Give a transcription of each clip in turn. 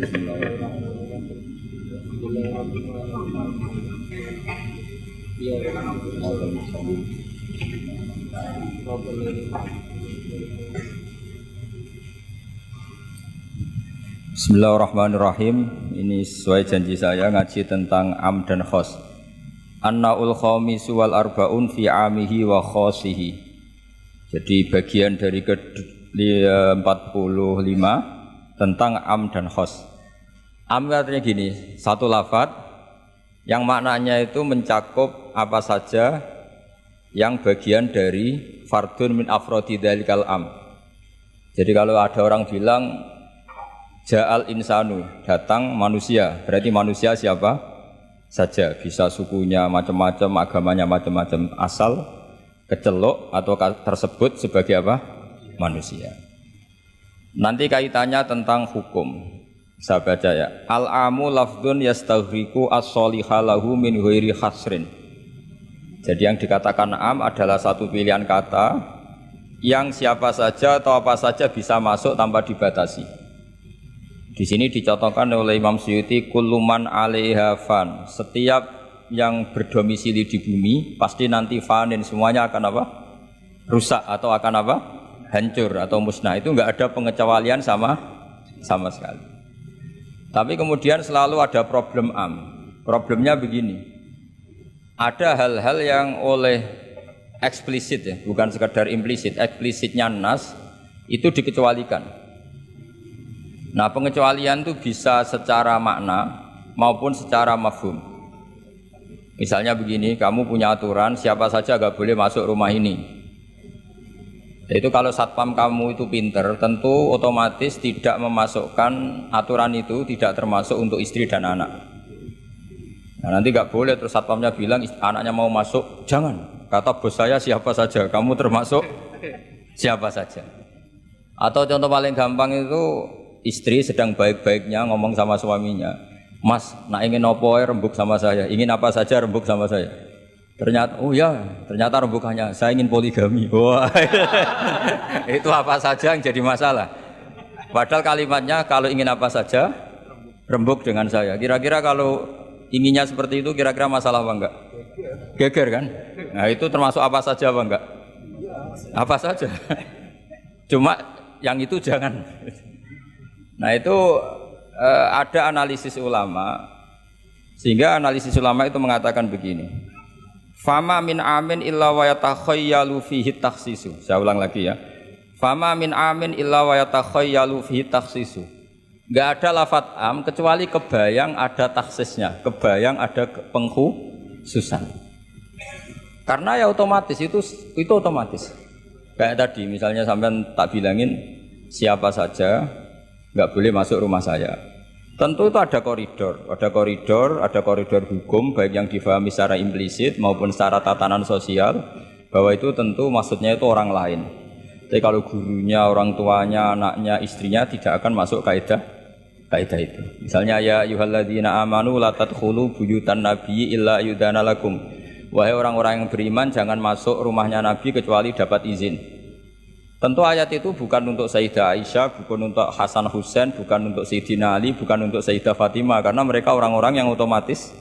Bismillahirrahmanirrahim. Ini sesuai janji saya ngaji tentang am dan khos. An-naul khamisu wal arbaun fi amihi wa khosihi. Jadi bagian dari ke-45 tentang am dan khos. Am artinya gini, satu lafadz yang maknanya itu mencakup apa saja yang bagian dari fardun min afrodi dzalikal am. Jadi kalau ada orang bilang Ja'al insanu, datang manusia, berarti manusia siapa saja, bisa sukunya macam-macam, agamanya macam-macam, asal kecelok atau tersebut sebagai apa? Manusia. Nanti kaitannya tentang hukum. Saya baca ya. Al-amu lafdun yastaghriqu as-soliha lahu min ghairi khasrin. Jadi yang dikatakan am adalah satu pilihan kata yang siapa saja atau apa saja bisa masuk tanpa dibatasi. Di sini dicontohkan oleh Imam Suyuti, kullu man 'alaiha fan. Setiap yang berdomisili di bumi pasti nanti fanin, semuanya akan apa? Rusak atau akan apa? Hancur atau musnah. Itu enggak ada pengecualian sama sekali. Tapi kemudian selalu ada problem am. Problemnya begini. Ada hal-hal yang oleh eksplisit ya, bukan sekedar implisit. Eksplisitnya nas itu dikecualikan. Nah, pengecualian itu bisa secara makna maupun secara mafhum. Misalnya begini, kamu punya aturan siapa saja gak boleh masuk rumah ini. Itu kalau satpam kamu itu pinter, tentu otomatis tidak memasukkan aturan itu tidak termasuk untuk istri dan anak. Nah, nanti gak boleh terus satpamnya bilang anaknya mau masuk, jangan. Kata bos saya siapa saja, kamu termasuk siapa saja. Atau contoh paling gampang itu istri sedang baik-baiknya ngomong sama suaminya, Mas, nak ingin apa rembuk sama saya, ingin apa saja rembuk sama saya. Ternyata, oh ya, ternyata rembukannya, saya ingin poligami. Wah, itu apa saja yang jadi masalah. Padahal kalimatnya kalau ingin apa saja rembuk dengan saya. Kira-kira kalau inginnya seperti itu, kira-kira masalah apa enggak? Geger kan? Nah itu termasuk apa saja apa enggak? Apa saja. Cuma yang itu jangan. Nah itu ada analisis ulama, sehingga analisis ulama itu mengatakan begini, fama min amin illa wa yatakhayyalu fihi takhsisu. Saya ulang lagi ya, fama min amin illa wa yatakhayyalu fihi takhsisu. Enggak ada lafadz am kecuali kebayang ada takhsisnya, kebayang ada pengkhususan. Karena ya otomatis itu otomatis. Kayak tadi misalnya sampean tak bilangin siapa saja nggak boleh masuk rumah saya. Tentu itu ada koridor hukum baik yang difahami secara implisit maupun secara tatanan sosial, bahwa itu tentu maksudnya itu orang lain. Tapi kalau gurunya, orang tuanya, anaknya, istrinya tidak akan masuk kaidah itu. Misalnya ya ayyuhalladzina amanu la tadkhulu buyutan nabiyyi illa yudana lakum. Wahai orang-orang yang beriman, jangan masuk rumahnya Nabi kecuali dapat izin. Tentu ayat itu bukan untuk Sayyidah Aisyah, bukan untuk Hasan Husain, bukan untuk Sayyidina Ali, bukan untuk Sayyidah Fatimah, karena mereka orang-orang yang otomatis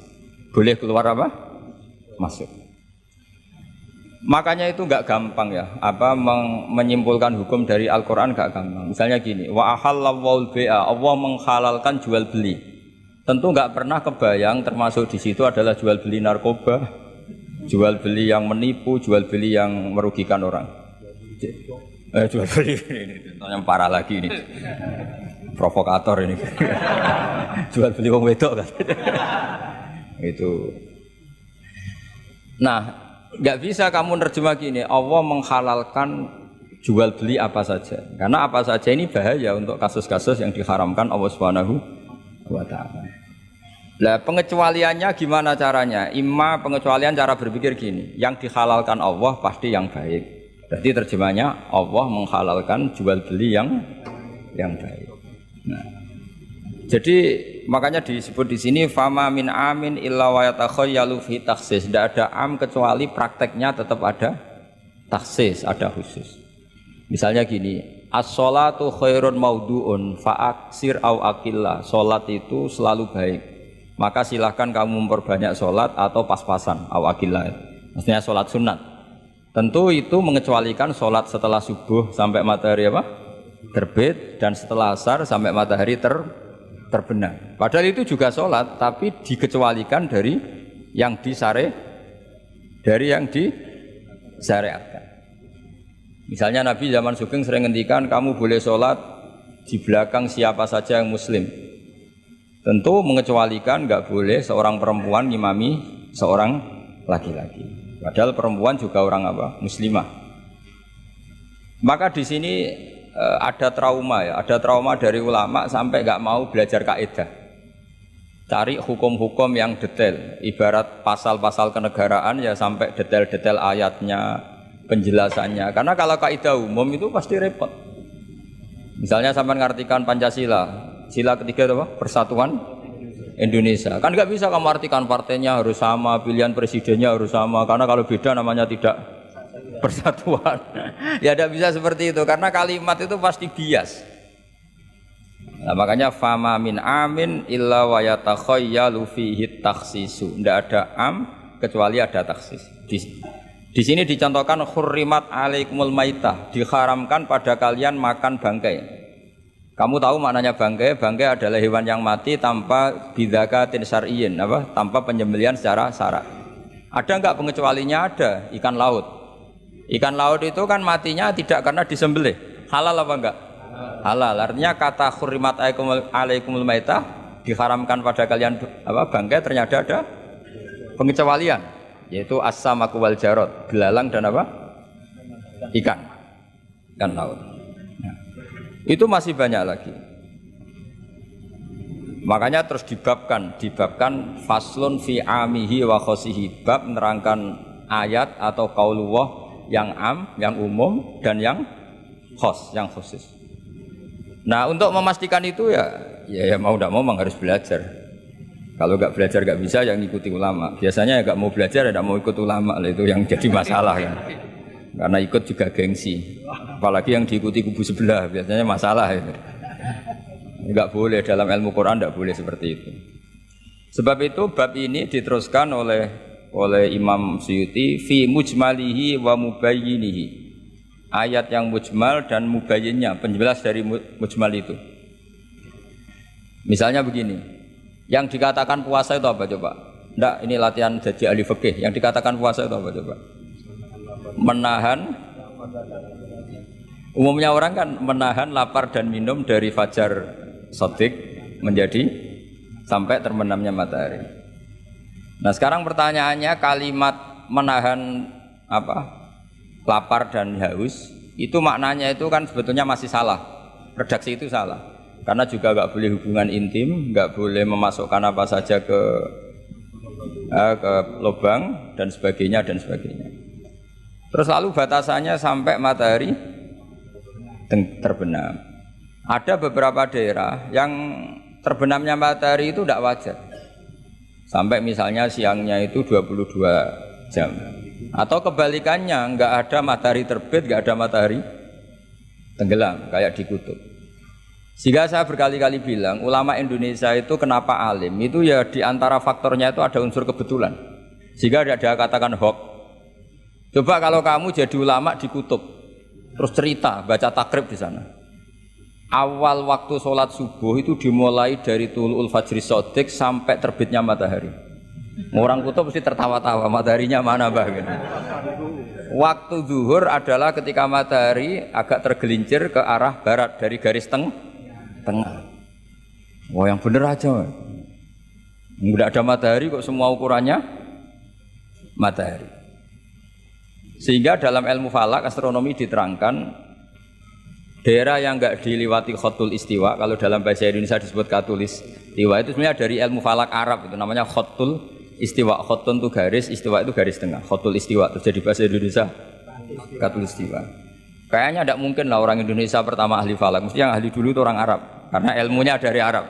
boleh keluar apa? Masuk. Makanya itu enggak gampang ya, menyimpulkan hukum dari Al-Qur'an enggak gampang. Misalnya gini, wa ahallallahu al-bai'a, Allah menghalalkan jual beli. Tentu enggak pernah kebayang termasuk di situ adalah jual beli narkoba, jual beli yang menipu, jual beli yang merugikan orang. Jual beli ini yang parah lagi ini, provokator ini. Jual beli wong wedok kan. Itu. Nah, nggak bisa kamu nerjemah gini, Allah menghalalkan jual beli apa saja. Karena apa saja ini bahaya untuk kasus-kasus yang diharamkan Allah Subhanahu wa taala. Lah pengecualiannya gimana caranya? Imma pengecualian cara berpikir gini, yang dihalalkan Allah pasti yang baik. Jadi terjemahnya Allah menghalalkan jual beli yang baik. Nah, jadi makanya disebut di sini fama min amin illa wa yatakhayyalu fi takhsis. Tidak ada am kecuali prakteknya tetap ada takhsis, ada khusus. Misalnya gini, as-sholatu khairun maudhu'un fa'aksir au akillah. Salat itu selalu baik. Maka silahkan kamu memperbanyak salat atau pas-pasan au akillah. Maksudnya salat sunat. Tentu itu mengecualikan salat setelah subuh sampai matahari apa? Terbit dan setelah asar sampai matahari terbenam. Padahal itu juga salat tapi dikecualikan dari yang disyariatkan. Misalnya Nabi zaman Sugeng sering ngendikan kamu boleh sholat di belakang siapa saja yang muslim. Tentu mengecualikan nggak boleh seorang perempuan ngimami seorang laki-laki. Padahal perempuan juga orang apa? Muslimah. Maka di sini ada trauma ya, ada trauma dari ulama sampai nggak mau belajar kaidah. Cari hukum-hukum yang detail, ibarat pasal-pasal kenegaraan ya sampai detail-detail ayatnya, penjelasannya. Karena kalau kaidah umum itu pasti repot. Misalnya sampai mengartikan Pancasila, sila ketiga itu apa? Persatuan Indonesia. Kan nggak bisa kamu artikan partainya harus sama, pilihan presidennya harus sama. Karena kalau beda namanya tidak persatuan. Ya tidak bisa seperti itu karena kalimat itu pasti bias. Nah, makanya fama min amin illa wa yatakhayyalu fihi takhsisu. Tidak ada am kecuali ada taksis. Di sini dicontohkan hurrimat alaikumul maitah, diharamkan pada kalian makan bangkai. Kamu tahu maknanya bangkai? Bangkai adalah hewan yang mati tanpa bidzakatin syar'iyyin, apa? Tanpa penyembelihan secara syarak. Ada enggak pengecualinya? Ada, ikan laut. Ikan laut itu kan matinya tidak karena disembelih. Halal apa enggak? Halal. Artinya kata hurrimat alaikumul maitah diharamkan pada kalian apa? Bangkai ternyata ada pengecualian, yaitu as-samaku wal jarad, belalang dan apa? Ikan laut. Nah, itu masih banyak lagi. Makanya terus dibabkan faslun fi amihi wa khosihi, bab menerangkan ayat atau qaulullah yang am, yang umum dan yang khos, yang khusus. Nah, untuk memastikan itu ya mau tidak mau memang harus belajar. Kalau nggak belajar nggak bisa yang ikuti ulama. Biasanya nggak mau belajar ya nggak mau ikut ulama, itu yang jadi masalah ya. Karena ikut juga gengsi. Apalagi yang diikuti kubu sebelah biasanya masalah itu. Nggak boleh dalam ilmu Quran, nggak boleh seperti itu. Sebab itu bab ini diteruskan oleh Imam Suyuti fi mujmalihi wa mubayyinihi. Ayat yang mujmal dan mubayyinnya, penjelas dari mujmal itu. Misalnya begini, yang dikatakan puasa itu apa coba? Enggak, ini latihan jadi ahli fikih. Yang dikatakan puasa itu apa coba? Menahan. Umumnya orang kan menahan lapar dan minum dari fajar shadiq menjadi sampai terbenamnya matahari. Nah, sekarang pertanyaannya kalimat menahan apa? Lapar dan haus itu maknanya itu kan sebetulnya masih salah. Redaksi itu salah. Karena juga nggak boleh hubungan intim, nggak boleh memasukkan apa saja ke lubang dan sebagainya. Terus lalu batasannya sampai matahari terbenam. Ada beberapa daerah yang terbenamnya matahari itu tidak wajar. Sampai misalnya siangnya itu 22 jam. Atau kebalikannya, nggak ada matahari terbit, nggak ada matahari tenggelam kayak di kutub. Sehingga saya berkali-kali bilang, ulama Indonesia itu kenapa alim? Itu ya diantara faktornya itu ada unsur kebetulan. Sehingga ada katakan hoax. Coba kalau kamu jadi ulama di kutub, terus cerita, baca takrib di sana. Awal waktu sholat subuh itu dimulai dari tulul fajri shadiq sampai terbitnya matahari. Orang kutub mesti tertawa-tawa, mataharinya mana bah? Waktu zuhur adalah ketika matahari agak tergelincir ke arah barat dari garis tengah. Wah, yang bener aja. Nggak ada matahari kok semua ukurannya matahari. Sehingga dalam ilmu falak astronomi diterangkan daerah yang nggak diliwati khotul istiwa, kalau dalam bahasa Indonesia disebut katul istiwa, itu sebenarnya dari ilmu falak Arab, itu namanya khotul istiwa. Khotun itu garis, istiwa itu garis tengah. Khotul istiwa terus jadi bahasa Indonesia katul istiwa. Kayaknya tidak mungkin lah orang Indonesia pertama ahli falak, mesti yang ahli dulu itu orang Arab karena ilmunya dari Arab.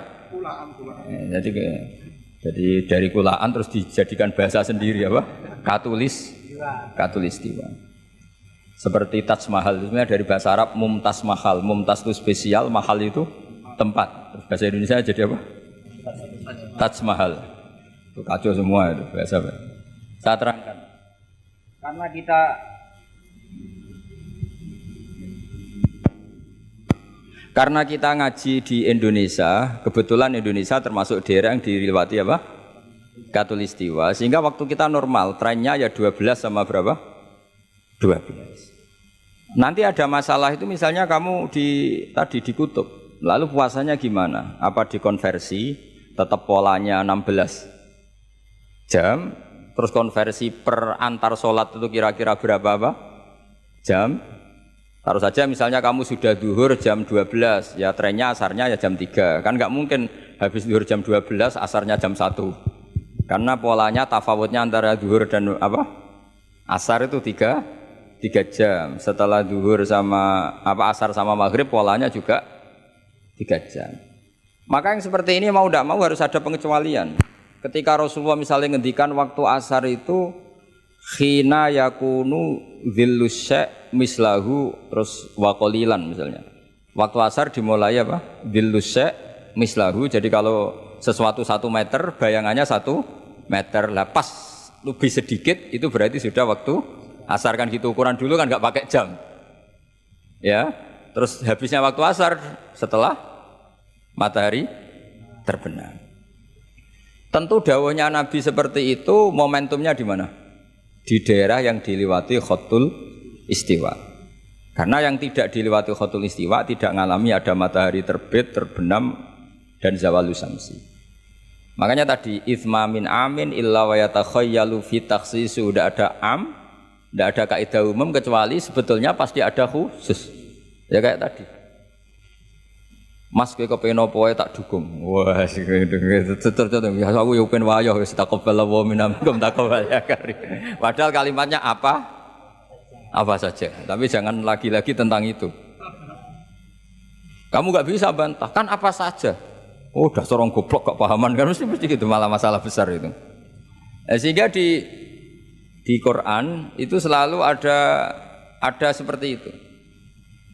Jadi dari kulaan terus dijadikan bahasa sendiri apa? Katulistiwa. Seperti Taj Mahal itu sebenarnya dari bahasa Arab Mumtaz Mahal. Mumtaz itu spesial, mahal itu tempat. Terus bahasa Indonesia jadi apa? Taj Mahal. Itu kacau semua itu bahasa. Saya terangkan. Karena kita ngaji di Indonesia, kebetulan Indonesia termasuk daerah yang dilewati apa? Katulistiwa. Sehingga waktu kita normal, trennya ya 12 sama berapa? 12. Nanti ada masalah itu misalnya kamu tadi di kutub, lalu puasanya gimana? Apa dikonversi, tetap polanya 16 jam, terus konversi per antar sholat itu kira-kira berapa jam? Taruh saja misalnya kamu sudah duhur jam 12, ya trennya asarnya ya jam 3. Kan nggak mungkin habis duhur jam 12, asarnya jam 1. Karena polanya tafawutnya antara duhur dan asar itu 3 jam. Setelah duhur sama asar sama maghrib polanya juga 3 jam. Maka yang seperti ini mau tidak mau harus ada pengecualian. Ketika Rasulullah misalnya ngendikan waktu asar itu khina yakunu dhillusya mislahu terus waqolilan misalnya. Waktu asar dimulai apa? Dhillusya mislahu. Jadi kalau sesuatu 1 meter bayangannya 1 meter. Lah pas lebih sedikit itu berarti sudah waktu asar. Kan gitu ukuran dulu kan nggak pakai jam. Ya. Terus habisnya waktu asar setelah matahari terbenam. Tentu dawuhnya Nabi seperti itu momentumnya di mana? Di daerah yang dilewati khotul istiwa. Karena yang tidak dilewati khotul istiwa tidak ngalami ada matahari terbit, terbenam dan zawalus samsi. Makanya tadi itsma min amin illa wa yatakhayyalu fi takhsis, sudah ada am, tidak ada kaidah umum kecuali sebetulnya pasti ada khusus. Ya kayak tadi. Mas kowe kepen apa wae tak dukung. Wah, ya aku yo pengen wayo wis taqabbal wa minkum taqabbal ya kari. Padahal kalimatnya apa saja. Tapi jangan lagi-lagi tentang itu. Kamu nggak bisa bantah, kan apa saja. Oh, dasar orang goblok kok pahaman kan mesti gitu, malah masalah besar itu. Sehingga di Quran itu selalu ada seperti itu.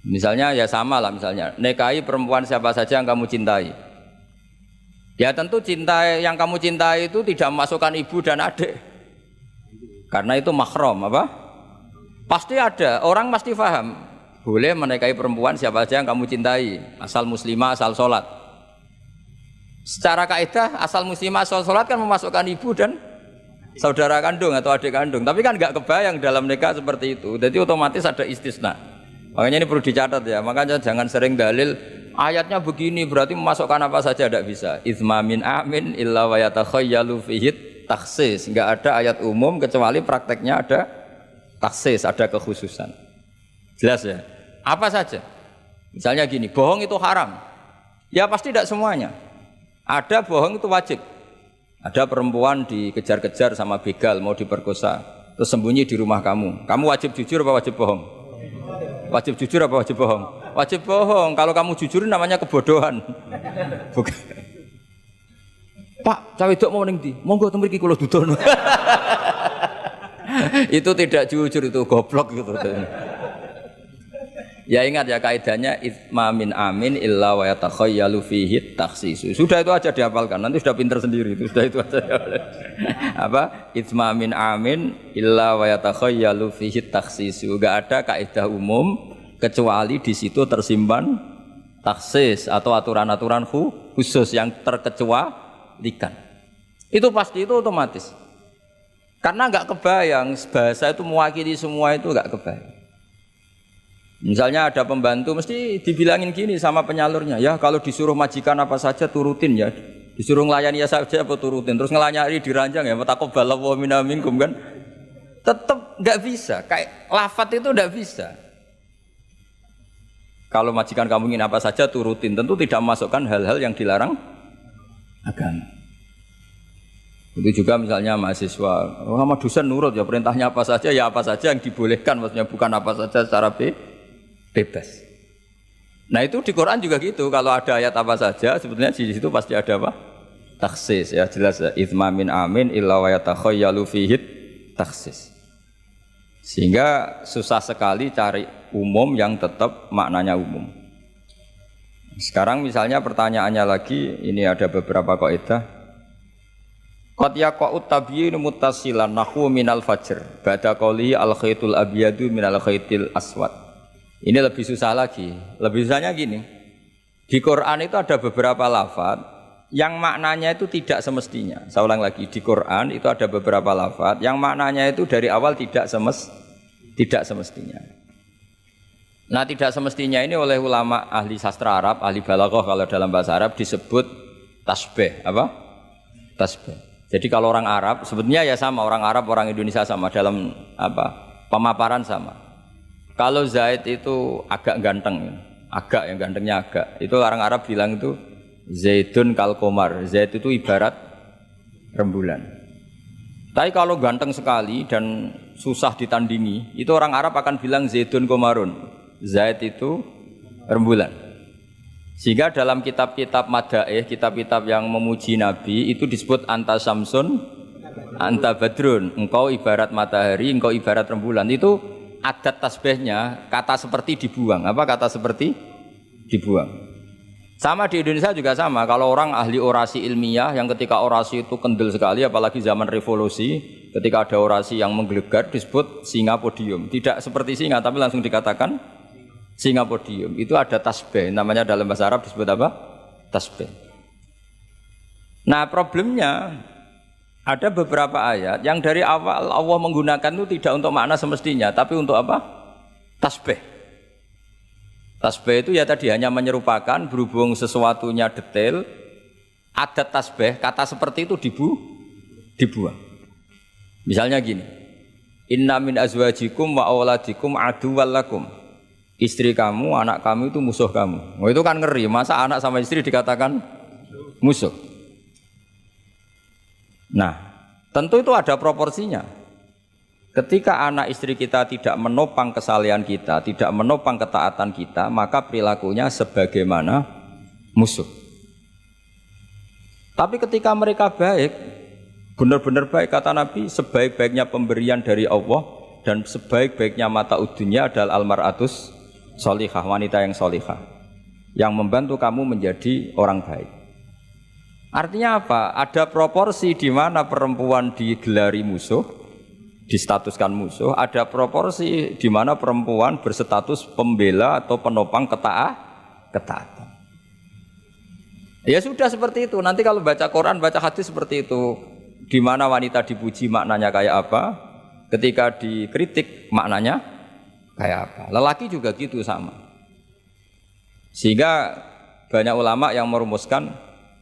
Misalnya ya sama lah, misalnya nikahi perempuan siapa saja yang kamu cintai. Ya tentu cinta yang kamu cintai itu tidak memasukkan ibu dan adik. Karena itu mahram apa? Pasti ada, orang pasti paham. Boleh menikahi perempuan siapa saja yang kamu cintai, asal muslimah, asal sholat. Secara kaidah asal muslimah, asal sholat kan memasukkan ibu dan saudara kandung atau adik kandung. Tapi kan nggak kebayang dalam nikah seperti itu. Jadi otomatis ada istisna. Makanya ini perlu dicatat ya, makanya jangan sering dalil ayatnya begini berarti memasukkan apa saja, tidak bisa. Itsma min amin illa wa yatakhayyalu fihi takhsis. Enggak ada ayat umum kecuali prakteknya ada takhsis, ada kekhususan. Jelas ya? Apa saja? Misalnya gini, bohong itu haram. Ya pasti tidak semuanya. Ada bohong itu wajib. Ada perempuan dikejar-kejar sama begal mau diperkosa, terus sembunyi di rumah kamu. Kamu wajib jujur apa wajib bohong? Wajib jujur apa wajib bohong? Wajib bohong. Kalau kamu jujur namanya kebodohan. Bukan. Pak, cawe dok mau ning ndi? Monggo teng mriki kula dudono. Itu tidak jujur, itu goblok gitu. Ya ingat ya kaidahnya itsma min amin illa wa yatakhayyalu fihi takhsis. Sudah itu aja dihafalkan. Nanti sudah pinter sendiri itu. Sudah itu aja. Apa? Itsma min amin illa wa yatakhayyalu fihi takhsis. Enggak ada kaidah umum kecuali di situ tersimpan takhsis atau aturan-aturan khusus yang terkecualikan. Itu pasti, itu otomatis. Karena enggak kebayang bahasa itu mewakili semua, itu enggak kebayang. Misalnya ada pembantu mesti dibilangin gini sama penyalurnya, ya kalau disuruh majikan apa saja turutin ya, disuruh ngelayani ya saja apa turutin, terus ngelanyari diranjang ya taqabbalallahu minna minkum kan, tetap nggak bisa, kayak lafat itu nggak bisa. Kalau majikan kamu ingin apa saja turutin, tentu tidak memasukkan hal-hal yang dilarang agama. Itu juga misalnya mahasiswa, sama dosen nurut ya perintahnya apa saja ya apa saja yang dibolehkan, maksudnya bukan apa saja secara bebas. Nah itu di Quran juga gitu. Kalau ada ayat apa saja, sebetulnya di situ pasti ada apa? Takhsis ya, jelas ya. Itsma min amin illa wa yatakhayyalu fihi takhsis. Sehingga susah sekali cari umum yang tetap maknanya umum. Sekarang misalnya pertanyaannya lagi, ini ada beberapa kaidah. Qad yaqa'u tabyinu muttasilan nahwu minal fajr ba'da qawli al khaitul abyadu minal khaitil aswad. Ini lebih susah lagi. Lebih susahnya gini. Di Quran itu ada beberapa lafaz yang maknanya itu tidak semestinya. Saya ulang lagi, di Quran itu ada beberapa lafaz yang maknanya itu dari awal tidak semestinya. Nah, tidak semestinya ini oleh ulama ahli sastra Arab, ahli balaghah kalau dalam bahasa Arab disebut tasbih. Apa? Tasbih. Jadi kalau orang Arab sebetulnya ya sama, orang Arab, orang Indonesia sama dalam pemaparan sama. Kalau Zaid itu agak ganteng, agak yang gantengnya agak. Itu orang Arab bilang itu Zaidun kal qamar. Zaid itu ibarat rembulan. Tapi kalau ganteng sekali dan susah ditandingi, itu orang Arab akan bilang Zaidun qamarun. Zaid itu rembulan. Sehingga dalam kitab-kitab madaih, kitab-kitab yang memuji Nabi itu disebut anta samsun, anta badrun. Engkau ibarat matahari, engkau ibarat rembulan. Itu adat tasbihnya, kata seperti dibuang. Apa kata seperti? Dibuang. Sama di Indonesia juga sama. Kalau orang ahli orasi ilmiah yang ketika orasi itu kendel sekali, apalagi zaman revolusi, ketika ada orasi yang menggelegar disebut singa podium. Tidak seperti singa, tapi langsung dikatakan singa podium. Itu ada tasbih, namanya dalam bahasa Arab disebut apa? Tasbih. Nah, problemnya ada beberapa ayat yang dari awal Allah menggunakan itu tidak untuk makna semestinya, tapi untuk apa? Tasbih. Tasbih itu ya tadi hanya menyerupakan, berhubung sesuatunya detail, adat tasbih, kata seperti itu dibuang. Misalnya gini, inna min azwajikum wa auladikum aduwwal lakum. Istri kamu, anak kamu itu musuh kamu. Oh, itu kan ngeri, masa anak sama istri dikatakan musuh. Nah, tentu itu ada proporsinya. Ketika anak istri kita tidak menopang kesalehan kita, tidak menopang ketaatan kita, maka perilakunya sebagaimana musuh. Tapi ketika mereka baik, benar-benar baik, kata Nabi, sebaik-baiknya pemberian dari Allah dan sebaik-baiknya mata udunya adalah almar'atus sholihah, wanita yang sholihah, yang membantu kamu menjadi orang baik. Artinya apa? Ada proporsi di mana perempuan digelari musuh, distatuskan musuh, ada proporsi di mana perempuan berstatus pembela atau penopang ketaatan. Ya sudah seperti itu. Nanti kalau baca Quran, baca hadis seperti itu. Di mana wanita dipuji maknanya kayak apa, ketika dikritik maknanya kayak apa. Lelaki juga gitu sama. Sehingga banyak ulama yang merumuskan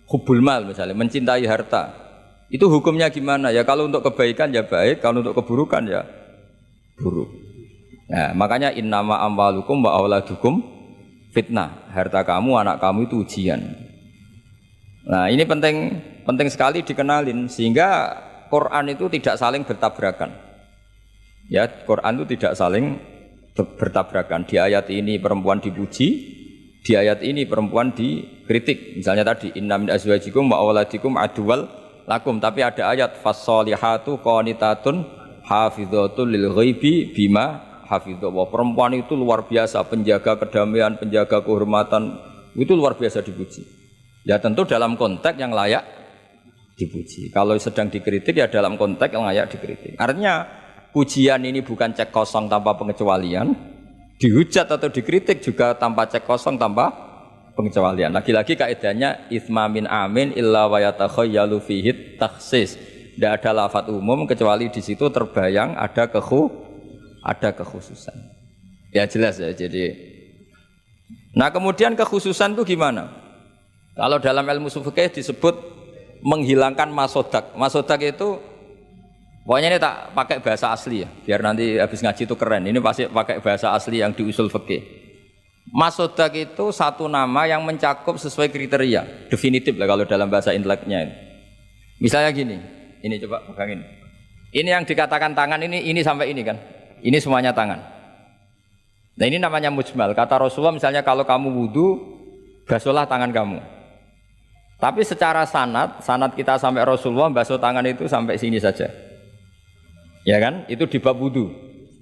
hubbul mal misalnya, mencintai harta. Itu hukumnya gimana? Ya kalau untuk kebaikan ya baik, kalau untuk keburukan ya buruk. Nah, makanya innama amwalukum wa auladukum fitnah. Harta kamu, anak kamu itu ujian. Nah, ini penting sekali dikenalin sehingga Quran itu tidak saling bertabrakan. Ya, Quran itu tidak saling bertabrakan. Di ayat ini perempuan dipuji, di ayat ini perempuan dikritik. Misalnya tadi inna min azwajikum wa auladikum aduwwal lakum, tapi ada ayat fassolihatu qanitatun hafidhatun lil ghaibi bima hafidha. Perempuan itu luar biasa, penjaga kedamaian, penjaga kehormatan, itu luar biasa dipuji. Ya tentu dalam konteks yang layak dipuji. Kalau sedang dikritik ya dalam konteks yang layak dikritik. Artinya pujian ini bukan cek kosong tanpa pengecualian, dihujat atau dikritik juga tanpa cek kosong tanpa pengecualian. Lagi-lagi kaidahnya itsma min amin illa wa yatakhayyalu fihi takhsis. Tidak ada lafaz umum kecuali di situ terbayang ada kekhususan. Ya jelas ya. Jadi nah kemudian kekhususan itu gimana? Kalau dalam ilmu fikih disebut menghilangkan masodak. Masodak itu pokoknya ini tak pakai bahasa asli ya, biar nanti habis ngaji itu keren. Ini pasti pakai bahasa asli yang di usul fikih. Masodak itu satu nama yang mencakup sesuai kriteria definitif lah kalau dalam bahasa inteleknya. Misalnya gini, ini coba pegangin. Ini yang dikatakan tangan ini sampai ini kan, ini semuanya tangan. Nah ini namanya mujmal. Kata Rasulullah misalnya kalau kamu wudu, basuhlah tangan kamu. Tapi secara sanad kita sampai Rasulullah basuh tangan itu sampai sini saja. Ya kan? Itu di bab wudu.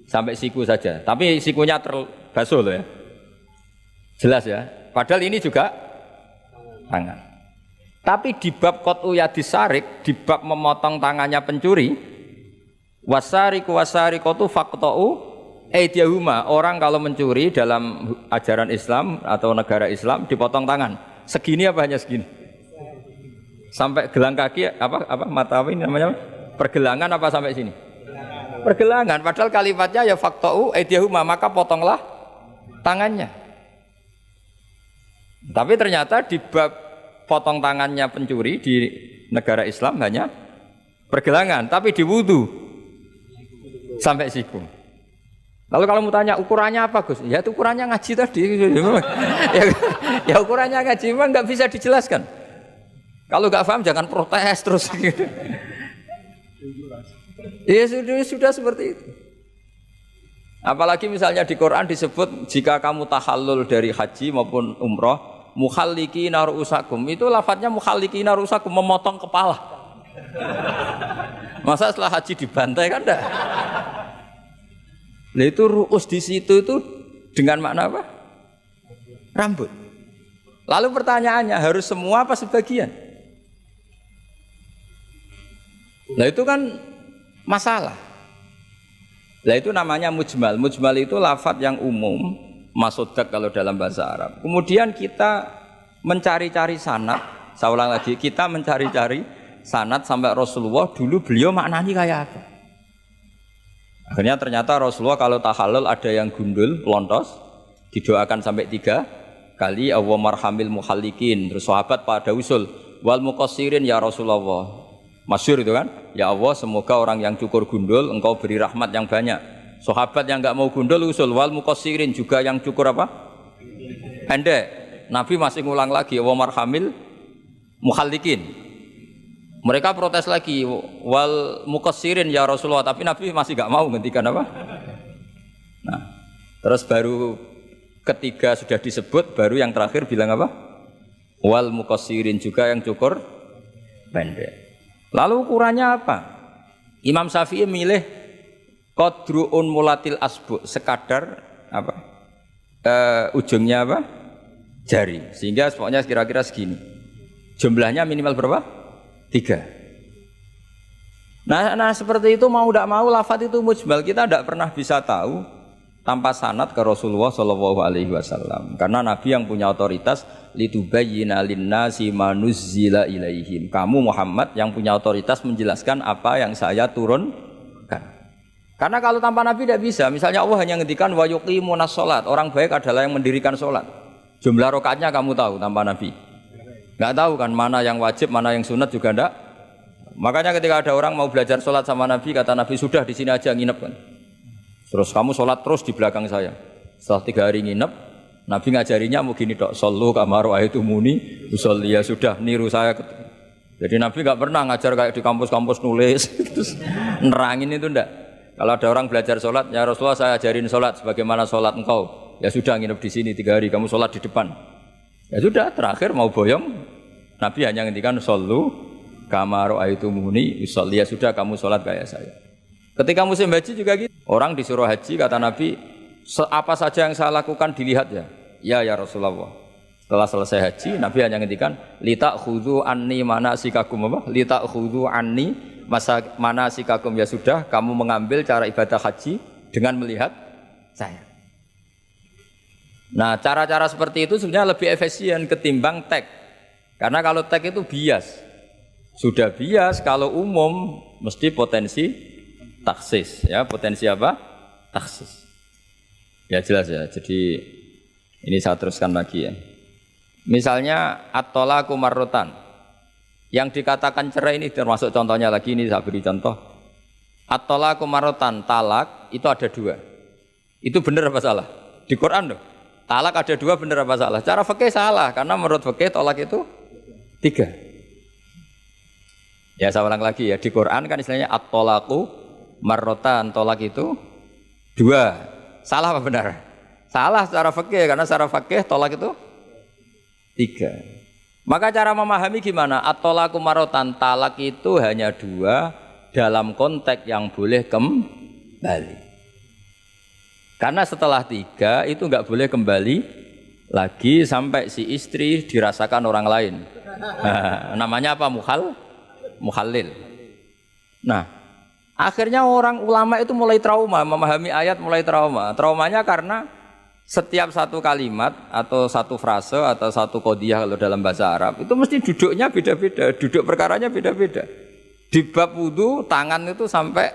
sampai siku saja. Tapi sikunya terbasuh loh ya. Jelas ya. Padahal ini juga tangan. Tapi di bab qat'u yadis sarik, di bab memotong tangannya pencuri, wasariqu wasariqatu faqta'u aydiyahuma. Orang kalau mencuri dalam ajaran Islam atau negara Islam dipotong tangan. Segini apa hanya segini? Sampai gelang kaki apa mata ini namanya? Pergelangan apa sampai sini? Pergelangan. Padahal kalimatnya ya faqta'u aydiyahuma, maka potonglah tangannya. Tapi ternyata di bab potong tangannya pencuri di negara Islam hanya pergelangan, tapi di wudu sampai siku. Lalu kalau mau tanya ukurannya apa Gus? Ya itu ukurannya ngaji tadi. ya ukurannya ngaji memang nggak bisa dijelaskan. Kalau nggak paham jangan protes terus. Ya sudah seperti itu. Apalagi misalnya di Quran disebut jika kamu tahallul dari haji maupun umroh, mukhallikina ru'usakum, itu lafadznya mukhallikina ru'usakum, memotong kepala. Masa setelah haji dibantai kan enggak? Nah itu ru'us di situ itu dengan makna apa? Rambut. Lalu pertanyaannya harus semua apa sebagian? Nah itu kan masalah. Nah itu namanya mujmal. Mujmal itu lafadz yang umum, masodak kalau dalam bahasa Arab. Kemudian kita mencari-cari sanad. Saya ulang lagi, kita mencari-cari sanad sampai Rasulullah dulu beliau maknanya kayak apa. Akhirnya ternyata Rasulullah kalau tahallul ada yang gundul, lontos, didoakan sampai 3 kali, Allahumma marhamil muhallikin. Terus sahabat pada usul, wal muqassirin ya Rasulullah. Masyhur itu kan, ya Allah semoga orang yang cukur gundul engkau beri rahmat yang banyak. Sahabat yang enggak mau gundul usul wal muqassirin, juga yang cukur apa? Pendek. Nabi masih ngulang lagi, wa marhamil muhallikin. Mereka protes lagi, wal muqassirin ya Rasulullah, tapi Nabi masih enggak mau ngendikan apa? Nah, terus baru ketiga sudah disebut, baru yang terakhir bilang apa? Wal muqassirin, juga yang cukur pendek. Lalu ukurannya apa? Imam Syafi'i milih qadru'un mulatil asbu, sekadar apa? Ujungnya apa? Jari. Sehingga pokoknya kira-kira segini. Jumlahnya minimal berapa? 3. Nah seperti itu mau tidak mau lafadz itu mujmal. Kita tidak pernah bisa tahu tanpa sanad ke Rasulullah SAW. Karena Nabi yang punya otoritas litubayyina linnasi ma nuzzila ilaihim. Kamu Muhammad yang punya otoritas menjelaskan apa yang saya turunkan. Karena kalau tanpa Nabi tidak bisa. Misalnya Allah hanya ngendikan wa yuqimunas shalat. Orang baik adalah yang mendirikan sholat. Jumlah rakaatnya kamu tahu tanpa Nabi? Enggak tahu kan, mana yang wajib, mana yang sunat juga enggak. Makanya ketika ada orang mau belajar sholat sama Nabi, kata Nabi sudah di sini aja nginep kan. Terus kamu sholat terus di belakang saya. Setelah 3 hari nginep, Nabi ngajarinya mau gini dok, sallu kama ra'aitumuni usolli, ya sudah niru saya. Jadi Nabi nggak pernah ngajar kayak di kampus-kampus nulis, terus nerangin itu ndak. Kalau ada orang belajar sholat, ya Rasulullah saya ajarin sholat sebagaimana sholat engkau. Ya sudah nginep di sini 3 hari, kamu sholat di depan. Ya sudah, terakhir mau boyong, Nabi hanya ngendikan sallu kama ra'aitumuni usolli, ya sudah kamu sholat kayak saya. Ketika musim haji juga gitu. Orang disuruh haji, kata Nabi, apa saja yang saya lakukan dilihat ya. Ya Rasulullah. Setelah selesai haji, Nabi hanya ngendikan litakhudhu anni manasikakum apa? Litakhudhu anni manasikakum, ya sudah kamu mengambil cara ibadah haji dengan melihat saya. Nah, cara-cara seperti itu sebenarnya lebih efisien ketimbang tag. Karena kalau tag itu bias. Sudah bias, kalau umum mesti potensi taksis, ya potensi apa? Taksis. Ya jelas ya. Jadi ini saya teruskan lagi ya. Misalnya at-talaqu marratan. Yang dikatakan cerai ini termasuk contohnya lagi, ini saya beri contoh. At-talaqu marratan, talak itu ada 2. Itu benar apa salah? Di Quran loh. Talak ada 2, benar apa salah? Cara fikih salah, karena menurut fikih talak itu 3. Ya saya ulang lagi ya. Di Quran kan istilahnya at-talaqu marrotan, tolak itu 2. Salah apa benar? Salah secara fikih, karena secara fikih tolak itu 3. Maka cara memahami gimana? At-tolaku marrotan, talak itu hanya 2 dalam konteks yang boleh kembali. Karena setelah 3 itu enggak boleh kembali lagi sampai si istri dirasakan orang lain. Nah, namanya apa? Muhallil. Nah, akhirnya orang ulama itu mulai trauma, memahami ayat mulai trauma. Traumanya karena setiap satu kalimat atau satu frase atau satu qadhiyah kalau dalam bahasa Arab itu mesti duduknya beda-beda, duduk perkaranya beda-beda. Di bab wudu tangan itu sampai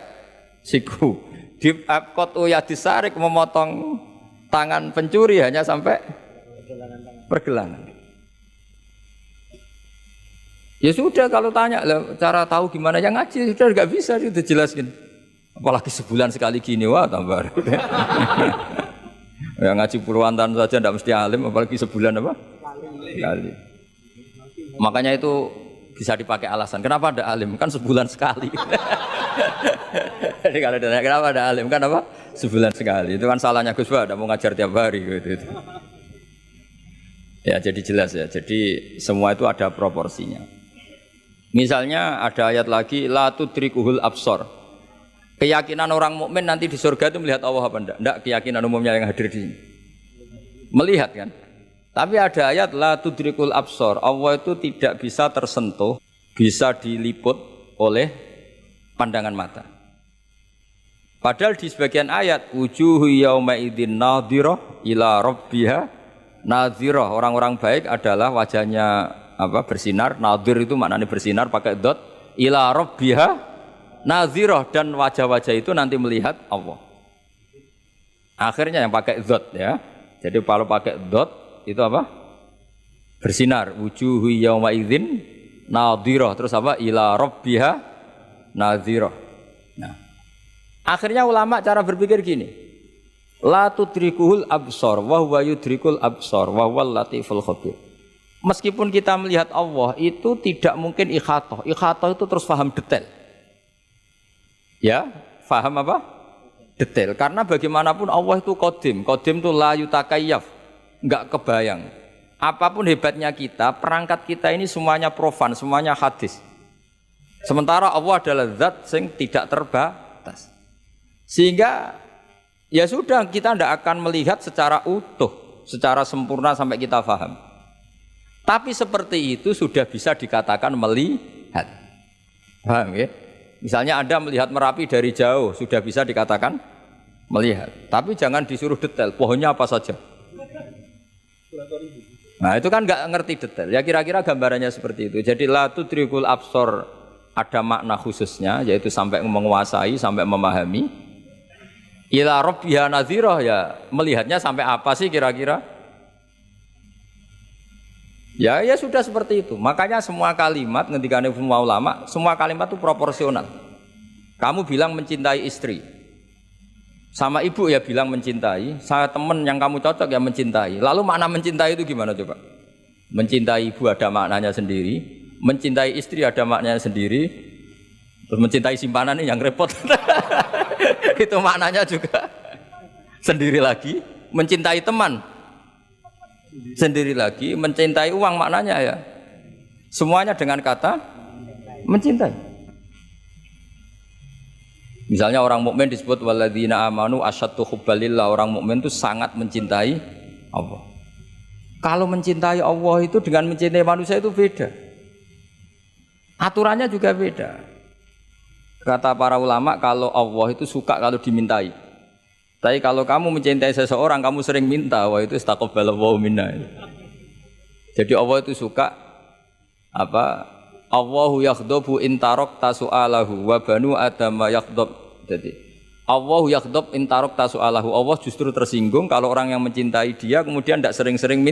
siku. Di bab qat'u yadis sarik memotong tangan pencuri hanya sampai pergelangan. Ya sudah kalau tanya lah, cara tahu gimana yang ngaji sudah nggak bisa itu jelaskan. Apalagi sebulan sekali gini wah tambah. Yang ngaji puluhan tahun saja tidak mesti alim apalagi sebulan apa? Sekali. Makanya itu bisa dipakai alasan. Kenapa ada alim? Kan sebulan sekali. Jadi kalau ditanya kenapa ada alim kan apa? Sebulan sekali. Itu kan salahnya Gus Ba, ada mau ngajar tiap hari gitu. Ya jadi jelas ya. Jadi semua itu ada proporsinya. Misalnya ada ayat lagi la tudrikuhul absor. Keyakinan orang mukmin nanti di surga itu melihat Allah apa enggak? Enggak, keyakinan umumnya yang hadir di sini. Melihat kan? Tapi ada ayat la tudrikul absor. Allah itu tidak bisa tersentuh, bisa diliput oleh pandangan mata. Padahal di sebagian ayat wujuhu yauma idzin nadhirah ila rabbiha nadhirah. Orang-orang baik adalah wajahnya apa bersinar, nadhir itu maknanya bersinar pakai dot, ila rabbiha nadhirah dan wajah-wajah itu nanti melihat Allah. Akhirnya yang pakai dot ya. Jadi kalau pakai dot itu apa? Bersinar, wujuhu yauma idzin nadhirah terus apa? Ila rabbiha nadhirah. Nah, akhirnya ulama cara berpikir gini. La tudrikuhul absor wa huwa yudrikul absor wa huwal latiful khabir. Meskipun kita melihat Allah itu tidak mungkin ikhatah. Ikhatah itu terus paham detail. Ya, paham apa? Detail. Karena bagaimanapun Allah itu qadim. Qadim itu la yutakayyaf. Enggak kebayang. Apapun hebatnya kita, perangkat kita ini semuanya profan, semuanya hadis. Sementara Allah adalah zat yang tidak terbatas. Sehingga ya sudah kita tidak akan melihat secara utuh, secara sempurna sampai kita paham. Tapi seperti itu sudah bisa dikatakan melihat. Paham ya? Misalnya Anda melihat Merapi dari jauh sudah bisa dikatakan melihat. Tapi jangan disuruh detail, pohonnya apa saja. Nah itu kan nggak ngerti detail. Ya kira-kira gambarannya seperti itu. Jadi la tudrikul absor ada makna khususnya yaitu sampai menguasai, sampai memahami. Ila rabbiha nadhirah ya melihatnya sampai apa sih kira-kira? Ya sudah seperti itu. Makanya semua kalimat ketika semua ulama, semua kalimat itu proporsional. Kamu bilang mencintai istri, sama ibu ya bilang mencintai. Saya teman yang kamu cocok ya mencintai. Lalu makna mencintai itu gimana coba? Mencintai ibu ada maknanya sendiri, mencintai istri ada maknanya sendiri, terus mencintai simpanan ini yang repot. Itu maknanya juga sendiri lagi. Mencintai teman sendiri lagi, mencintai uang maknanya ya semuanya dengan kata mencintai. Misalnya orang mukmin disebut walladzina amanu asyaddu hubbalillah, orang mukmin itu sangat mencintai Allah. Kalau mencintai Allah itu dengan mencintai manusia itu beda, aturannya juga beda. Kata para ulama kalau Allah itu suka kalau dimintai. Tapi kalau kamu mencintai seseorang, kamu sering minta, wah itu istaqabbalallahu minna. Jadi Allah itu suka apa? Allahu yaghdabu in tarakta su'alahu wa banu adama yaghdab. Jadi Allahu yaghdabu in tarakta su'alahu. Allah justru tersinggung kalau orang yang mencintai dia kemudian tidak sering-sering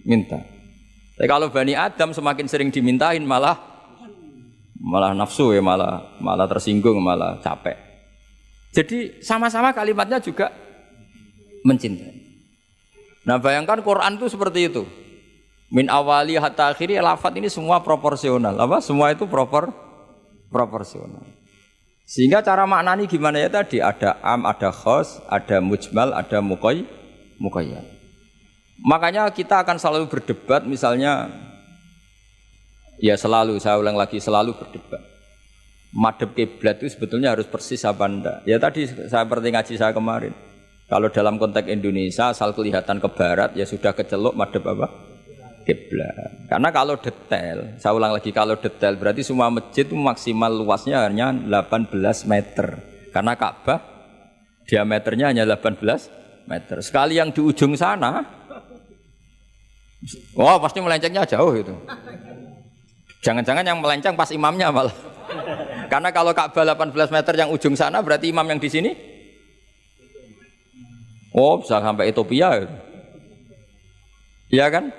minta. Tapi kalau Bani Adam semakin sering dimintain malah nafsu ya, malah tersinggung, malah capek. Jadi sama-sama kalimatnya juga mencintai. Nah bayangkan Quran itu seperti itu. Min awali hatta akhiri lafaz ini semua proporsional. Apa? Semua itu proporsional. Sehingga cara maknani gimana ya tadi? Ada am, ada khos, ada mujmal, ada muqayyad. Makanya kita akan selalu berdebat misalnya. Ya selalu, saya ulang lagi, selalu berdebat. Madhab kiblat itu sebetulnya harus persis apa enggak? Ya tadi saya seperti ngaji saya kemarin. Kalau dalam konteks Indonesia asal kelihatan ke barat ya sudah kecelok madhep apa? Kiblat. Karena kalau detail, saya ulang lagi kalau detail berarti semua masjid itu maksimal luasnya hanya 18 meter. Karena Ka'bah diameternya hanya 18 meter. Sekali yang di ujung sana, wah pasti melencengnya jauh itu. Jangan-jangan yang melenceng pas imamnya malah. Karena kalau Ka'bah 18 meter yang ujung sana berarti imam yang di sini, oh bisa sampai Ethiopia. Iya kan?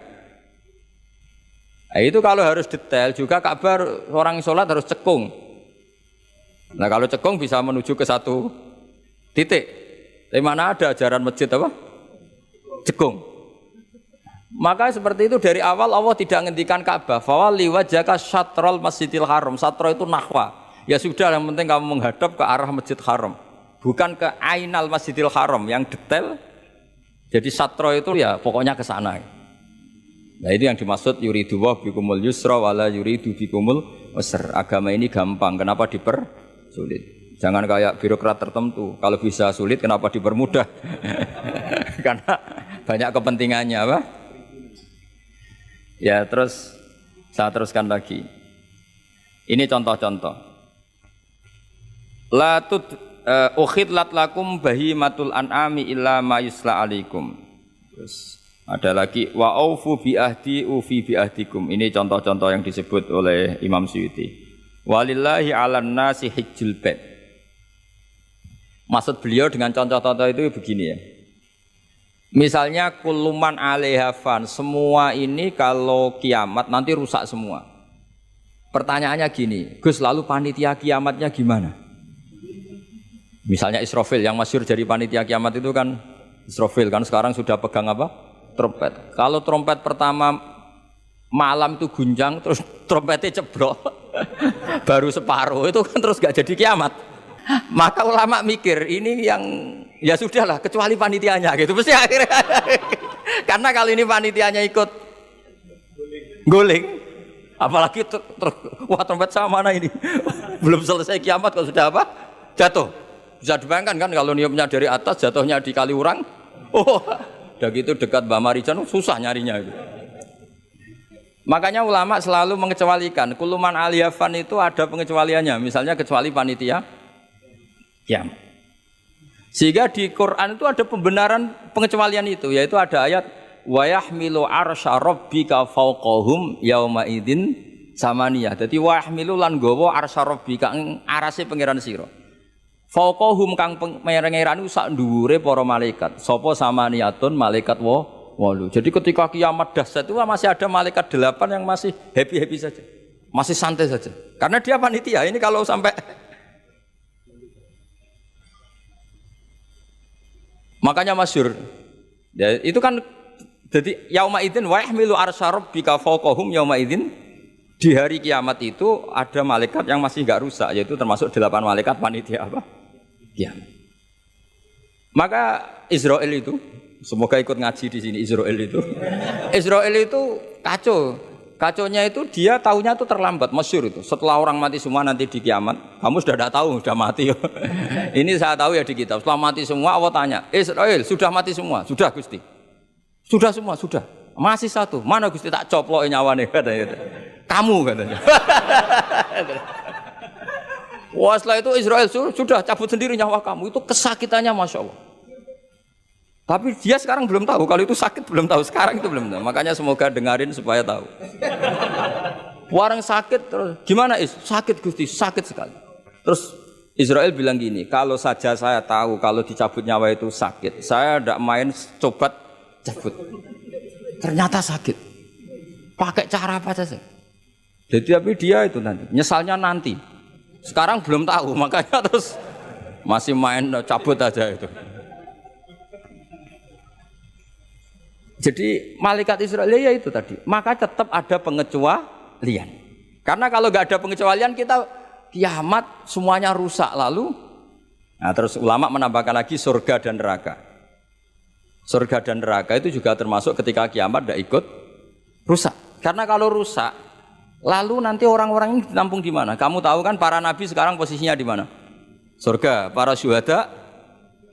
Nah, itu kalau harus detail juga Ka'bah orang sholat harus cekung. Nah kalau cekung bisa menuju ke satu titik. Di mana ada ajaran masjid apa? Cekung. Maka seperti itu dari awal Allah tidak menghentikan Ka'bah. Fawalli wajhaka syatrul masjidil haram. Satro itu nahwa. Ya sudah yang penting kamu menghadap ke arah masjid haram. Bukan ke ainal masjidil haram yang detail. Jadi satro itu ya pokoknya ke sana. Nah itu yang dimaksud yuridu wa bikumul yusra wala yuridu bikumul usra. Agama ini gampang, kenapa dipersulit? Jangan kayak birokrat tertentu, kalau bisa sulit kenapa dipermudah? Karena banyak kepentingannya apa? Ya terus saya teruskan lagi. Ini contoh-contoh. La tud ukhidlat lakum bahimatul an'ami illa ma yusla alaikum. Terus ada lagi wa aufu bi ahdi ufi bi ahdikum. Ini contoh-contoh yang disebut oleh Imam Suyuti. Walillahi 'alan nasi hijjul bait. Maksud beliau dengan contoh-contoh itu begini ya. Misalnya kuluman 'alaiha fan, semua ini kalau kiamat nanti rusak semua. Pertanyaannya gini, Gus lalu panitia kiamatnya gimana? Misalnya Israfil yang masyhur jadi panitia kiamat itu kan Israfil kan sekarang sudah pegang apa? Trompet. Kalau trompet pertama malam itu gunjang terus trompetnya ceblok baru separuh itu kan terus gak jadi kiamat. Maka ulama mikir ini yang ya sudahlah kecuali panitianya gitu mesti akhirnya. Karena kalau ini panitianya ikut guling apalagi wah trompet sama mana ini belum selesai kiamat kalau sudah apa jatuh. Bisa dibayangkan kan kalau niupnya dari atas jatuhnya di Kaliurang. Oh udah gitu dekat Mbak Marijan susah nyarinya itu. Makanya ulama selalu mengecualikan kuluman aliyafan itu ada pengecualiannya. Misalnya kecuali panitia kiamat. Sehingga di Quran itu ada pembenaran pengecualian itu, yaitu ada ayat wa yahmilu arsya rabbika fawqahum yauma idzin samaniyah. Jadi wa yahmilu lan gawa arsya rabbika arase pangeran sira. Fauqahum kang pangeran sak dhuwure para malaikat. Sapa samaniyatun malaikat 8. Jadi ketika kiamat dahsyat itu masih ada malaikat 8 yang masih happy-happy saja. Masih santai saja. Karena dia panitia. Ini kalau sampai makanya masyhur. Ya, itu kan jadi yauma idzin wa yahmilu arsya rabbika fauqahum yauma idzin. Di hari kiamat itu ada malaikat yang masih enggak rusak, yaitu termasuk 8 malaikat panitia apa? Kiamat. Maka Israel itu, semoga ikut ngaji di sini Israel itu. Israel itu kacau. Kacaunya itu dia tahunya itu terlambat, masyhur itu. Setelah orang mati semua nanti di kiamat, kamu sudah tidak tahu, sudah mati. Ini saya tahu ya di kitab. Setelah mati semua, Allah tanya, Israel sudah mati semua? Sudah Gusti. Sudah semua, sudah. Masih satu. Mana Gusti tak coplok nyawane katanya. Kamu katanya. Wah setelah itu Israel sudah cabut sendiri nyawa kamu. Itu kesakitannya Masya Allah. Tapi dia sekarang belum tahu. Kalau itu sakit belum tahu. Sekarang itu belum tahu. Makanya semoga dengarin supaya tahu. Warang sakit terus. Gimana sakit Gusti? Sakit sekali. Terus Israel bilang gini. Kalau saja saya tahu kalau dicabut nyawa itu sakit. Saya tidak main coba cabut. Ternyata sakit. Pakai cara apa saja. Jadi tapi dia itu nanti, nyesalnya nanti. Sekarang belum tahu, makanya terus masih main cabut aja itu. Jadi malaikat Israel ya itu tadi. Maka tetap ada pengecualian. Karena kalau nggak ada pengecualian kita kiamat semuanya rusak lalu. Nah terus ulama menambahkan lagi surga dan neraka. Surga dan neraka itu juga termasuk ketika kiamat tidak ikut rusak. Karena kalau rusak, lalu nanti orang-orang ini ditampung di mana? Kamu tahu kan para nabi sekarang posisinya di mana? Surga. Para syuhada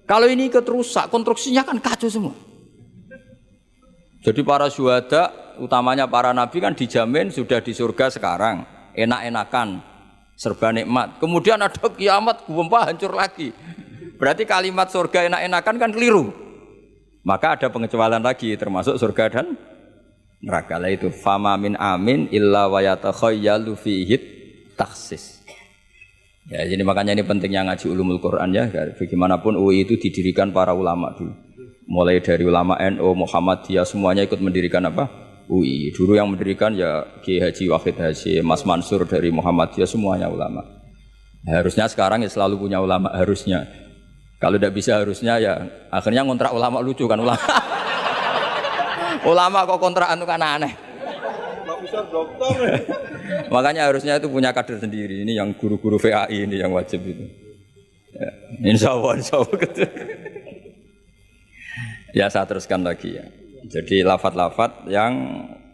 Kalau ini ikut rusak, konstruksinya kan kacau semua. Jadi para syuhada, utamanya para nabi kan dijamin sudah di surga sekarang, enak-enakan, serba nikmat. Kemudian ada kiamat, gempa hancur lagi. Berarti kalimat surga enak-enakan kan keliru. Maka ada pengecualian lagi, termasuk surga dan neraka. Lah itu fama min amin illa wa yatakhayyalu fihi taksis. Ya, jadi makanya ini pentingnya ngaji ulumul Quran ya. Bagaimanapun UI itu didirikan para ulama dulu. Mulai dari ulama NU, Muhammadiyah semuanya ikut mendirikan apa? UI. Dulu yang mendirikan ya Ki Haji Wahid Hasyim, Mas Mansur dari Muhammadiyah semuanya ulama. Harusnya sekarang ya selalu punya ulama harusnya. Kalau tidak bisa harusnya ya akhirnya ngontrak ulama lucu kan ulama. Ulama kok kontrakan itu kan aneh. Makanya harusnya itu punya kader sendiri. Ini yang guru-guru VAI ini yang wajib itu. Ya, insya Allah gitu. Ya saya teruskan lagi ya. Jadi lafadz-lafadz yang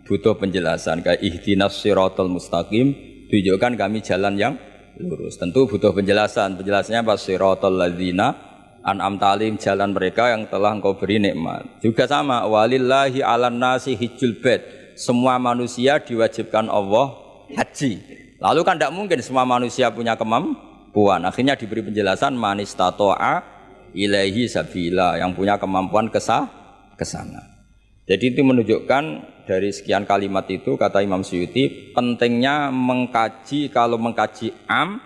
butuh penjelasan kayak ihdinas siratal mustaqim, tunjukkan kami jalan yang lurus. Tentu butuh penjelasan. Penjelasannya apa? Siratal ladzina an'amta 'alaihim, jalan mereka yang telah Engkau beri nikmat. Juga sama walillahi 'alan nasi hijjul bait. Semua manusia diwajibkan Allah haji. Lalu kan tidak mungkin semua manusia punya kemampuan. Akhirnya diberi penjelasan manistata'a ilaihi sabila, yang punya kemampuan ke sana. Jadi itu menunjukkan dari sekian kalimat itu kata Imam Suyuti pentingnya mengkaji, kalau mengkaji am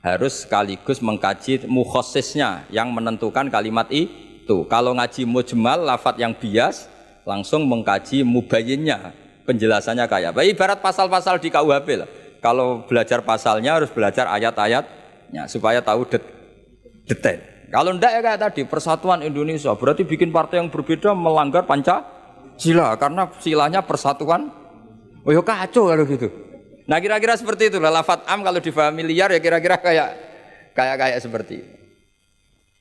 harus sekaligus mengkaji mukhassisnya yang menentukan kalimat itu. Kalau ngaji mujmal lafadz yang bias langsung mengkaji mubayyinnya, penjelasannya kayak apa. Ibarat pasal-pasal di KUHP lah. Kalau belajar pasalnya harus belajar ayat-ayatnya supaya tahu detail. Kalau ndak ya kayak tadi persatuan Indonesia berarti bikin partai yang berbeda melanggar Pancasila karena silanya persatuan. Oh ya kacau kalau gitu. Nah kira-kira seperti itu lah lafadz am kalau difahami liar ya kira-kira kayak seperti itu.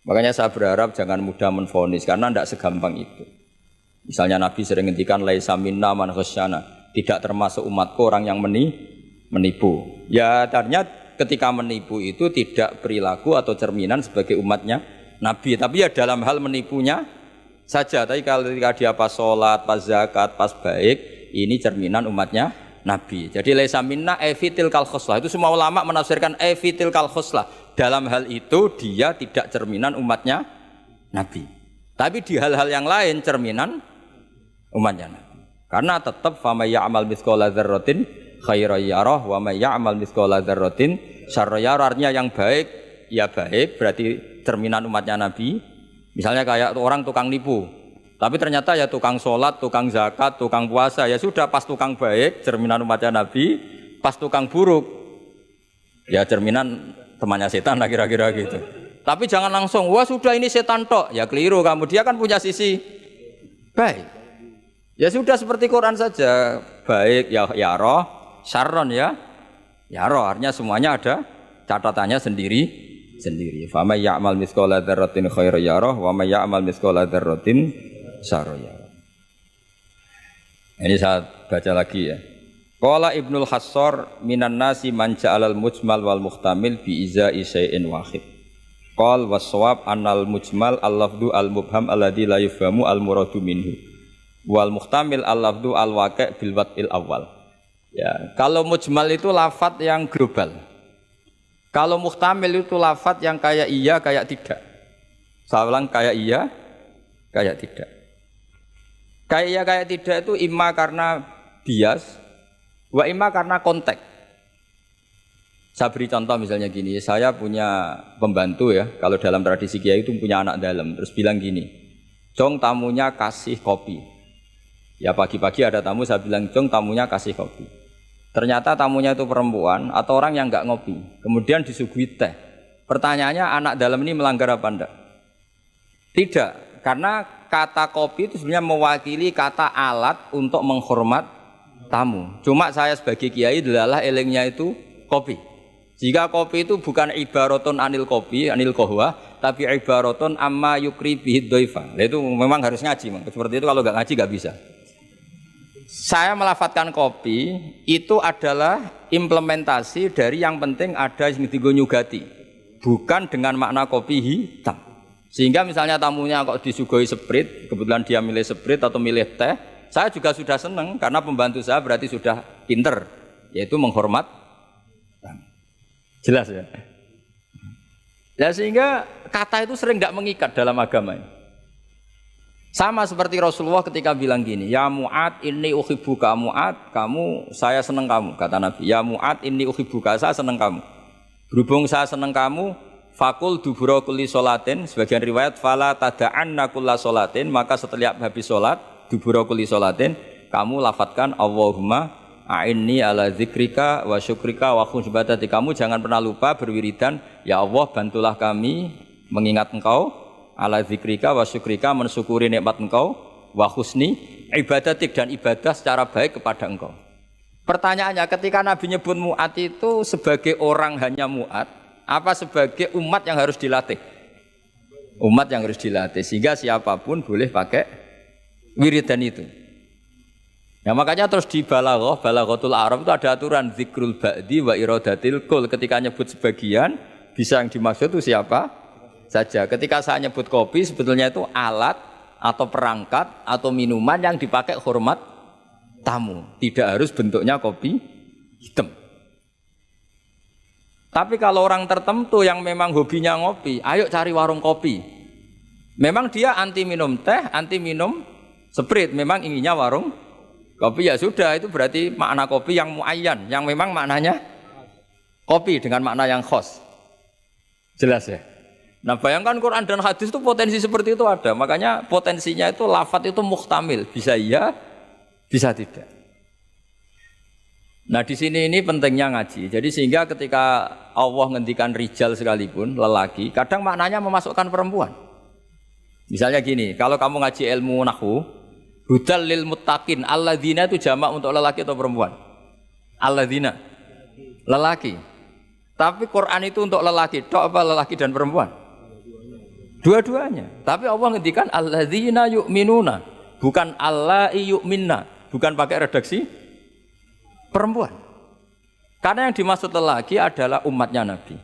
Makanya saya berharap jangan mudah menvonis karena ndak segampang itu. Misalnya Nabi sering ngendikan laisa minna man khasyana, tidak termasuk umatku orang yang menipu. Ya ternyata ketika menipu itu tidak perilaku atau cerminan sebagai umatnya Nabi, tapi ya dalam hal menipunya saja. Tapi kalau ketika dia pas sholat, pas zakat, pas baik, ini cerminan umatnya Nabi. Jadi laisa minna evitil kal khoslah. Itu semua ulama menafsirkan evitil kal khoslah. Dalam hal itu dia tidak cerminan umatnya Nabi. Tapi di hal-hal yang lain cerminan umatnya Nabi. Karena tetap fama ya'mal mithqala dzarratin khairan yarah wa may ya'mal mithqala dzarratin syarran yarah. Artinya yang baik ya baik berarti cerminan umatnya Nabi. Misalnya kayak orang tukang nipu, tapi ternyata ya tukang sholat, tukang zakat, tukang puasa, ya sudah pas tukang baik cerminan umatnya Nabi, pas tukang buruk ya cerminan temannya setan lah kira-kira gitu. Tapi jangan langsung wah sudah ini setan tok, ya keliru kamu, dia kan punya sisi baik. Ya sudah seperti Quran saja, baik ya roh, syarron ya roh, artinya semuanya ada catatannya sendiri. Fa may ya'mal mithqala dzarratin khairan yarah wa may ya'mal mithqala dzarratin syarran yarah. Ini saya baca lagi ya. Qala Ibnul Hassar minan nasi man ja'alal mujmal wal muhtamil bi izai syai'in wahid. Qal was-shawab annal mujmal al-lafdhu al-mubham alladhi la yufhamu al-muradu minhu. Wal muhtamil al-lafdhu al-waqi' bil wad'il awal. Ya, kalau mujmal itu lafadz yang global. Kalau muhtamil itu lafadz yang kayak iya, kayak tidak. Saya ulang, kayak iya, kayak tidak. Kayak iya, kayak tidak itu imma karena bias, wa imma karena konteks. Saya beri contoh misalnya gini, saya punya pembantu ya, kalau dalam tradisi kiai itu punya anak dalam, terus bilang gini, Jong tamunya kasih kopi. Ya pagi-pagi ada tamu, saya bilang Jong tamunya kasih kopi. Ternyata tamunya itu perempuan atau orang yang enggak ngopi. Kemudian disuguhi teh. Pertanyaannya anak dalam ini melanggar apa enggak? Tidak, karena kata kopi itu sebenarnya mewakili kata alat untuk menghormat tamu. Cuma saya sebagai kiai adalah elingnya itu kopi. Jika kopi itu bukan ibaratun anil kopi, anil kohwa, tapi ibaratun amma yukri bihid doifa. Itu memang harus ngaji. Seperti itu kalau enggak ngaji enggak bisa. Saya melafatkan kopi itu adalah implementasi dari yang penting ada yang digo nyugati, bukan dengan makna kopi hitam. Sehingga misalnya tamunya kok disuguhi sprit, kebetulan dia milih sprit atau milih teh, saya juga sudah senang karena pembantu saya berarti sudah pinter, yaitu menghormat. Jelas ya. Ya sehingga kata itu sering tidak mengikat dalam agama ini. Sama seperti Rasulullah ketika bilang gini, ya Mu'ad inni uhibbuka Mu'ad, kamu saya senang kamu, kata Nabi. Ya Mu'ad inni uhibbuka, saya senang kamu. Berhubung saya senang kamu, fakul dubura kulli sholatin, sebagian riwayat fala tada'anna kulla sholatin, maka setelah habis sholat dubura kulli sholatin, kamu lafadzkan Allahumma a'inni ala zikrika wa syukrika wa husni ibadati. Kamu jangan pernah lupa berwiridan, ya Allah bantulah kami mengingat engkau, ala zikrika wa syukrika, mensyukuri nikmat engkau, wa husni ibadatik, dan ibadah secara baik kepada engkau. Pertanyaannya, ketika Nabi nyebut Mu'ad itu sebagai orang hanya Mu'ad, apa sebagai umat yang harus dilatih? Umat yang harus dilatih, sehingga siapapun boleh pakai wiridan itu. Ya makanya terus di balaghatul Arab itu ada aturan zikrul ba'di wa iradatil kul. Ketika nyebut sebagian, bisa yang dimaksud itu siapa saja. Ketika saya nyebut kopi, sebetulnya itu alat atau perangkat atau minuman yang dipakai hormat tamu. Tidak harus bentuknya kopi hitam. Tapi kalau orang tertentu yang memang hobinya ngopi, ayo cari warung kopi. Memang dia anti minum teh, anti minum sprit, memang inginnya warung kopi, ya sudah, itu berarti makna kopi yang muayyan, yang memang maknanya kopi dengan makna yang khos. Jelas ya? Nah bayangkan Quran dan hadis itu potensi seperti itu ada, makanya potensinya itu lafadz itu muhtamil, bisa iya, bisa tidak. Nah di sini ini pentingnya ngaji. Jadi sehingga ketika Allah ngendikan rijal sekalipun lelaki, kadang maknanya memasukkan perempuan. Misalnya gini, kalau kamu ngaji ilmu nahwu, hudal lil muttaqin, alladzina itu jamak untuk lelaki atau perempuan? Alladzina, lelaki. Tapi Quran itu untuk lelaki, tok apa lelaki dan perempuan? Dua-duanya. Tapi Allah ngendikan alladzina yu'minuna, bukan allai yu'minna, bukan pakai redaksi perempuan. Karena yang dimaksud lelaki adalah umatnya Nabi.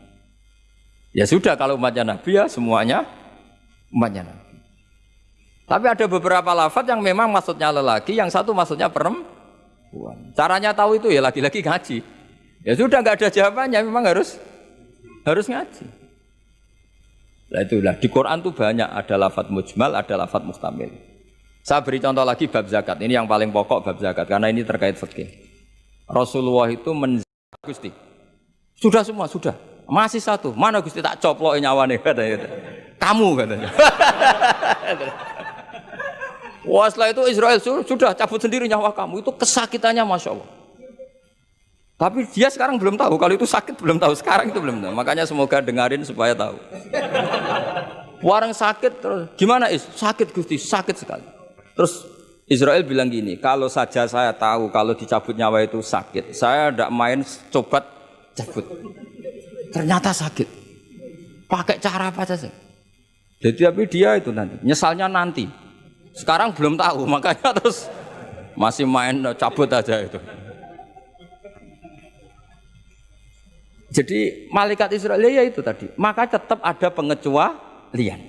Ya sudah, kalau umatnya Nabi ya semuanya umatnya Nabi. Tapi ada beberapa lafaz yang memang maksudnya lelaki, yang satu maksudnya perempuan. Caranya tahu itu ya lagi-lagi ngaji. Ya sudah, nggak ada jawabannya, memang harus ngaji. Nah itulah di Quran tuh banyak, ada lafaz mujmal, ada lafaz muhtamil. Saya beri contoh lagi bab zakat. Ini yang paling pokok bab zakat karena ini terkait fikih. Rasulullah itu menzakat Gusti. Sudah semua, sudah. Masih satu. Mana Gusti, tak coplok nyawane katanya. Kamu katanya. Wah setelah itu Israel sudah cabut sendiri nyawa kamu. Itu kesakitannya Masya Allah. Tapi dia sekarang belum tahu. Kalau itu sakit belum tahu. Sekarang itu belum tahu. Makanya semoga dengarin supaya tahu. Orang sakit terus. Gimana Is? Sakit Gusti, sakit sekali. Terus Israel bilang gini, kalau saja saya tahu kalau dicabut nyawa itu sakit, saya tidak main coba cabut. Ternyata sakit. Pakai cara apa saja. Jadi tapi dia itu nanti, nyesalnya nanti. Sekarang belum tahu, makanya terus masih main cabut aja itu. Jadi malaikat Israel ya itu tadi, maka tetap ada pengecualian.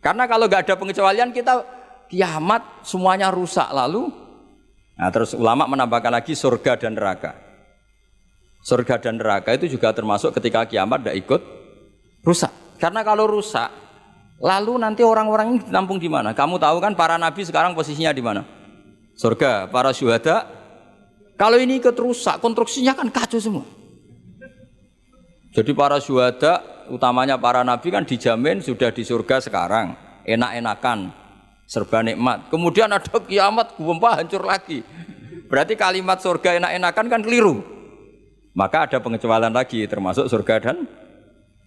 Karena kalau nggak ada pengecualian kita kiamat semuanya rusak lalu. Nah terus ulama menambahkan lagi surga dan neraka. Surga dan neraka itu juga termasuk ketika kiamat tidak ikut rusak. Karena kalau rusak, lalu nanti orang-orang ini ditampung di mana? Kamu tahu kan para nabi sekarang posisinya di mana? Surga. Para syuhada, kalau ini ikut rusak, konstruksinya kan kacau semua. Jadi para syuhada, utamanya para nabi kan dijamin sudah di surga sekarang, enak-enakan, serba nikmat. Kemudian ada kiamat, gempa hancur lagi. Berarti kalimat surga enak-enakan kan keliru. Maka ada pengecualian lagi, termasuk surga dan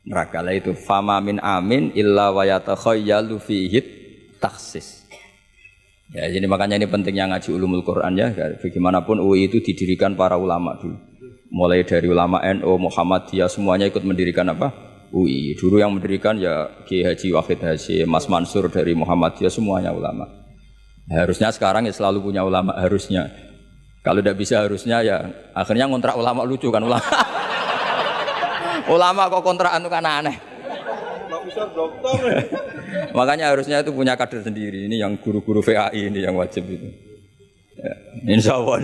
neraka. Lah itu fama min amin illa wa yatakhayyalu fihi taksis. Ya, jadi makanya ini pentingnya ngaji ulumul Quran ya. Bagaimanapun UI itu didirikan para ulama dulu. Mulai dari ulama NU, Muhammadiyah semuanya ikut mendirikan apa? UI. Dulu yang mendirikan ya Kiai Haji Wahid Hasyim, Mas Mansur dari Muhammadiyah, semuanya ulama. Harusnya sekarang ya selalu punya ulama, harusnya. Kalau tidak bisa harusnya ya akhirnya ngontrak ulama, lucu kan ulama. Ulama kok kontrakan itu kan aneh. Bisa dokter. Makanya harusnya itu punya kader sendiri. Ini yang guru-guru VAI ini yang wajib itu. Ya, insya Allah.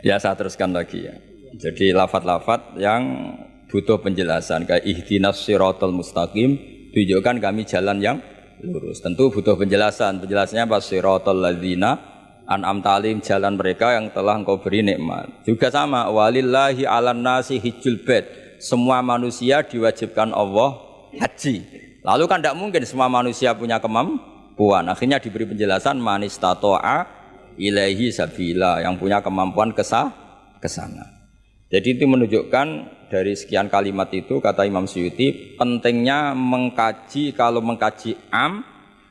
Ya saya teruskan lagi ya. Jadi lafadz-lafadz yang butuh penjelasan kayak ihdinas siratal mustaqim, tunjukkan kami jalan yang lurus. Tentu butuh penjelasan. Penjelasannya apa? Siratal ladzina an'amta alaihim, jalan mereka yang telah Engkau beri nikmat. Juga sama, walillahi 'alan nasi hijjul bait. Semua manusia diwajibkan Allah haji. Lalu kan tidak mungkin semua manusia punya kemampuan. Akhirnya diberi penjelasan manistata'a ilaihi sabila, yang punya kemampuan ke sana. Jadi itu menunjukkan dari sekian kalimat itu kata Imam Suyuti pentingnya mengkaji, kalau mengkaji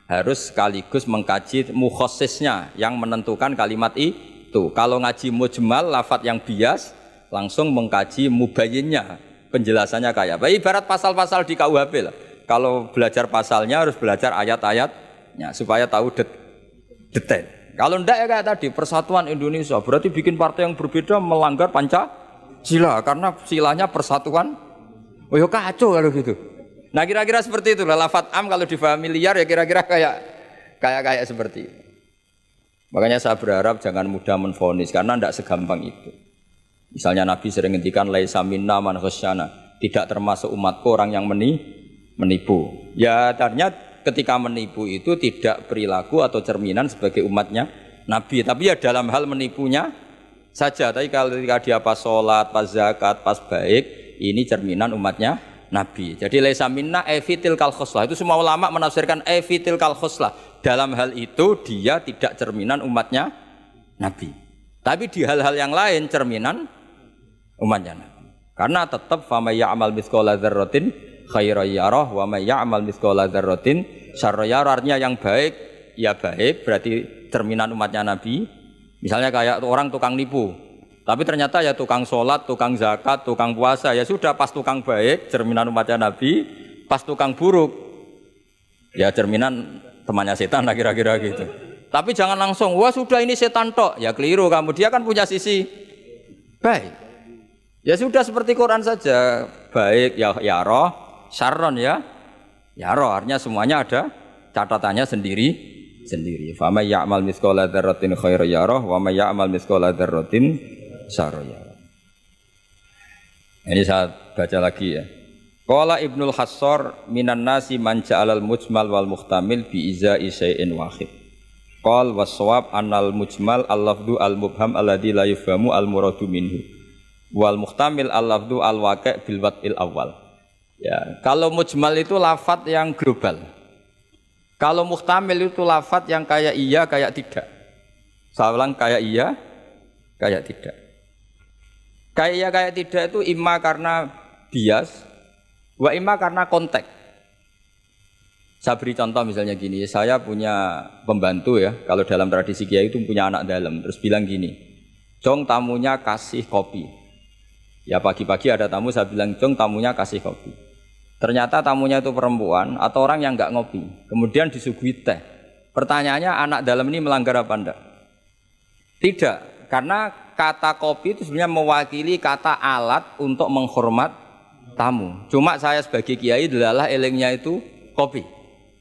harus sekaligus mengkaji mukhassisnya yang menentukan kalimat itu. Kalau ngaji mujmal lafadz yang bias langsung mengkaji mubayyinnya, penjelasannya kayak apa. Ibarat pasal-pasal di KUHP lah. Kalau belajar pasalnya harus belajar ayat-ayatnya supaya tahu detail. Kalau enggak ya kayak tadi persatuan Indonesia berarti bikin partai yang berbeda melanggar Pancasila karena silanya persatuan. Oh ya kacau kalau gitu. Nah kira-kira seperti itu lah lafadz kalau difahami liar ya kira-kira kayak seperti itu. Makanya saya berharap jangan mudah menvonis karena tidak segampang itu. Misalnya Nabi sering ngendikan laisa minna man khasyana, tidak termasuk umatku orang yang menipu. Ya ternyata ketika menipu itu tidak perilaku atau cerminan sebagai umatnya Nabi, tapi ya dalam hal menipunya saja. Tapi kalau ketika dia pas sholat, pas zakat, pas baik, ini cerminan umatnya Nabi. Jadi laisa minna fitil kal khoslah. Itu semua ulama menafsirkan fitil kal khoslah. Dalam hal itu dia tidak cerminan umatnya Nabi. Tapi di hal-hal yang lain cerminan umatnya Nabi. Karena tetap famay ya'mal mithqala dzarratin khairan yarah wa may ya'mal mithqala dzarratin syarran yarah. Artinya yang baik ya baik berarti cerminan umatnya Nabi. Misalnya kayak orang tukang nipu. Tapi ternyata ya tukang sholat, tukang zakat, tukang puasa, ya sudah pas tukang baik, cerminan umatnya Nabi, pas tukang buruk, ya cerminan temannya setan lah kira-kira gitu. Tapi jangan langsung, wah sudah ini setan tok, ya keliru kamu, dia kan punya sisi baik. Ya sudah seperti Quran saja, baik ya roh, syarron ya roh, artinya semuanya ada catatannya sendiri. Famay ya'mal mithqala dzarratin khairan yarah wa may ya'mal mithqala dzarratin syarra. Ini saya baca lagi ya. Qala Ibnul Hassar minan nasi man ja'alal mujmal wal muhtamil bi izai syai'in wahid. Qal was-shawab annal mujmal al-lafdu al-mubham alladzi la yufhamu al-muradu minhu. Wal muhtamil al-lafdu al-waqi' bil wad'il awal. Ya, kalau mujmal itu lafadz yang global. Kalau muhtamil itu lafadz yang kayak iya kayak tidak. Saya ulang, kayak iya kayak tidak. Kayak iya kayak tidak itu imma karena bias, wa imma karena konteks. Saya beri contoh misalnya gini, saya punya pembantu ya, kalau dalam tradisi kiai itu punya anak dalam, terus bilang gini, "Jong tamunya kasih kopi." Ya pagi-pagi ada tamu, saya bilang, "Jong tamunya kasih kopi." Ternyata tamunya itu perempuan atau orang yang enggak ngopi. Kemudian disuguhi teh. Pertanyaannya, anak dalam ini melanggar apa enggak? Tidak, karena kata kopi itu sebenarnya mewakili kata alat untuk menghormat tamu. Cuma saya sebagai kiai adalah elengnya itu kopi.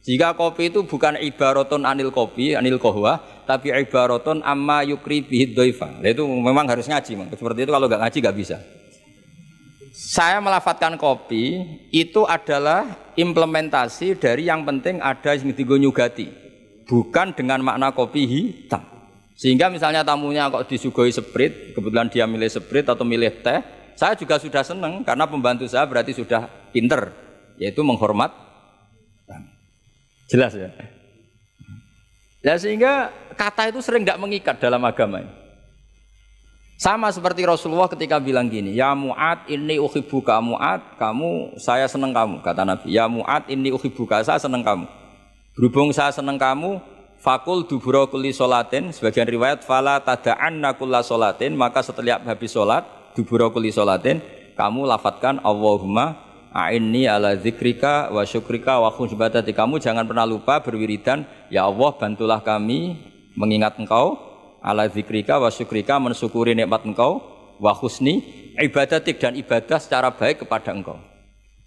Jika kopi itu bukan ibaratun anil kopi, anil kohwa, tapi ibaratun amma yukri bihid doifa. Itu memang harus ngaji. Seperti itu kalau enggak ngaji enggak bisa. Saya melafatkan kopi itu adalah implementasi dari yang penting ada yang digo nyugati, bukan dengan makna kopi hitam. Sehingga misalnya tamunya kok disuguhi sprit, kebetulan dia milih sprit atau milih teh, saya juga sudah senang karena pembantu saya berarti sudah pinter, yaitu menghormat. Jelas ya? Ya sehingga kata itu sering tidak mengikat dalam agama ini. Sama seperti Rasulullah ketika bilang gini, "Ya Mu'ad inni uhibbuka Mu'ad, kamu saya senang kamu," kata Nabi. "Ya Mu'ad inni uhibbuka, saya senang kamu." Berhubung saya senang kamu, fakul dubura kulli sholatin, sebagian riwayat fala tada'anna kulla sholatin, maka setiap habis sholat dubura kulli sholatin kamu lafadzkan Allahumma a'inni ala dzikrika wa syukrika wa husni ibadati. Kamu jangan pernah lupa berwiridan, ya Allah bantulah kami mengingat Engkau, ala zikrika wa syukrika, mensyukuri nikmat Engkau, wa husni ibadatik, dan ibadah secara baik kepada Engkau.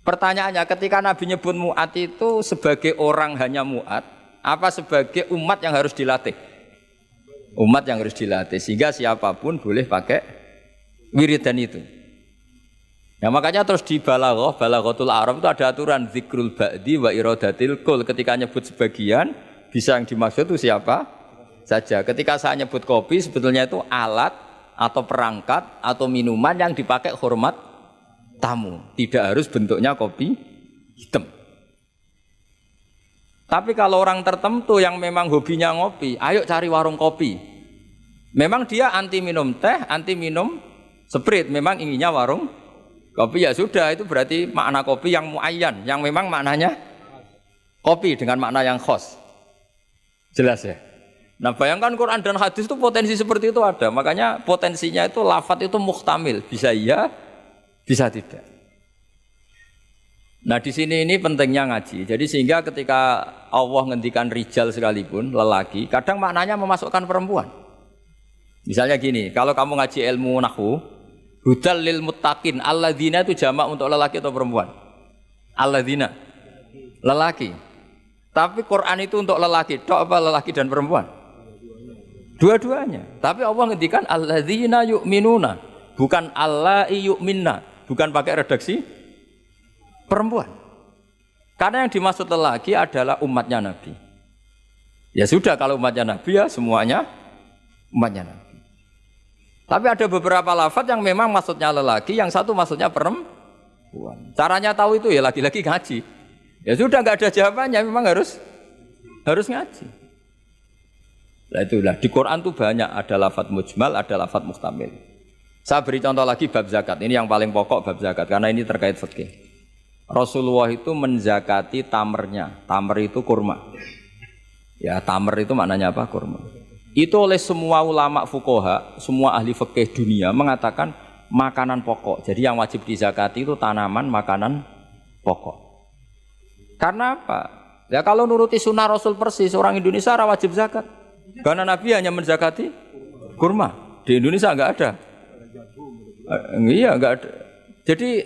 Pertanyaannya, ketika Nabi nyebut mu'at itu sebagai orang hanya mu'at, apa sebagai umat yang harus dilatih? Umat yang harus dilatih, sehingga siapapun boleh pakai wiridan itu. Ya makanya terus di balaghatul Arab itu ada aturan zikrul ba'di wa iradatil kul. Ketika nyebut sebagian, bisa yang dimaksud itu siapa saja. Ketika saya nyebut kopi, sebetulnya itu alat atau perangkat atau minuman yang dipakai hormat tamu, tidak harus bentuknya kopi hitam. Tapi kalau orang tertentu yang memang hobinya ngopi, ayo cari warung kopi. Memang dia anti minum teh, anti minum sprit, memang inginnya warung kopi, ya sudah, itu berarti makna kopi yang muayyan, yang memang maknanya kopi dengan makna yang khos. Jelas ya? Nah bayangkan Quran dan hadis itu potensi seperti itu ada, makanya potensinya itu lafadz itu muhtamil, bisa iya, bisa tidak. Nah di sini ini pentingnya ngaji. Jadi sehingga ketika Allah ngendikan rijal sekalipun lelaki, kadang maknanya memasukkan perempuan. Misalnya gini, kalau kamu ngaji ilmu nahwu, hudal lil muttaqin, alladzina itu jamak untuk lelaki atau perempuan? Alladzina, lelaki. Tapi Quran itu untuk lelaki, tok apa lelaki dan perempuan? Dua-duanya. Tapi Allah ngendikan alladzina yu'minuna, bukan allai yu'minna. Bukan pakai redaksi perempuan. Karena yang dimaksud lelaki adalah umatnya Nabi. Ya sudah, kalau umatnya Nabi ya semuanya umatnya Nabi. Tapi ada beberapa lafaz yang memang maksudnya lelaki, yang satu maksudnya perempuan. Caranya tahu itu ya lagi-lagi ngaji. Ya sudah, nggak ada jawabannya, memang harus ngaji. Nah itulah di Quran tuh banyak ada lafaz mujmal, ada lafaz muhtamil. Saya beri contoh lagi bab zakat. Ini yang paling pokok bab zakat karena ini terkait fikih. Rasulullah itu menzakati tamernya. Tamer itu kurma. Ya, tamer itu maknanya apa? Kurma. Itu oleh semua ulama fuqaha, semua ahli fikih dunia mengatakan makanan pokok. Jadi yang wajib dizakati itu tanaman, makanan pokok. Karena apa? Ya kalau nuruti sunnah Rasul persis, orang Indonesia wajib zakat. Karena Nabi hanya menzakati kurma. Di Indonesia enggak ada. Iya, enggak ada. Jadi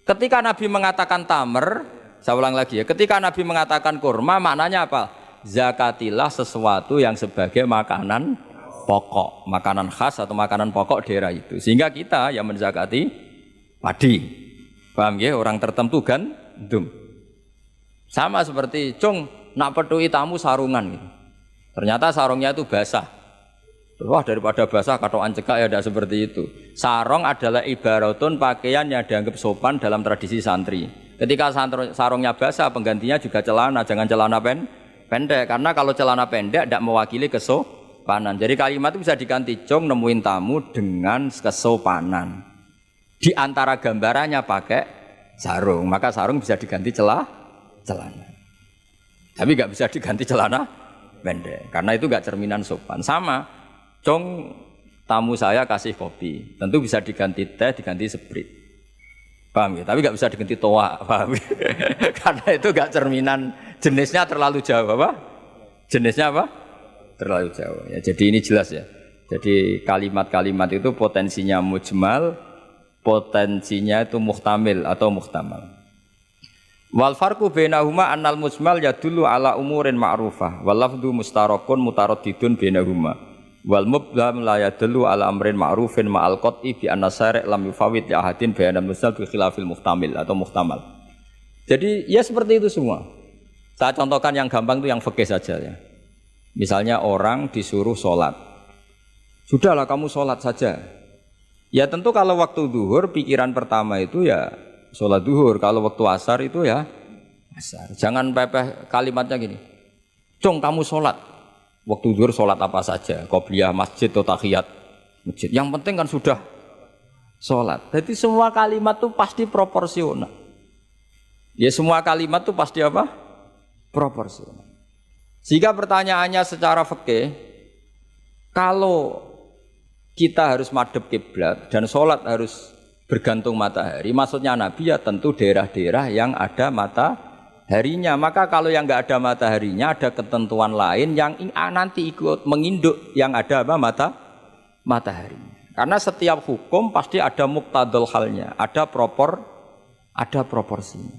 ketika Nabi mengatakan tamer, saya ulang lagi ya, ketika Nabi mengatakan kurma maknanya apa? Zakatilah sesuatu yang sebagai makanan pokok, makanan khas atau makanan pokok daerah itu. Sehingga kita yang menzakati padi. Paham ya? Orang tertentu gandum. Sama seperti cung nak petui tamu sarungan gitu. Ternyata sarungnya itu basah. Wah, daripada basah katokan cekak ya tidak seperti itu. Sarung adalah ibaratun pakaian yang dianggap sopan dalam tradisi santri. Ketika sarungnya basah, penggantinya juga celana, jangan celana pendek. Karena kalau celana pendek tidak mewakili kesopanan. Jadi kalimat itu bisa diganti, cung nemuin tamu dengan kesopanan. Di antara gambarannya pakai sarung, maka sarung bisa diganti celana. Tapi nggak bisa diganti celana pendek, karena itu nggak cerminan sopan. Sama. Cong tamu saya kasih kopi, tentu bisa diganti teh, diganti sprit, paham ya? Tapi nggak bisa diganti toa, paham ya? Karena itu nggak cerminan, jenisnya terlalu jauh, apa? Jenisnya apa? Terlalu jauh. Ya, jadi ini jelas ya. Jadi kalimat-kalimat itu potensinya mujmal, potensinya itu muhtamil atau muhtamal. Wal farqu bainahuma annal mujmal yadullu ala umurin ma'rufah, wal lafdhu mustarakun mutaraddidun bainahuma. Wal mubham la yadullu ala amrin ma'rufin ma'al qat'i bi anna syari' lam yufawwid li ahadin bayanan musnad bi khilafil muhtamil atau muhtamal. Jadi ya seperti itu semua. Saya contohkan yang gampang itu yang fikih saja ya. Misalnya orang disuruh sholat. Sudahlah kamu sholat saja. Ya tentu kalau waktu zuhur pikiran pertama itu ya sholat zuhur. Kalau waktu asar itu ya asar. Jangan pepeh kalimatnya gini. Cung kamu sholat. Waktu zuhur sholat apa saja, qobliyah masjid atau tahiyat masjid. Yang penting kan sudah sholat. Jadi semua kalimat itu pasti proporsional. Ya semua kalimat itu pasti apa? Proporsional. Sehingga pertanyaannya secara fikih, kalau kita harus madhep kiblat dan sholat harus bergantung matahari, maksudnya Nabi ya tentu daerah-daerah yang ada mataharinya. Maka kalau yang nggak ada mataharinya, ada ketentuan lain yang nanti ikut menginduk yang ada apa? Mataharinya. Karena setiap hukum pasti ada muqtadul halnya, ada Ada proporsinya.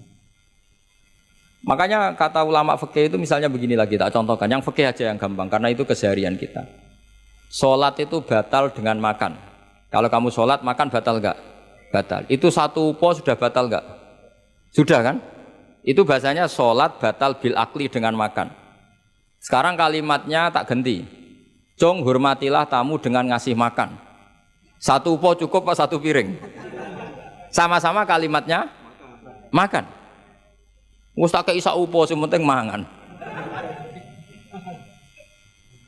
Makanya kata ulama fikih itu misalnya begini lagi, tak contohkan. Yang fikih aja yang gampang, karena itu keseharian kita. Sholat itu batal dengan makan. Kalau kamu sholat, makan batal enggak? Batal. Itu satu upo sudah batal enggak? Sudah kan? Itu bahasanya sholat batal bil akli dengan makan. Sekarang kalimatnya tak ganti. Jong hormatilah tamu dengan ngasih makan. Satu upo cukup apa satu piring? Sama-sama kalimatnya makan. Wes tak kei sak upo sing penting mangan.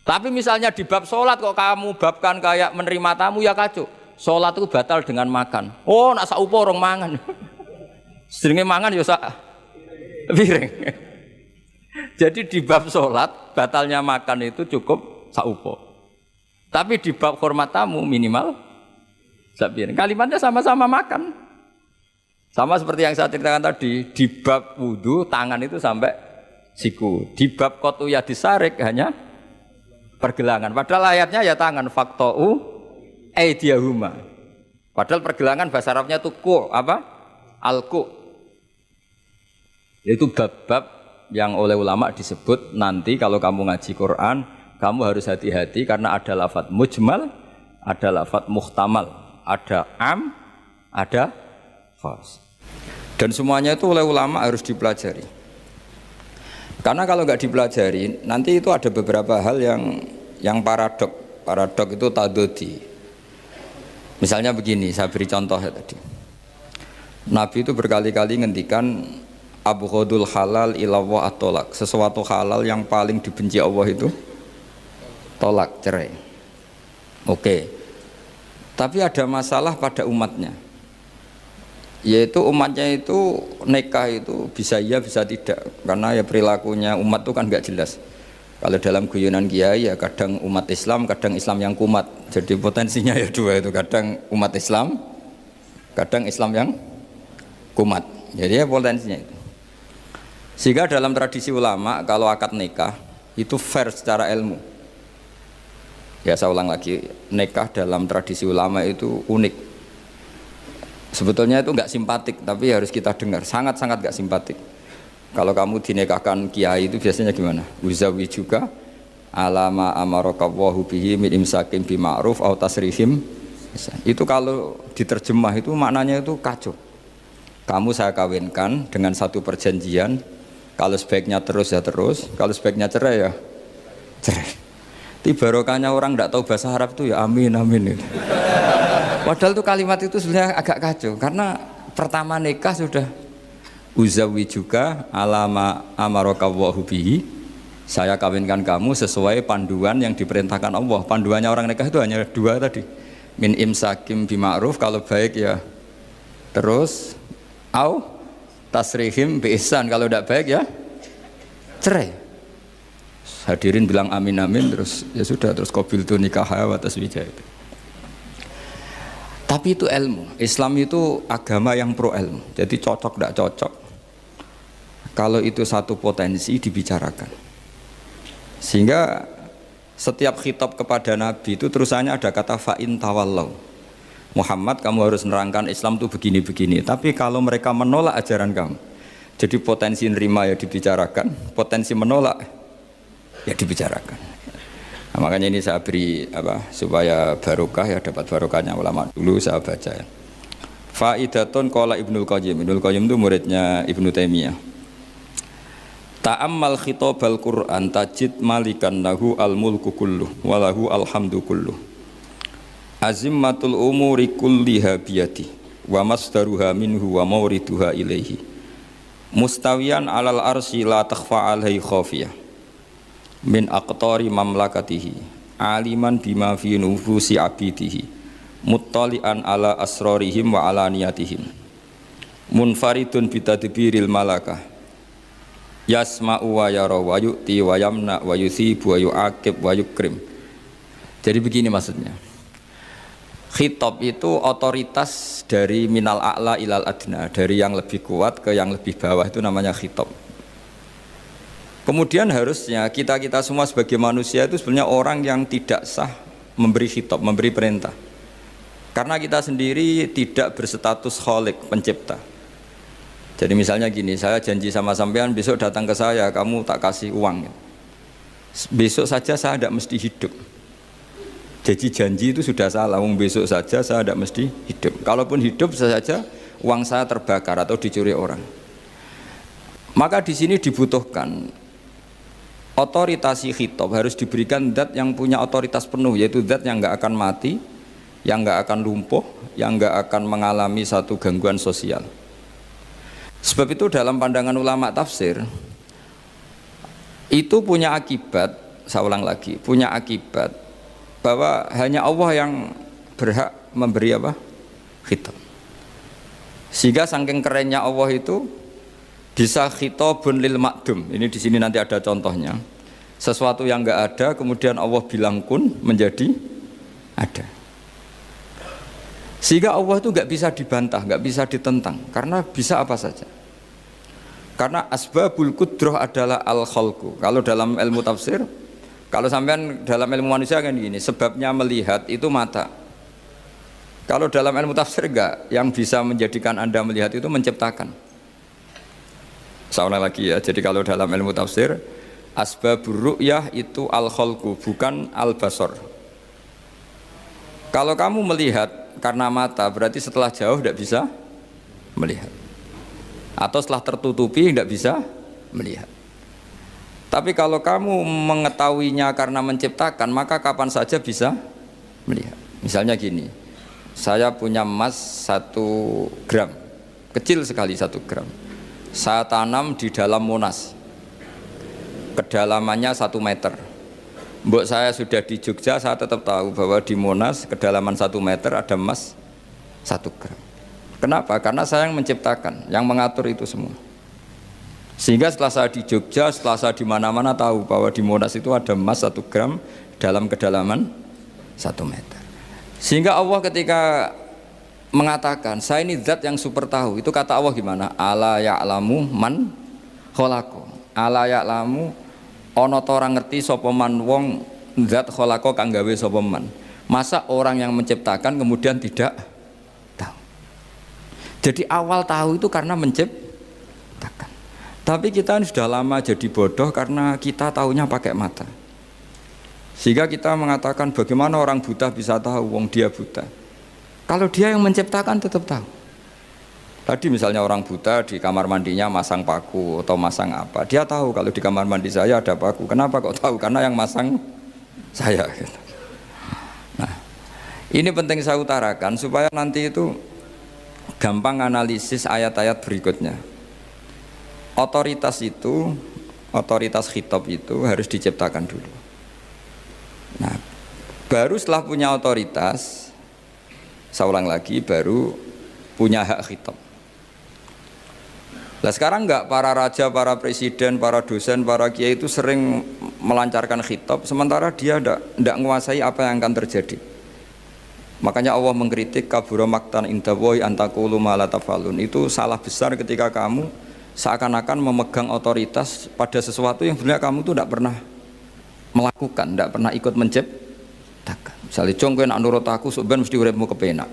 Tapi misalnya di bab sholat kok kamu babkan kayak menerima tamu ya kacau. Sholat itu batal dengan makan. Oh nak sak upo orang mangan. Sedenge mangan ya sak piring. Jadi di bab sholat batalnya makan itu cukup sak upo. Tapi di bab hormat tamu minimal sak piring. Kalimatnya sama-sama makan. Sama seperti yang saya ceritakan tadi, di bab wudu tangan itu sampai siku. Di bab kotu ya disarik hanya pergelangan. Padahal ayatnya ya tangan faktou aidiyahuma. Padahal pergelangan bahasa Arabnya itu ku apa? Alku. Itu bab-bab yang oleh ulama disebut nanti kalau kamu ngaji Quran, kamu harus hati-hati karena ada lafadz mujmal, ada lafadz muhtamal, ada am, ada khas. Dan semuanya itu oleh ulama harus dipelajari. Karena kalau nggak dipelajari, nanti itu ada beberapa hal yang paradok. Paradok itu tadodi. Misalnya begini, saya beri contoh ya tadi. Nabi itu berkali-kali ngendikan abghadul halal ilallah at-tolak. Sesuatu halal yang paling dibenci Allah itu tolak, cerai. Oke. Tapi ada masalah pada umatnya. Yaitu umatnya itu nikah itu bisa iya bisa tidak, karena ya perilakunya umat itu kan nggak jelas. Kalau dalam guyonan kiai ya kadang umat Islam, kadang Islam yang kumat. Jadi potensinya ya dua itu, kadang umat Islam, kadang Islam yang kumat. Jadi ya potensinya itu. Sehingga dalam tradisi ulama kalau akad nikah itu fair secara ilmu. Ya saya ulang lagi, nikah dalam tradisi ulama itu unik. Sebetulnya itu enggak simpatik, tapi harus kita dengar. Sangat-sangat enggak simpatik. Kalau kamu dinikahkan kiai itu biasanya gimana? Uzawi juga alama amarakawahu bihi min imsakim bima'ruf au tasrihim. Itu kalau diterjemah itu maknanya itu kacau. Kamu saya kawinkan dengan satu perjanjian. Kalau sebaiknya terus ya terus, kalau sebaiknya cerai ya cerai. Itu barokahnya orang enggak tahu bahasa Arab itu ya amin amin. Padahal itu kalimat itu sebenarnya agak kacau karena pertama nikah sudah uzawi juga alama amarakawahu bihi, saya kawinkan kamu sesuai panduan yang diperintahkan Allah. Panduannya orang nikah itu hanya dua tadi, min imsakim bima'ruf kalau baik ya terus, au tasrihim bi ihsan kalau tidak baik ya cerai. Hadirin bilang amin amin terus ya sudah, terus qabiltu nikah wa taswija itu. Tapi itu ilmu. Islam itu agama yang pro ilmu. Jadi cocok tidak cocok. Kalau itu satu potensi dibicarakan. Sehingga setiap khitab kepada Nabi itu terusannya ada kata fa'in tawallau. Muhammad kamu harus nerangkan Islam itu begini-begini. Tapi kalau mereka menolak ajaran kamu, jadi potensi nerima ya dibicarakan, potensi menolak ya dibicarakan. Nah, makanya ini saya beri supaya barokah ya, dapat barokahnya ulama dulu saya baca ya. Faidatun qala Ibnul Qayyim. Ibnul Qayyim itu muridnya Ibnu Taimiyah. Ta'ammal khitabal Qur'an tajid malikan lahu al-mulku kulluh wa lahu alhamdu kulluh. Azimmatul umuri kulliha biyadi wa masdaruha minhu wa mawriduha ilaihi. Mustawiyan alal arsy la takhfa alaihi khafiyah. Min aqtari mamlakatihi aliman bima fi nufusi abidihi muttali'an ala asrarihim wa ala niyatihim munfaridun bitadbiril malakah yasma'u wa yara wa yu'ti wa yamna wa yusibu wa yu'aqib wa yukrim. Jadi begini maksudnya, khitab itu otoritas dari minal a'la ilal adna, dari yang lebih kuat ke yang lebih bawah, itu namanya khitab. Kemudian harusnya kita semua sebagai manusia itu sebenarnya orang yang tidak sah memberi khitab, memberi perintah. Karena kita sendiri tidak berstatus khalik, pencipta. Jadi misalnya gini, saya janji sama sampean besok datang ke saya, kamu tak kasih uang. Besok saja saya tidak mesti hidup. Jadi janji itu sudah salah. Besok saja saya tidak mesti hidup. Kalaupun hidup saja uang saya terbakar atau dicuri orang. Maka di sini dibutuhkan otoritasi khitab, harus diberikan zat yang punya otoritas penuh, yaitu zat yang nggak akan mati, yang nggak akan lumpuh, yang nggak akan mengalami satu gangguan sosial. Sebab itu dalam pandangan ulama tafsir itu punya akibat, saya ulang lagi, punya akibat bahwa hanya Allah yang berhak memberi apa? Khitab. Sehingga saking kerennya Allah itu bisa khitabun lil ma'dum. Ini di sini nanti ada contohnya. Sesuatu yang enggak ada kemudian Allah bilang kun menjadi ada. Sehingga Allah itu enggak bisa dibantah, enggak bisa ditentang karena bisa apa saja. Karena asbabul qudrah adalah al-khalqu. Kalau dalam ilmu tafsir, kalau sampean dalam ilmu manusia kan gini, sebabnya melihat itu mata. Kalau dalam ilmu tafsir enggak, yang bisa menjadikan Anda melihat itu menciptakan. Saya ulang lagi ya, jadi kalau dalam ilmu tafsir, asbabur ru'yah itu al-khalqu, bukan al-basar. Kalau kamu melihat karena mata, berarti setelah jauh tidak bisa melihat. Atau setelah tertutupi tidak bisa melihat. Tapi kalau kamu mengetahuinya karena menciptakan, maka kapan saja bisa melihat. Misalnya gini, saya punya emas 1 gram, kecil sekali 1 gram. Saya tanam di dalam Monas, kedalamannya 1 meter. Mbok saya sudah di Jogja, saya tetap tahu bahwa di Monas kedalaman 1 meter ada emas 1 gram. Kenapa? Karena saya yang menciptakan, yang mengatur itu semua. Sehingga setelah saya di Jogja, setelah saya di mana-mana tahu bahwa di Monas itu ada emas 1 gram dalam kedalaman 1 meter. Sehingga Allah ketika mengatakan, saya ini zat yang super tahu, itu kata Allah gimana? Ala ya'lamu man kholako. Ala ya'lamu ono to ora ngerti sapa man wong zat kholako kang gawe sapa man. Masa orang yang menciptakan kemudian tidak tahu? Jadi awal tahu itu karena menciptakan. Tapi kita ini sudah lama jadi bodoh karena kita tahunya pakai mata. Sehingga kita mengatakan bagaimana orang buta bisa tahu wong dia buta. Kalau dia yang menciptakan tetap tahu. Tadi misalnya orang buta di kamar mandinya masang paku atau masang apa, dia tahu kalau di kamar mandi saya ada paku. Kenapa kok tahu? Karena yang masang saya. Nah, ini penting saya utarakan supaya nanti itu gampang analisis ayat-ayat berikutnya. Otoritas itu, otoritas khitab itu harus diciptakan dulu. Nah, baru setelah punya otoritas, saya ulang lagi, baru punya hak khitab. Nah sekarang enggak, para raja, para presiden, para dosen, para kiai itu sering melancarkan khitab, sementara dia enggak menguasai apa yang akan terjadi. Makanya Allah mengkritik kabura maktan indallahi antaqulu ma la tafalun. Itu salah besar ketika kamu seakan-akan memegang otoritas pada sesuatu yang sebenarnya kamu tuh enggak pernah melakukan, enggak pernah ikut menciptakan. Misalnya jong kowe nak nurut aku sampean mesti uripmu kepenak.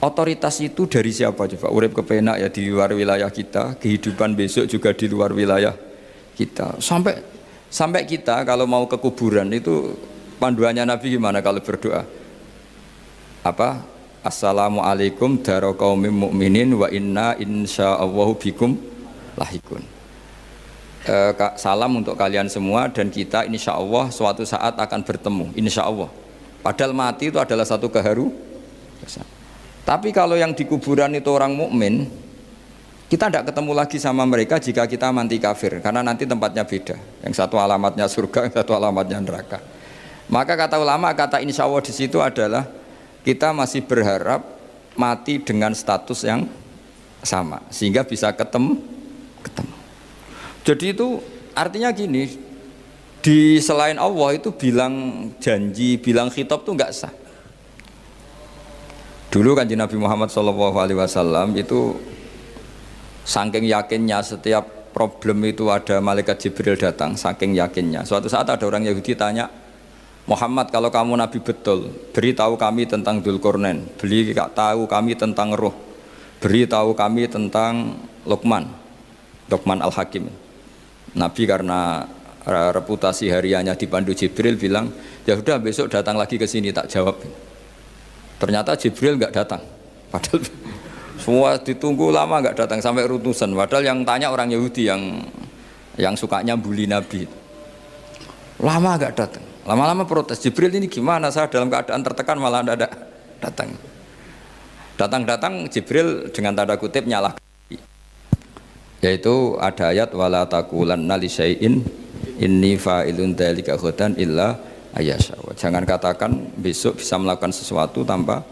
Otoritas itu dari siapa coba? Urip kepenak ya di luar wilayah kita, kehidupan besok juga di luar wilayah kita. Sampai kita kalau mau ke kuburan itu panduannya Nabi gimana kalau berdoa? Apa? Assalamualaikum daro qaumim mukminin wa inna insyaallahu bikum lahikun. Salam untuk kalian semua dan kita insya Allah suatu saat akan bertemu, insya Allah. Padahal mati itu adalah satu keharusan. Tapi kalau yang di kuburan itu orang mukmin, kita tidak ketemu lagi sama mereka jika kita mati kafir, karena nanti tempatnya beda. Yang satu alamatnya surga, yang satu alamatnya neraka. Maka kata ulama, kata insya Allah di situ adalah kita masih berharap mati dengan status yang sama, sehingga bisa ketemu. Jadi itu artinya gini, di selain Allah itu bilang janji, bilang khitab itu enggak sah. Dulu Kanjeng Nabi Muhammad SAW itu saking yakinnya setiap problem itu ada malaikat Jibril datang, saking yakinnya. Suatu saat ada orang Yahudi tanya, Muhammad kalau kamu Nabi betul, beritahu kami tentang Dzulqarnain, beri tahu kami tentang roh. beritahu kami tentang Luqman Al-Hakim. Nabi karena reputasi hariannya dipandu Jibril bilang, ya udah besok datang lagi ke sini tak jawab. Ternyata Jibril nggak datang, padahal semua ditunggu lama nggak datang sampai utusan. Padahal yang tanya orang Yahudi yang sukanya bully Nabi, lama nggak datang. Lama-lama protes, Jibril ini gimana, saya dalam keadaan tertekan malah tidak datang. Datang Jibril dengan tanda kutip nyalahkan, yaitu ada ayat wala taqulanna li syai'in inni fa'ilun dzalika ghadan illa ayyasha. Jangan katakan besok bisa melakukan sesuatu tanpa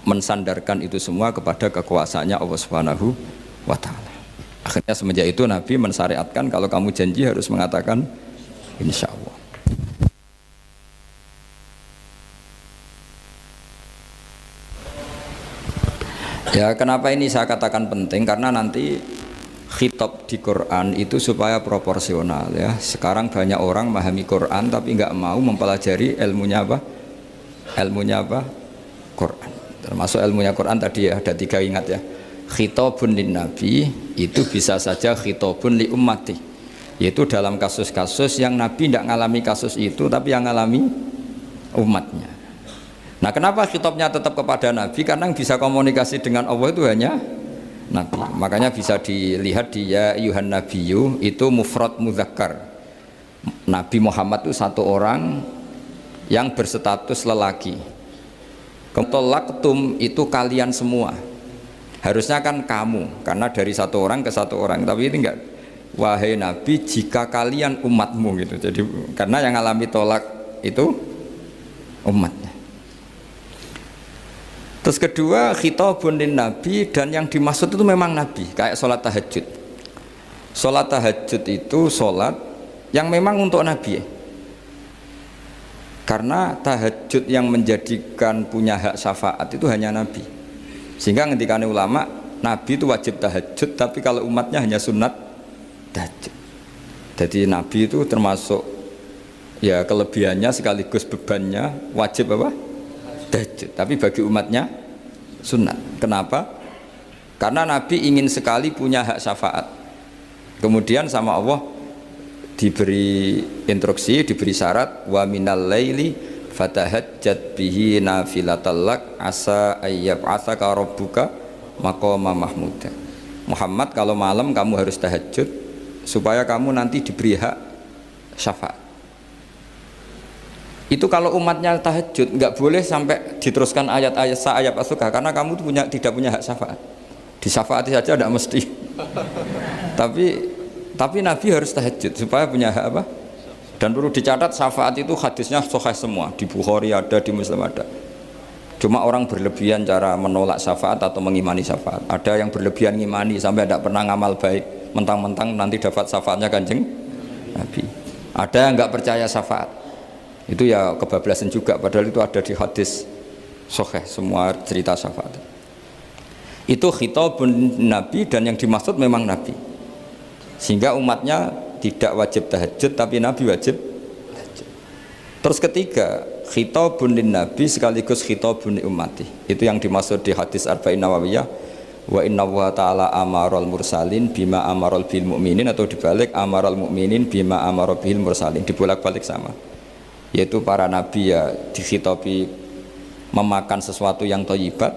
mensandarkan itu semua kepada kekuasaannya Allah Subhanahu wa taala. Akhirnya semenjak itu Nabi mensyariatkan kalau kamu janji harus mengatakan insyaallah. Ya, kenapa ini saya katakan penting? Karena nanti khitab di Quran itu supaya proporsional ya. Sekarang banyak orang memahami Quran tapi nggak mau mempelajari ilmunya apa? Ilmunya apa? Quran. Termasuk ilmunya Quran tadi ya, ada 3 ingat ya. Khitabun lin nabi itu bisa saja khitabun li ummati. Yaitu dalam kasus-kasus yang Nabi tidak ngalami kasus itu tapi yang ngalami umatnya. Nah, kenapa khitabnya tetap kepada Nabi? Karena yang bisa komunikasi dengan Allah itu hanya Nabi. Makanya bisa dilihat di ya ayyuhan nabiyyu itu mufrad mudzakkar. Nabi Muhammad itu satu orang yang berstatus lelaki. Tolaktum itu kalian semua. Harusnya kan kamu, karena dari satu orang ke satu orang. Tapi ini enggak. Wahai Nabi, jika kalian umatmu gitu. Jadi karena yang alami tolak itu umatnya. Terus kedua, khitabun lin nabi, dan yang dimaksud itu memang nabi, kayak sholat tahajud. Sholat tahajud itu sholat yang memang untuk nabi. Karena tahajud yang menjadikan punya hak syafaat itu hanya nabi. Sehingga ketika ulama, nabi itu wajib tahajud, tapi kalau umatnya hanya sunat tahajud. Jadi nabi itu termasuk ya kelebihannya sekaligus bebannya wajib apa? Tahajud, tapi bagi umatnya sunat. Kenapa? Karena Nabi ingin sekali punya hak syafaat. Kemudian sama Allah diberi instruksi, diberi syarat wa minal laili fatahajjat bihi nafilatallak asa ayyab'atsaka rabbuka maqama mahmuda. Muhammad, kalau malam kamu harus tahajud supaya kamu nanti diberi hak syafaat. Itu kalau umatnya tahajud nggak boleh sampai diteruskan ayat-ayat sa'ayat asuka, karena kamu tidak punya hak syafaat. Disyafaati saja tidak mesti. tapi Nabi harus tahajud supaya punya hak apa? Dan perlu dicatat syafaat itu hadisnya sahih semua, di Bukhari ada, di Muslim ada. Cuma orang berlebihan cara menolak syafaat atau mengimani syafaat. Ada yang berlebihan ngimani sampai tidak pernah ngamal baik, mentang-mentang nanti dapat syafaatnya Kanjeng Nabi. Ada yang nggak percaya syafaat. Itu ya kebablasan juga, padahal itu ada di hadis sahih semua cerita syafaat. Itu khitabun nabi, dan yang dimaksud memang nabi. Sehingga umatnya tidak wajib tahajud tapi nabi wajib tahajud. Terus ketiga, khitabun lin nabi sekaligus khitabun li ummati. Itu yang dimaksud di hadis Arba'in Nawawiyah, wa inna wa ta'ala amaral mursalin bima amaral bil mu'minin, atau dibalik amaral mu'minin bima amaral bil mursalin, dibolak-balik sama. Yaitu para nabi ya dikhitabi memakan sesuatu yang thayyibat,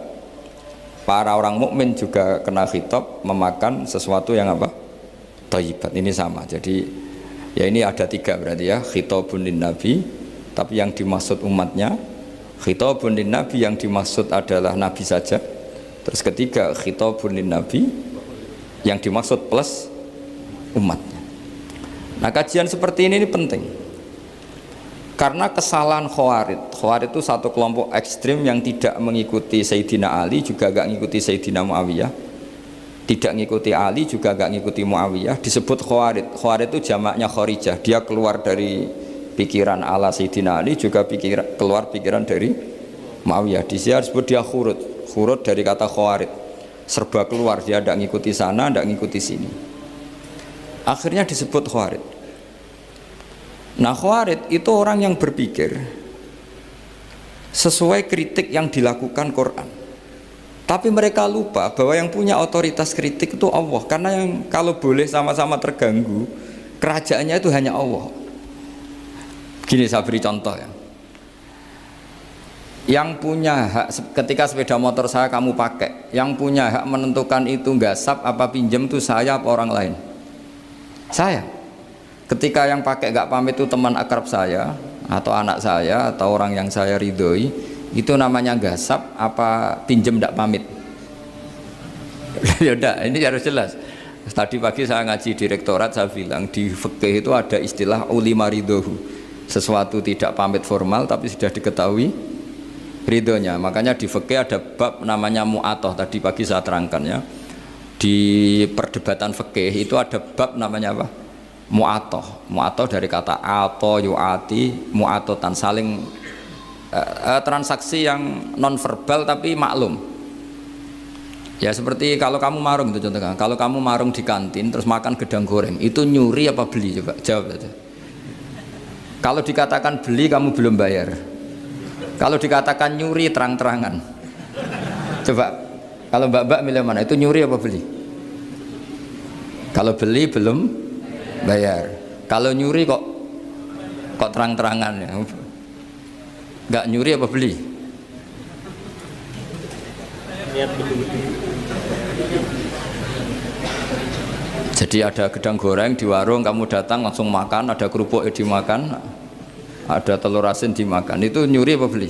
para orang mukmin juga kena khitab memakan sesuatu yang apa? Thayyibat. Ini sama. Jadi ya ini ada 3 berarti ya, khitabun lin nabi, tapi yang dimaksud umatnya, khitabun lin nabi yang dimaksud adalah nabi saja. Terus ketiga, khitabun lin nabi yang dimaksud plus umatnya. Nah, kajian seperti ini penting. Karena kesalahan Khawarij itu satu kelompok ekstrim yang tidak mengikuti Sayyidina Ali, juga gak ngikuti Sayyidina Muawiyah, tidak ngikuti Ali, juga gak ngikuti Muawiyah, disebut Khawarij. Khawarij itu jamaknya Kharijah, dia keluar dari pikiran ala Sayyidina Ali, juga keluar pikiran dari Muawiyah. Di sini disebut dia khurut dari kata Khawarij, serba keluar, dia tidak ngikuti sana, tidak ngikuti sini, akhirnya disebut Khawarij. Nah, Khawarij itu orang yang berpikir sesuai kritik yang dilakukan Quran. Tapi mereka lupa bahwa yang punya otoritas kritik itu Allah. Karena yang kalau boleh sama-sama terganggu, kerajaannya itu hanya Allah. Gini saya beri contoh ya. Yang punya hak ketika sepeda motor saya kamu pakai, yang punya hak menentukan itu gasap apa pinjam itu saya apa orang lain? Saya. Ketika yang pakai gak pamit itu teman akrab saya atau anak saya atau orang yang saya ridhoi, itu namanya gasap apa pinjam gak pamit? Ya udah, ini harus jelas. Tadi pagi saya ngaji direktorat, saya bilang di fikih itu ada istilah ulima ridhohu, sesuatu tidak pamit formal tapi sudah diketahui ridhonya. Makanya di fikih ada bab namanya mu'atoh, tadi pagi saya terangkan ya. Di perdebatan fikih itu ada bab namanya apa? Mu'atoh. Mu'atoh dari kata ato yu'ati, mu'atotan, saling transaksi yang non verbal tapi maklum. Ya seperti kalau kamu marung itu contohnya, kalau kamu marung di kantin terus makan gedang goreng, itu nyuri apa beli? Coba jawab saja. Kalau dikatakan beli kamu belum bayar. Kalau dikatakan nyuri terang-terangan. Coba kalau mbak-mbak milih mana? Itu nyuri apa beli? Kalau beli belum bayar. Kalau nyuri kok terang-terangan ya. Enggak nyuri apa beli? Jadi ada gedang goreng di warung, kamu datang langsung makan, ada kerupuk dimakan, ada telur asin dimakan, itu nyuri apa beli?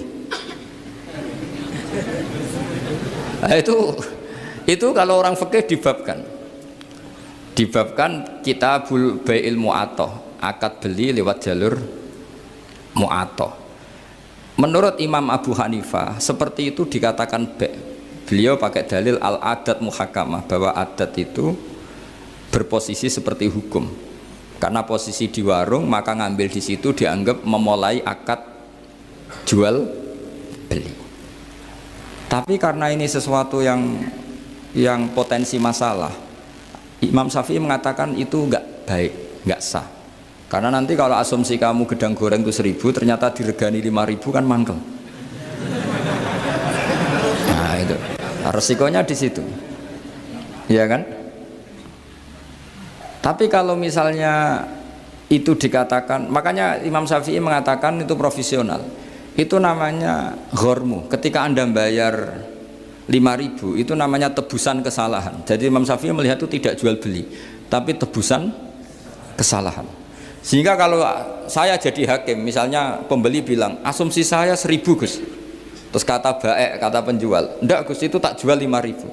Nah, itu kalau orang fikih dibabkan kitabul bai'il mu'atoh, akad beli lewat jalur mu'atoh. Menurut Imam Abu Hanifah seperti itu dikatakan beliau pakai dalil al-adat muhakamah, bahwa adat itu berposisi seperti hukum. Karena posisi di warung, maka ngambil di situ dianggap memulai akad jual beli. Tapi karena ini sesuatu yang potensi masalah, Imam Syafi'i mengatakan itu enggak baik, enggak sah. Karena nanti kalau asumsi kamu gedang goreng itu 1.000, ternyata diregani 5.000 kan mangkel. Nah itu resikonya di situ, ya kan? Tapi kalau misalnya itu dikatakan, makanya Imam Syafi'i mengatakan itu profesional. Itu namanya ghormu. Ketika Anda bayar 5.000, itu namanya tebusan kesalahan. Jadi Imam Syafi'i melihat itu tidak jual beli, tapi tebusan kesalahan. Sehingga kalau saya jadi hakim, misalnya pembeli bilang asumsi saya 1.000 Gus, terus kata baek, kata penjual, enggak Gus itu tak jual 5.000,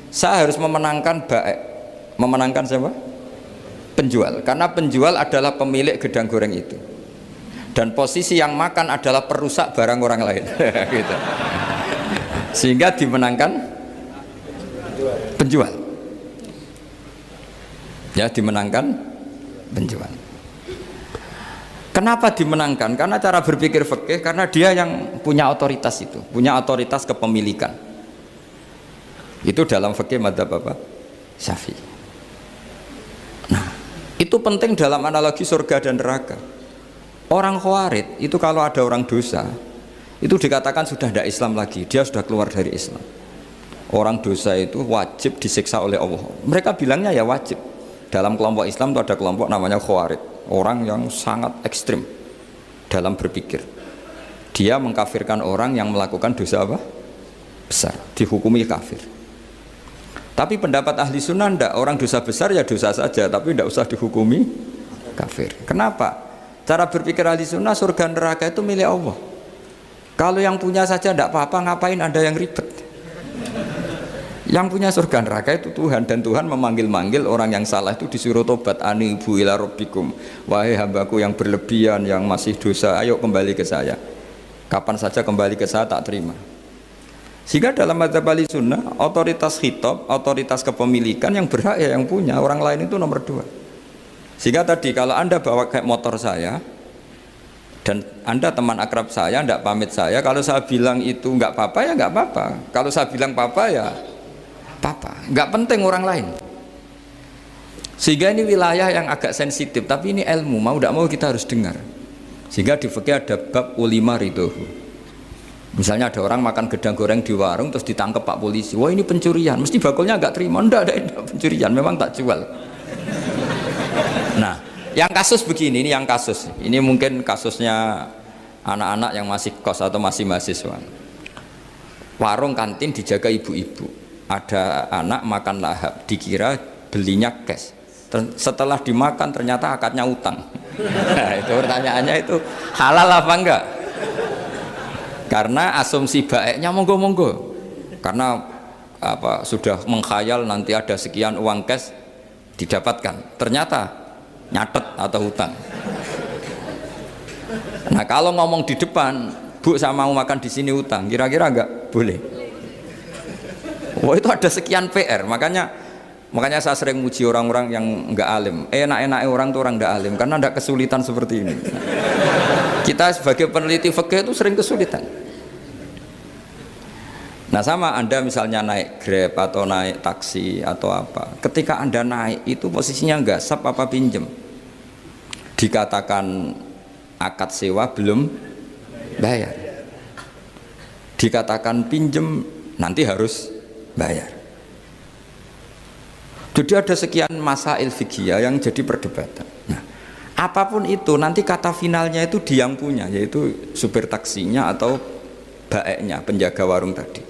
saya harus memenangkan baek. Memenangkan siapa? Penjual. Karena penjual adalah pemilik gedang goreng itu, dan posisi yang makan adalah perusak barang orang lain. Gitu. Sehingga dimenangkan penjual. Ya, dimenangkan penjual. Kenapa dimenangkan? Karena cara berpikir fikih, karena dia yang punya otoritas itu, punya otoritas kepemilikan. Itu dalam fikih madzhab apa? Syafi'i. Nah, itu penting dalam analogi surga dan neraka. Orang Khawarij itu kalau ada orang dosa, itu dikatakan sudah tidak Islam lagi, dia sudah keluar dari Islam. Orang dosa itu wajib disiksa oleh Allah. Mereka bilangnya ya wajib. Dalam kelompok Islam itu ada kelompok namanya Khawarij, orang yang sangat ekstrim dalam berpikir. Dia mengkafirkan orang yang melakukan dosa apa? Besar, dihukumi kafir. Tapi pendapat ahli sunnah enggak, orang dosa besar ya dosa saja, tapi enggak usah dihukumi kafir. Kenapa? Cara berpikir ahli sunnah, surga neraka itu milik Allah. Kalau yang punya saja enggak apa-apa, ngapain ada yang ribet? Yang punya surga neraka itu Tuhan, dan Tuhan memanggil-manggil orang yang salah itu disuruh tobat, anibu ila rabbikum, wahai hambaku yang berlebihan, yang masih dosa, ayo kembali ke saya. Kapan saja kembali ke saya tak terima. Sehingga dalam madzhab ahli sunnah, otoritas khitab, otoritas kepemilikan yang berhak ya yang punya, orang lain itu nomor 2. Sehingga tadi kalau Anda bawa kayak motor saya, dan Anda teman akrab saya, tidak pamit saya, kalau saya bilang itu nggak apa-apa ya nggak apa-apa. Kalau saya bilang apa-apa ya apa-apa, nggak penting orang lain. Sehingga ini wilayah yang agak sensitif, tapi ini ilmu, mau tidak mau kita harus dengar. Sehingga di fikih ada bab ulima ridhohu. Misalnya ada orang makan gedang goreng di warung terus ditangkap Pak polisi, wah ini pencurian, mesti bakulnya nggak terima, enggak pencurian, memang tak jual. Nah, yang kasus begini, ini yang kasus, ini mungkin kasusnya anak-anak yang masih kos atau masih mahasiswa. Warung kantin dijaga ibu-ibu, ada anak makan lahap, dikira belinya cash. Setelah dimakan ternyata akadnya utang. Nah, itu pertanyaannya itu halal apa enggak? Karena asumsi baiknya monggo-monggo. Karena apa sudah mengkhayal nanti ada sekian uang cash didapatkan. Ternyata nyatet atau hutang. Nah, kalau ngomong di depan, Bu saya mau makan di sini hutang, kira-kira enggak boleh. Wah, itu ada sekian PR, makanya saya sering muji orang-orang yang enggak alim. Enak-enaknya orang tuh orang enggak alim karena enggak kesulitan seperti ini. Kita sebagai peneliti fikih itu sering kesulitan. Nah, sama Anda misalnya naik Grab atau naik taksi atau apa. Ketika Anda naik itu posisinya gasap apa pinjem. Dikatakan akad sewa belum bayar. Dikatakan pinjem nanti harus bayar. Jadi ada sekian masail fikih yang jadi perdebatan. Nah, apapun itu nanti kata finalnya itu dia yang punya, yaitu supir taksinya atau baeknya, penjaga warung tadi.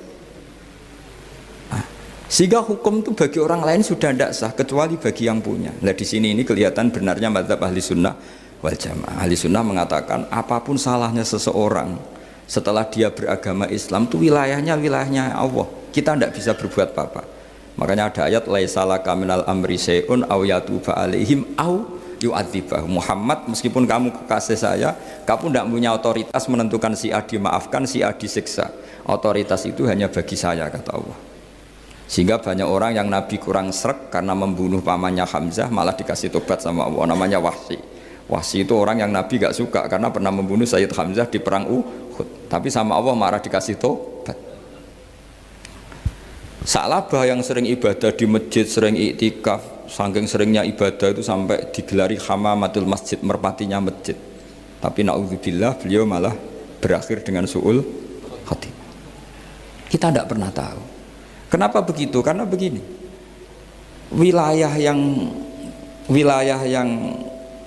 Nah, sehingga hukum itu bagi orang lain sudah tidak sah kecuali bagi yang punya. Nah, di sini ini kelihatan benarnya mazhab ahli sunnah wal jamaah. Ahli sunnah mengatakan apapun salahnya seseorang setelah dia beragama Islam itu wilayahnya Allah. Kita tidak bisa berbuat apa-apa. Makanya ada ayat laisalaka minal amri syai'un aw yatuba alaihim aw yu'adzibah. Muhammad, meskipun kamu kekasih saya, kamu tidak punya otoritas menentukan si A dimaafkan, si A disiksa. Otoritas itu hanya bagi saya, kata Allah. Sehingga banyak orang yang Nabi kurang srek karena membunuh pamannya Hamzah malah dikasih tobat sama Allah, namanya Wahsy. Wahsy itu orang yang Nabi gak suka karena pernah membunuh Sayyid Hamzah di perang Uhud, tapi sama Allah marah dikasih tobat. Sa'labah yang sering ibadah di masjid, sering iktikaf, saking seringnya ibadah itu sampai digelari hamamatul masjid, merpatinya masjid. Tapi na'udzubillah beliau malah berakhir dengan su'ul khatimah. Kita tidak pernah tahu. Kenapa begitu? Karena begini, wilayah yang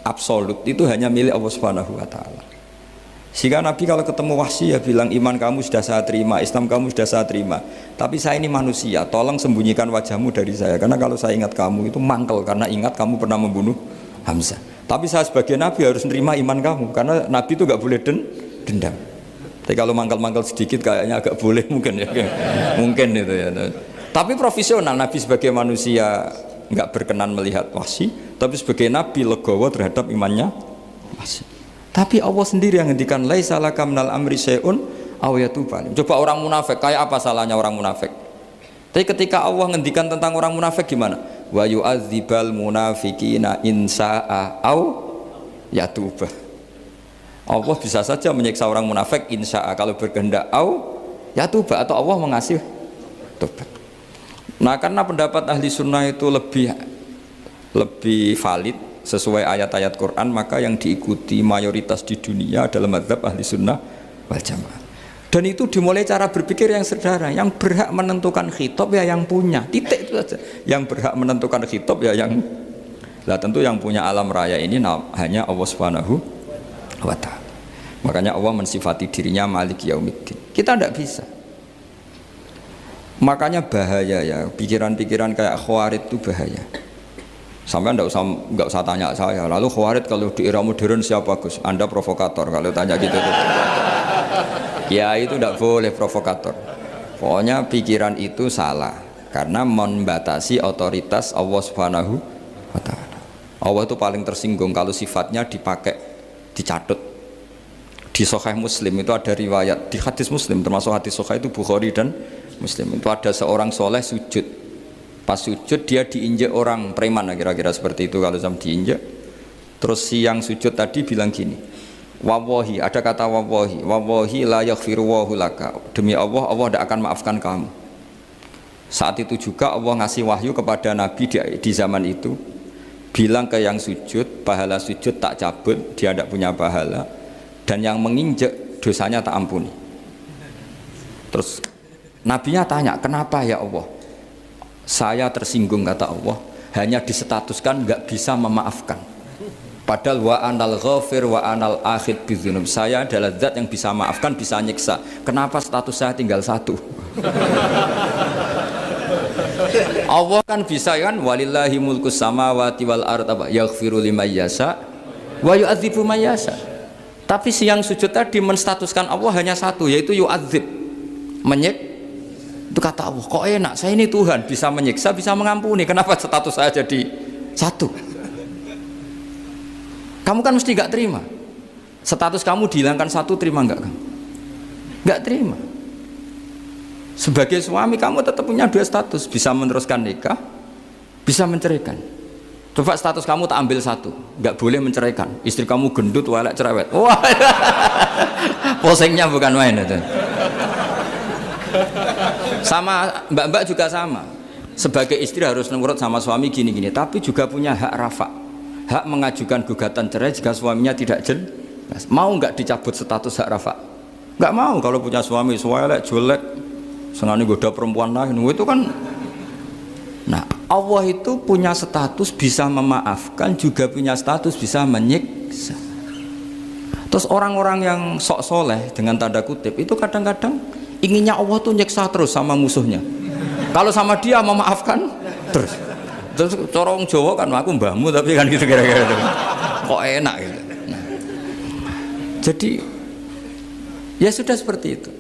absolut itu hanya milik Allah Subhanahu wa Ta'ala. Sehingga Nabi kalau ketemu Wahsy ya bilang, iman kamu sudah saya terima, Islam kamu sudah saya terima, tapi saya ini manusia, tolong sembunyikan wajahmu dari saya, karena kalau saya ingat kamu itu mangkel, karena ingat kamu pernah membunuh Hamzah. Tapi saya sebagai Nabi harus nerima iman kamu, karena Nabi itu gak boleh dendam. Tapi kalau mangkel-mangkel sedikit kayaknya agak boleh mungkin ya, mungkin itu ya. Tapi profesional, Nabi sebagai manusia nggak berkenan melihat Wahsy, tapi sebagai Nabi legowo terhadap imannya Wahsy. Tapi Allah sendiri yang ngendikan laisa laka minal amri syai'un aw yatuba. Coba orang munafik, kayak apa salahnya orang munafik? Tapi ketika Allah ngendikan tentang orang munafik gimana? Wa yu'adzibal munafiqina in sa'a aw yatuba. Allah bisa saja menyiksa orang munafik insya'a kalau berkehendak au yatuba, atau Allah mengasih tobat. Nah, karena pendapat ahli sunnah itu lebih valid sesuai ayat-ayat Quran, maka yang diikuti mayoritas di dunia adalah mazhab ahli sunnah wal jamaah. Dan itu dimulai cara berpikir yang sederhana, yang berhak menentukan khitab ya yang punya, titik itu saja. Yang berhak menentukan khitab ya yang, lah tentu yang punya alam raya ini hanya Allah Subhanahu wa ta'ala. Makanya Allah mensifati dirinya Malik Yaumiddin. Kita tidak bisa. Makanya bahaya ya, pikiran-pikiran kayak Khawarij itu bahaya. Sampai nggak usah tanya saya. Lalu Khawarij kalau di era modern siapa Gus? Anda provokator kalau tanya gitu tuh. Ya itu tidak boleh provokator. Pokoknya pikiran itu salah karena membatasi otoritas Allah Subhanahu wa ta'ala. Allah itu paling tersinggung kalau sifatnya dipakai, dicatut. Di Sahih Muslim itu ada riwayat, di hadis Muslim termasuk hadis Sahih itu Bukhari dan Muslim, itu ada seorang soleh sujud. Pas sujud dia diinjek orang preman, kira-kira seperti itu kalau sama diinjek. Terus si yang sujud tadi bilang gini, wawahi, ada kata wawahi la yaghfiru wahu laka, demi Allah, Allah tidak akan maafkan kamu. Saat itu juga Allah ngasih wahyu kepada Nabi di zaman itu, bilang ke yang sujud, pahala sujud tak cabut, dia tidak punya pahala, dan yang menginjek dosanya tak ampuni. Terus nabinya tanya, kenapa ya Allah? Saya tersinggung, kata Allah, hanya disetatuskan nggak bisa memaafkan. Padahal wa anal ghafir wa anal akhid bidzunub. Saya adalah zat yang bisa maafkan, bisa nyiksa. Kenapa status saya tinggal satu? Allah kan bisa kan, walillahi mulkus samawati wal ardh yaghfiru liman yasha wa yu'adzibu man yasha. Tapi siang sujud tadi menstatuskan Allah hanya satu, yaitu yu'adzib, itu kata Allah, kok enak, saya ini Tuhan, bisa menyiksa, bisa mengampuni, kenapa status saya jadi satu? Kamu kan mesti gak terima. Status kamu dihilangkan satu, terima gak kamu? Gak terima. Sebagai suami kamu tetap punya dua status, bisa meneruskan nikah, bisa menceraikan. Coba status kamu tak ambil satu, nggak boleh menceraikan. Istri kamu gendut, walek, cerewet. Wah, posengnya bukan main itu. Sama mbak-mbak juga sama. Sebagai istri harus nurut sama suami gini-gini, tapi juga punya hak rafa, hak mengajukan gugatan cerai jika suaminya tidak jelas. Mau nggak dicabut status hak rafa? Nggak mau. Kalau punya suami walek, jelek, senang goda perempuan lain, itu kan. Nah, Allah itu punya status bisa memaafkan, juga punya status bisa menyiksa. Terus orang-orang yang sok soleh dengan tanda kutip itu kadang-kadang inginnya Allah tuh nyiksa terus sama musuhnya. Kalau sama dia memaafkan terus. Terus corong Jawa kan aku mbahmu tapi kan gitu kira-kira. Kok enak gitu. Nah, jadi ya sudah seperti itu.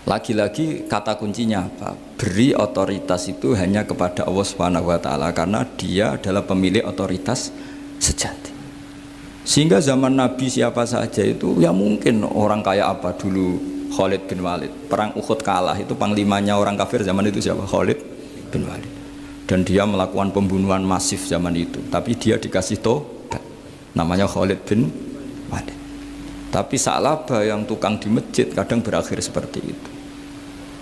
Lagi-lagi kata kuncinya apa? Beri otoritas itu hanya kepada Allah Subhanahu wa taala karena dia adalah pemilik otoritas sejati. Sehingga zaman Nabi siapa saja itu ya mungkin orang kaya apa dulu Khalid bin Walid. Perang Uhud kalah itu panglimanya orang kafir zaman itu siapa? Khalid bin Walid. Dan dia melakukan pembunuhan masif zaman itu. Tapi dia dikasih tobat. Namanya Khalid bin Walid. Tapi Sa'labah yang tukang di masjid kadang berakhir seperti itu.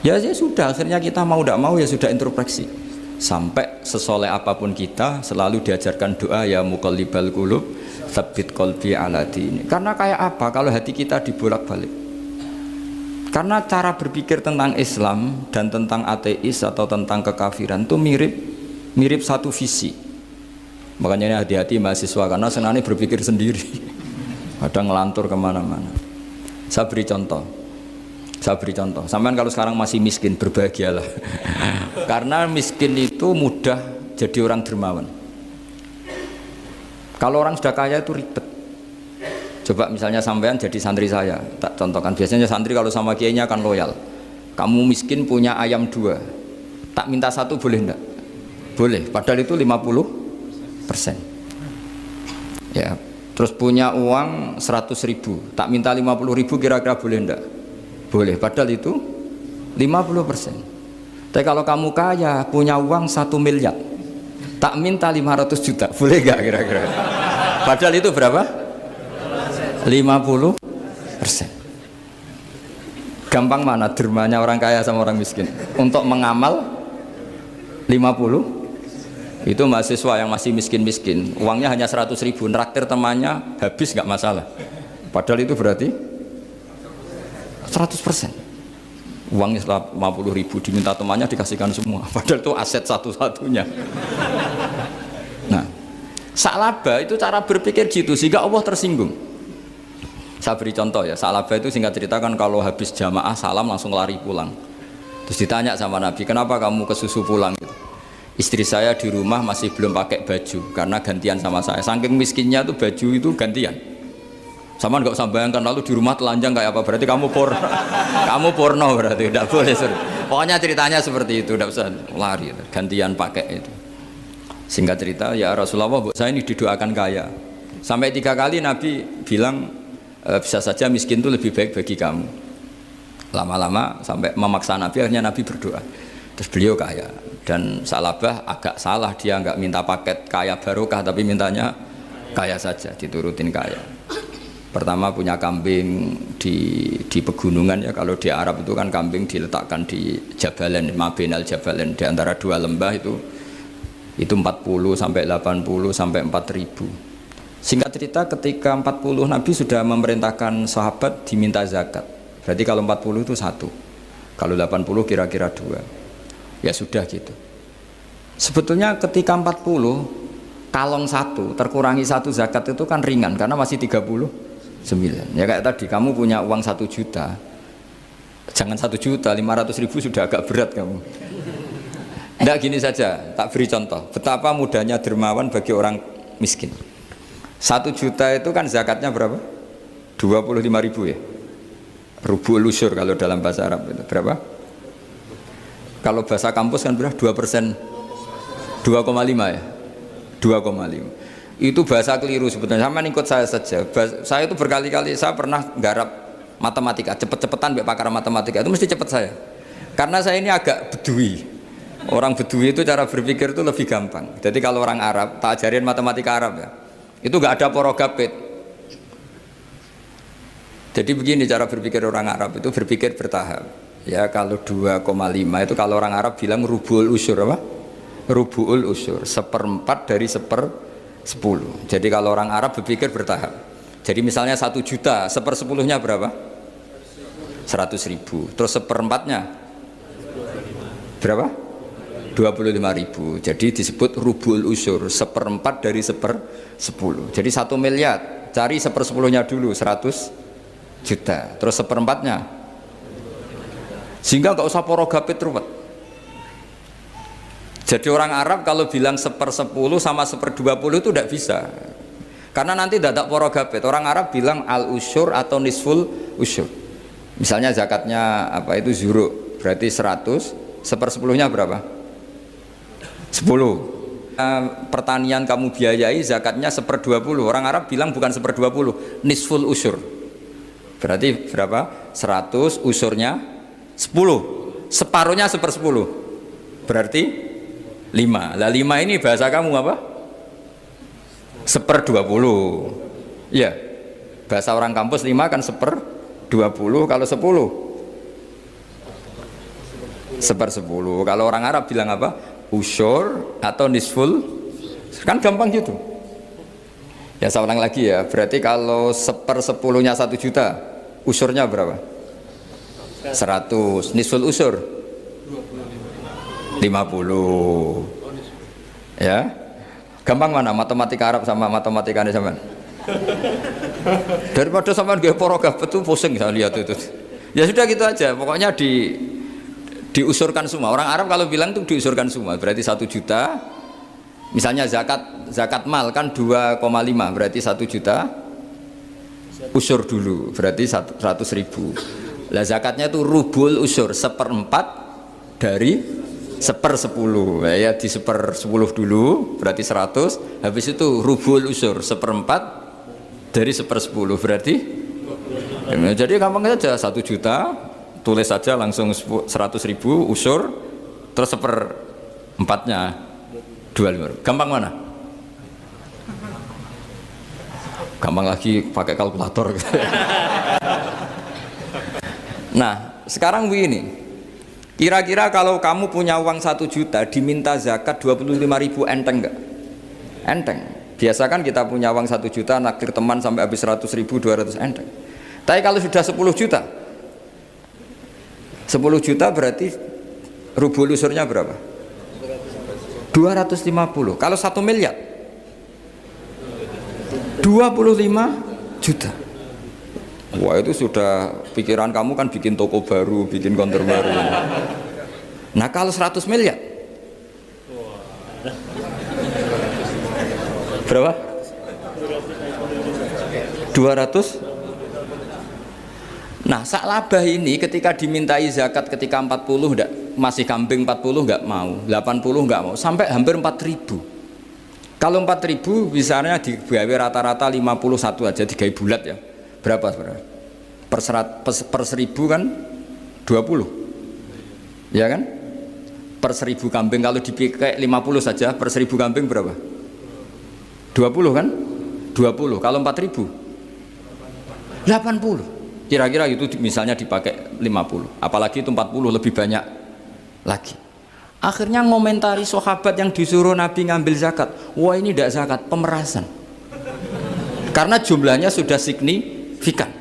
Ya sudah, akhirnya kita mau tidak mau ya sudah introspeksi. Sampai sesoleh apapun kita selalu diajarkan doa ya muqallibal qulub tsabbit qalbi ala dini. Karena kayak apa kalau hati kita dibolak-balik? Karena cara berpikir tentang Islam dan tentang ateis atau tentang kekafiran itu mirip satu visi. Makanya ini hati-hati mahasiswa karena senangnya berpikir sendiri. Ada ngelantur kemana-mana. Saya beri contoh. Sampean kalau sekarang masih miskin berbahagialah. Karena miskin itu mudah jadi orang dermawan. Kalau orang sudah kaya itu ribet. Coba misalnya sampean jadi santri saya, tak contohkan. Biasanya santri kalau sama kiainya akan loyal. Kamu miskin punya ayam 2, tak minta 1 boleh enggak? Boleh. Padahal itu 50%. Ya. Terus punya uang 100.000, tak minta 50.000 kira-kira boleh enggak? Boleh, padahal itu 50%. Tapi kalau kamu kaya, punya uang 1 miliar, tak minta 500 juta, boleh enggak kira-kira? Padahal itu berapa? 50%. Gampang mana dermanya orang kaya sama orang miskin? Untuk mengamal 50. Itu mahasiswa yang masih miskin-miskin, uangnya hanya 100.000, nraktir temannya habis nggak masalah. Padahal itu berarti 100%. Uangnya 50.000 diminta temannya dikasihkan semua. Padahal itu aset satu-satunya. Nah, Sa'labah itu cara berpikir gitu sehingga Allah tersinggung. Saya beri contoh ya, Sa'labah itu singkat cerita kan kalau habis jamaah salam langsung lari pulang. Terus ditanya sama Nabi, kenapa kamu kesusu pulang gitu? Istri saya di rumah masih belum pakai baju karena gantian sama saya. Saking miskinnya tuh baju itu gantian. Sama nggak usah bayangkan lalu di rumah telanjang kayak apa, berarti kamu porno. Kamu porno berarti tidak boleh. Pokoknya ceritanya seperti itu, tidak usah lari, gantian pakai itu. Singkat cerita, ya Rasulullah, bu saya ini didoakan kaya. Sampai 3 kali Nabi bilang bisa saja miskin itu lebih baik bagi kamu. Lama-lama sampai memaksa Nabi, akhirnya Nabi berdoa. Terus beliau kaya. Dan Sa'labah agak salah, dia nggak minta paket kaya barokah tapi mintanya kaya saja, diturutin kaya. Pertama punya kambing di pegunungan ya, kalau di Arab itu kan kambing diletakkan di Jabalen, Mabinal Jabalen, di antara 2 lembah itu 40 sampai 80 sampai 4.000. Singkat cerita ketika 40 Nabi sudah memerintahkan sahabat diminta zakat. Berarti kalau 40 itu 1. Kalau 80 kira-kira 2. Ya sudah gitu. Sebetulnya ketika 40 kalong 1 terkurangi 1 zakat itu kan ringan karena masih 39. Ya kayak tadi kamu punya uang 1 juta. Jangan 1 juta, 500.000 sudah agak berat kamu. Tidak gini saja, tak beri contoh. Betapa mudahnya dermawan bagi orang miskin. 1 juta itu kan zakatnya berapa? 25.000 ya. Rubul usyur kalau dalam bahasa Arab itu berapa? Kalau bahasa kampus kan berapa? 2%. 2,5 ya. 2,5. Itu bahasa keliru sebetulnya. Sama ikut saya saja. Saya itu berkali-kali saya pernah garap matematika, cepet-cepetan pakar matematika itu mesti cepet saya. Karena saya ini agak bedui. Orang bedui itu cara berpikir itu lebih gampang. Jadi kalau orang Arab, tak ajarin matematika Arab ya. Itu nggak ada porogapit. Jadi begini cara berpikir orang Arab itu berpikir bertahap. Ya kalau 2,5 itu kalau orang Arab bilang rubul usyur apa? Rubul usyur, 1/4 dari 1/10. Jadi kalau orang Arab berpikir bertahap. Jadi misalnya 1 juta, 1/10-nya berapa? 100.000. Terus 1/4-nya berapa? 25.000. Jadi disebut rubul usyur, 1/4 dari 1/10. Jadi 1 miliar, cari 1/10-nya dulu, 100 juta. Terus 1/4-nya. Sehingga nggak usah porogapit ruwet. Jadi orang Arab kalau bilang 1/10 sama 1/20 itu tidak bisa. Karena nanti dadak porogapit. Orang Arab bilang al usyur atau nisful usyur. Misalnya zakatnya apa itu zuruk, berarti 100, 1/10-nya berapa? 10. Pertanian kamu biayai zakatnya 1/20. Orang Arab bilang bukan 1/20, nisful usyur. Berarti berapa? 100 usurnya 10. Separuhnya 1/10. Berarti 5. Lah 5 ini bahasa kamu apa? 1/20. Ya. Bahasa orang kampus 5 kan 1/20. Kalau 10 1/10. Kalau orang Arab bilang apa? Usyur atau nisful. Kan gampang gitu. Ya saya ulang lagi ya. Berarti kalau 1/10-nya 1 juta, usurnya berapa? 100. Nisful usur 50. Ya. Gampang mana matematika Arab sama matematika ini sama? Daripada sampean nggih porogapit itu pusing saya lihat itu. Ya sudah gitu aja. Pokoknya diusurkan semua. Orang Arab kalau bilang itu diusurkan semua. Berarti 1 juta. Misalnya zakat mal kan 2,5 berarti 1 juta. Usur dulu berarti 100.000. Lah zakatnya itu rubul usur 1/4 dari 1/10 ya di 1/10 dulu berarti 100, habis itu rubul usur 1/4 dari 1/10 berarti ya, jadi gampang saja 1 juta tulis saja langsung 100.000 usur terus 1/4-nya 25. Gampang mana? Gampang lagi pakai kalkulator. Nah sekarang begini, kira-kira kalau kamu punya uang 1 juta diminta zakat 25.000 enteng enggak? Enteng. Biasa kan kita punya uang 1 juta naktir teman sampai habis 100.000 200 enteng. Tapi kalau sudah 10 juta 10 juta berarti rubul usurnya berapa? 250. Kalau 1 miliar 25 juta. Wah itu sudah pikiran kamu kan bikin toko baru, bikin konter baru. Nah kalau 100 miliar berapa? 200. Nah sak labah ini ketika dimintai zakat ketika 40 enggak, masih kambing 40 enggak mau, 80 enggak mau, sampai hampir 4.000. Kalau 4.000 misalnya digawe rata-rata 51 aja digawe bulat ya. Berapa sebenarnya? Per 1.000 kan 20 ya kan? Per 1.000 kambing kalau dipakai 50 saja per 1.000 kambing berapa? 20 kan? 20 kalau 4.000 80 kira-kira itu misalnya dipakai 50 apalagi itu 40 lebih banyak lagi. Akhirnya ngomentari sahabat yang disuruh Nabi ngambil zakat, wah ini tidak zakat, pemerasan karena jumlahnya sudah signifikan.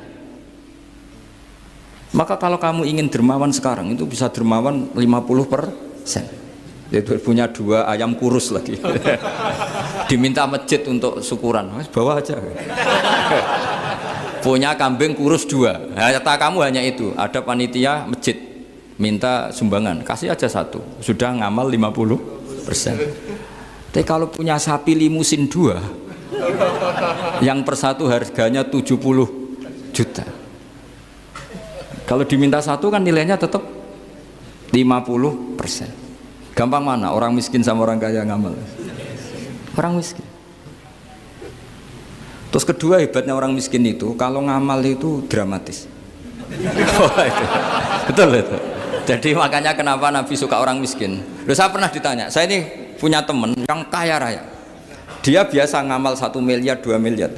Maka kalau kamu ingin dermawan sekarang itu bisa dermawan 50%. Yaitu punya 2 ayam kurus lagi. Diminta masjid untuk syukuran, bawa aja. Punya kambing kurus 2. Kata kamu hanya itu, ada panitia masjid minta sumbangan, kasih aja 1, sudah ngamal 50%. Tapi kalau punya sapi limusin 2, yang per 1 harganya 70 juta. Kalau diminta 1 kan nilainya tetap 50%. Gampang mana? Orang miskin sama orang kaya ngamal? Orang miskin. Terus kedua hebatnya orang miskin itu, kalau ngamal itu dramatis. Betul itu. Jadi makanya kenapa Nabi suka orang miskin. Loh, saya pernah ditanya, saya ini punya teman yang kaya raya. Dia biasa ngamal 1 miliar, 2 miliar.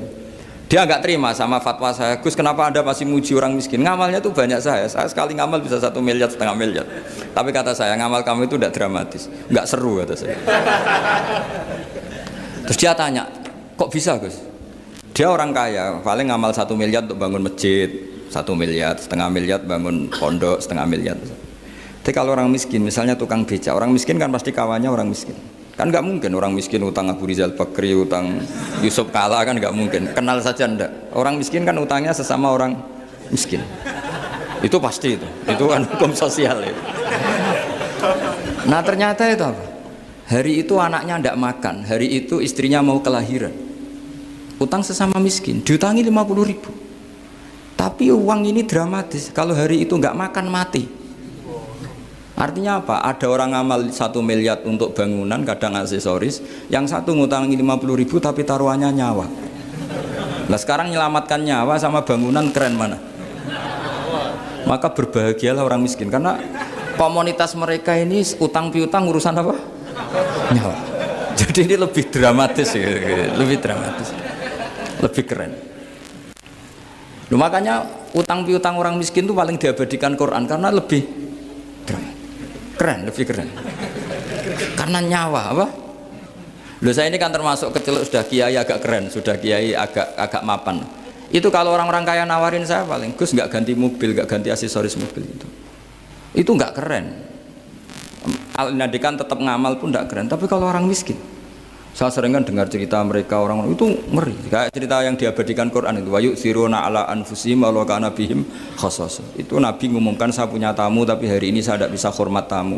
Dia nggak terima sama fatwa saya, Gus kenapa Anda masih muji orang miskin? Ngamalnya tuh banyak saya sekali ngamal bisa 1 miliar, 1,5 miliar. Tapi kata saya, ngamal kamu itu tidak dramatis, nggak seru kata saya. Terus dia tanya, kok bisa Gus? Dia orang kaya, paling ngamal 1 miliar untuk bangun masjid, 1 miliar, 1,5 miliar bangun pondok, 1,5 miliar. Tapi kalau orang miskin, misalnya tukang beca, orang miskin kan pasti kawannya orang miskin. Kan nggak mungkin orang miskin utang Abu Rizal Bakri, utang Yusuf Kala, kan nggak mungkin. Kenal saja ndak. Orang miskin kan utangnya sesama orang miskin. Itu pasti itu kan hukum sosial itu. Nah ternyata itu apa? Hari itu anaknya ndak makan, hari itu istrinya mau kelahiran. Utang sesama miskin, diutangi 50.000. Tapi uang ini dramatis. Kalau hari itu nggak makan mati. Artinya apa? Ada orang ngamal 1 miliar untuk bangunan, kadang aksesoris, yang satu ngutangi 50.000 tapi taruhannya nyawa. Nah sekarang menyelamatkan nyawa sama bangunan keren mana? Maka berbahagialah orang miskin, karena komunitas mereka ini utang piutang urusan apa? Nyawa. Jadi ini lebih dramatis ya, lebih dramatis, lebih keren. Loh, makanya utang piutang orang miskin itu paling diabadikan Quran karena lebih keren, lebih keren. Karena nyawa apa? Loh saya ini kan termasuk kecil sudah kiai agak keren, sudah kiai agak mapan. Itu kalau orang-orang kaya nawarin saya paling, Gus nggak ganti mobil, nggak ganti aksesoris mobil itu. Itu nggak keren. Al-Nadikan tetap ngamal pun nggak keren. Tapi kalau orang miskin, saya sering kan dengar cerita mereka orang itu ngeri. Kayak cerita yang diabadikan Quran itu, wa yu'thiruna ala anfusihim wa law kana bihim khassasah. Itu Nabi ngumumkan saya punya tamu tapi hari ini saya tidak bisa hormat tamu.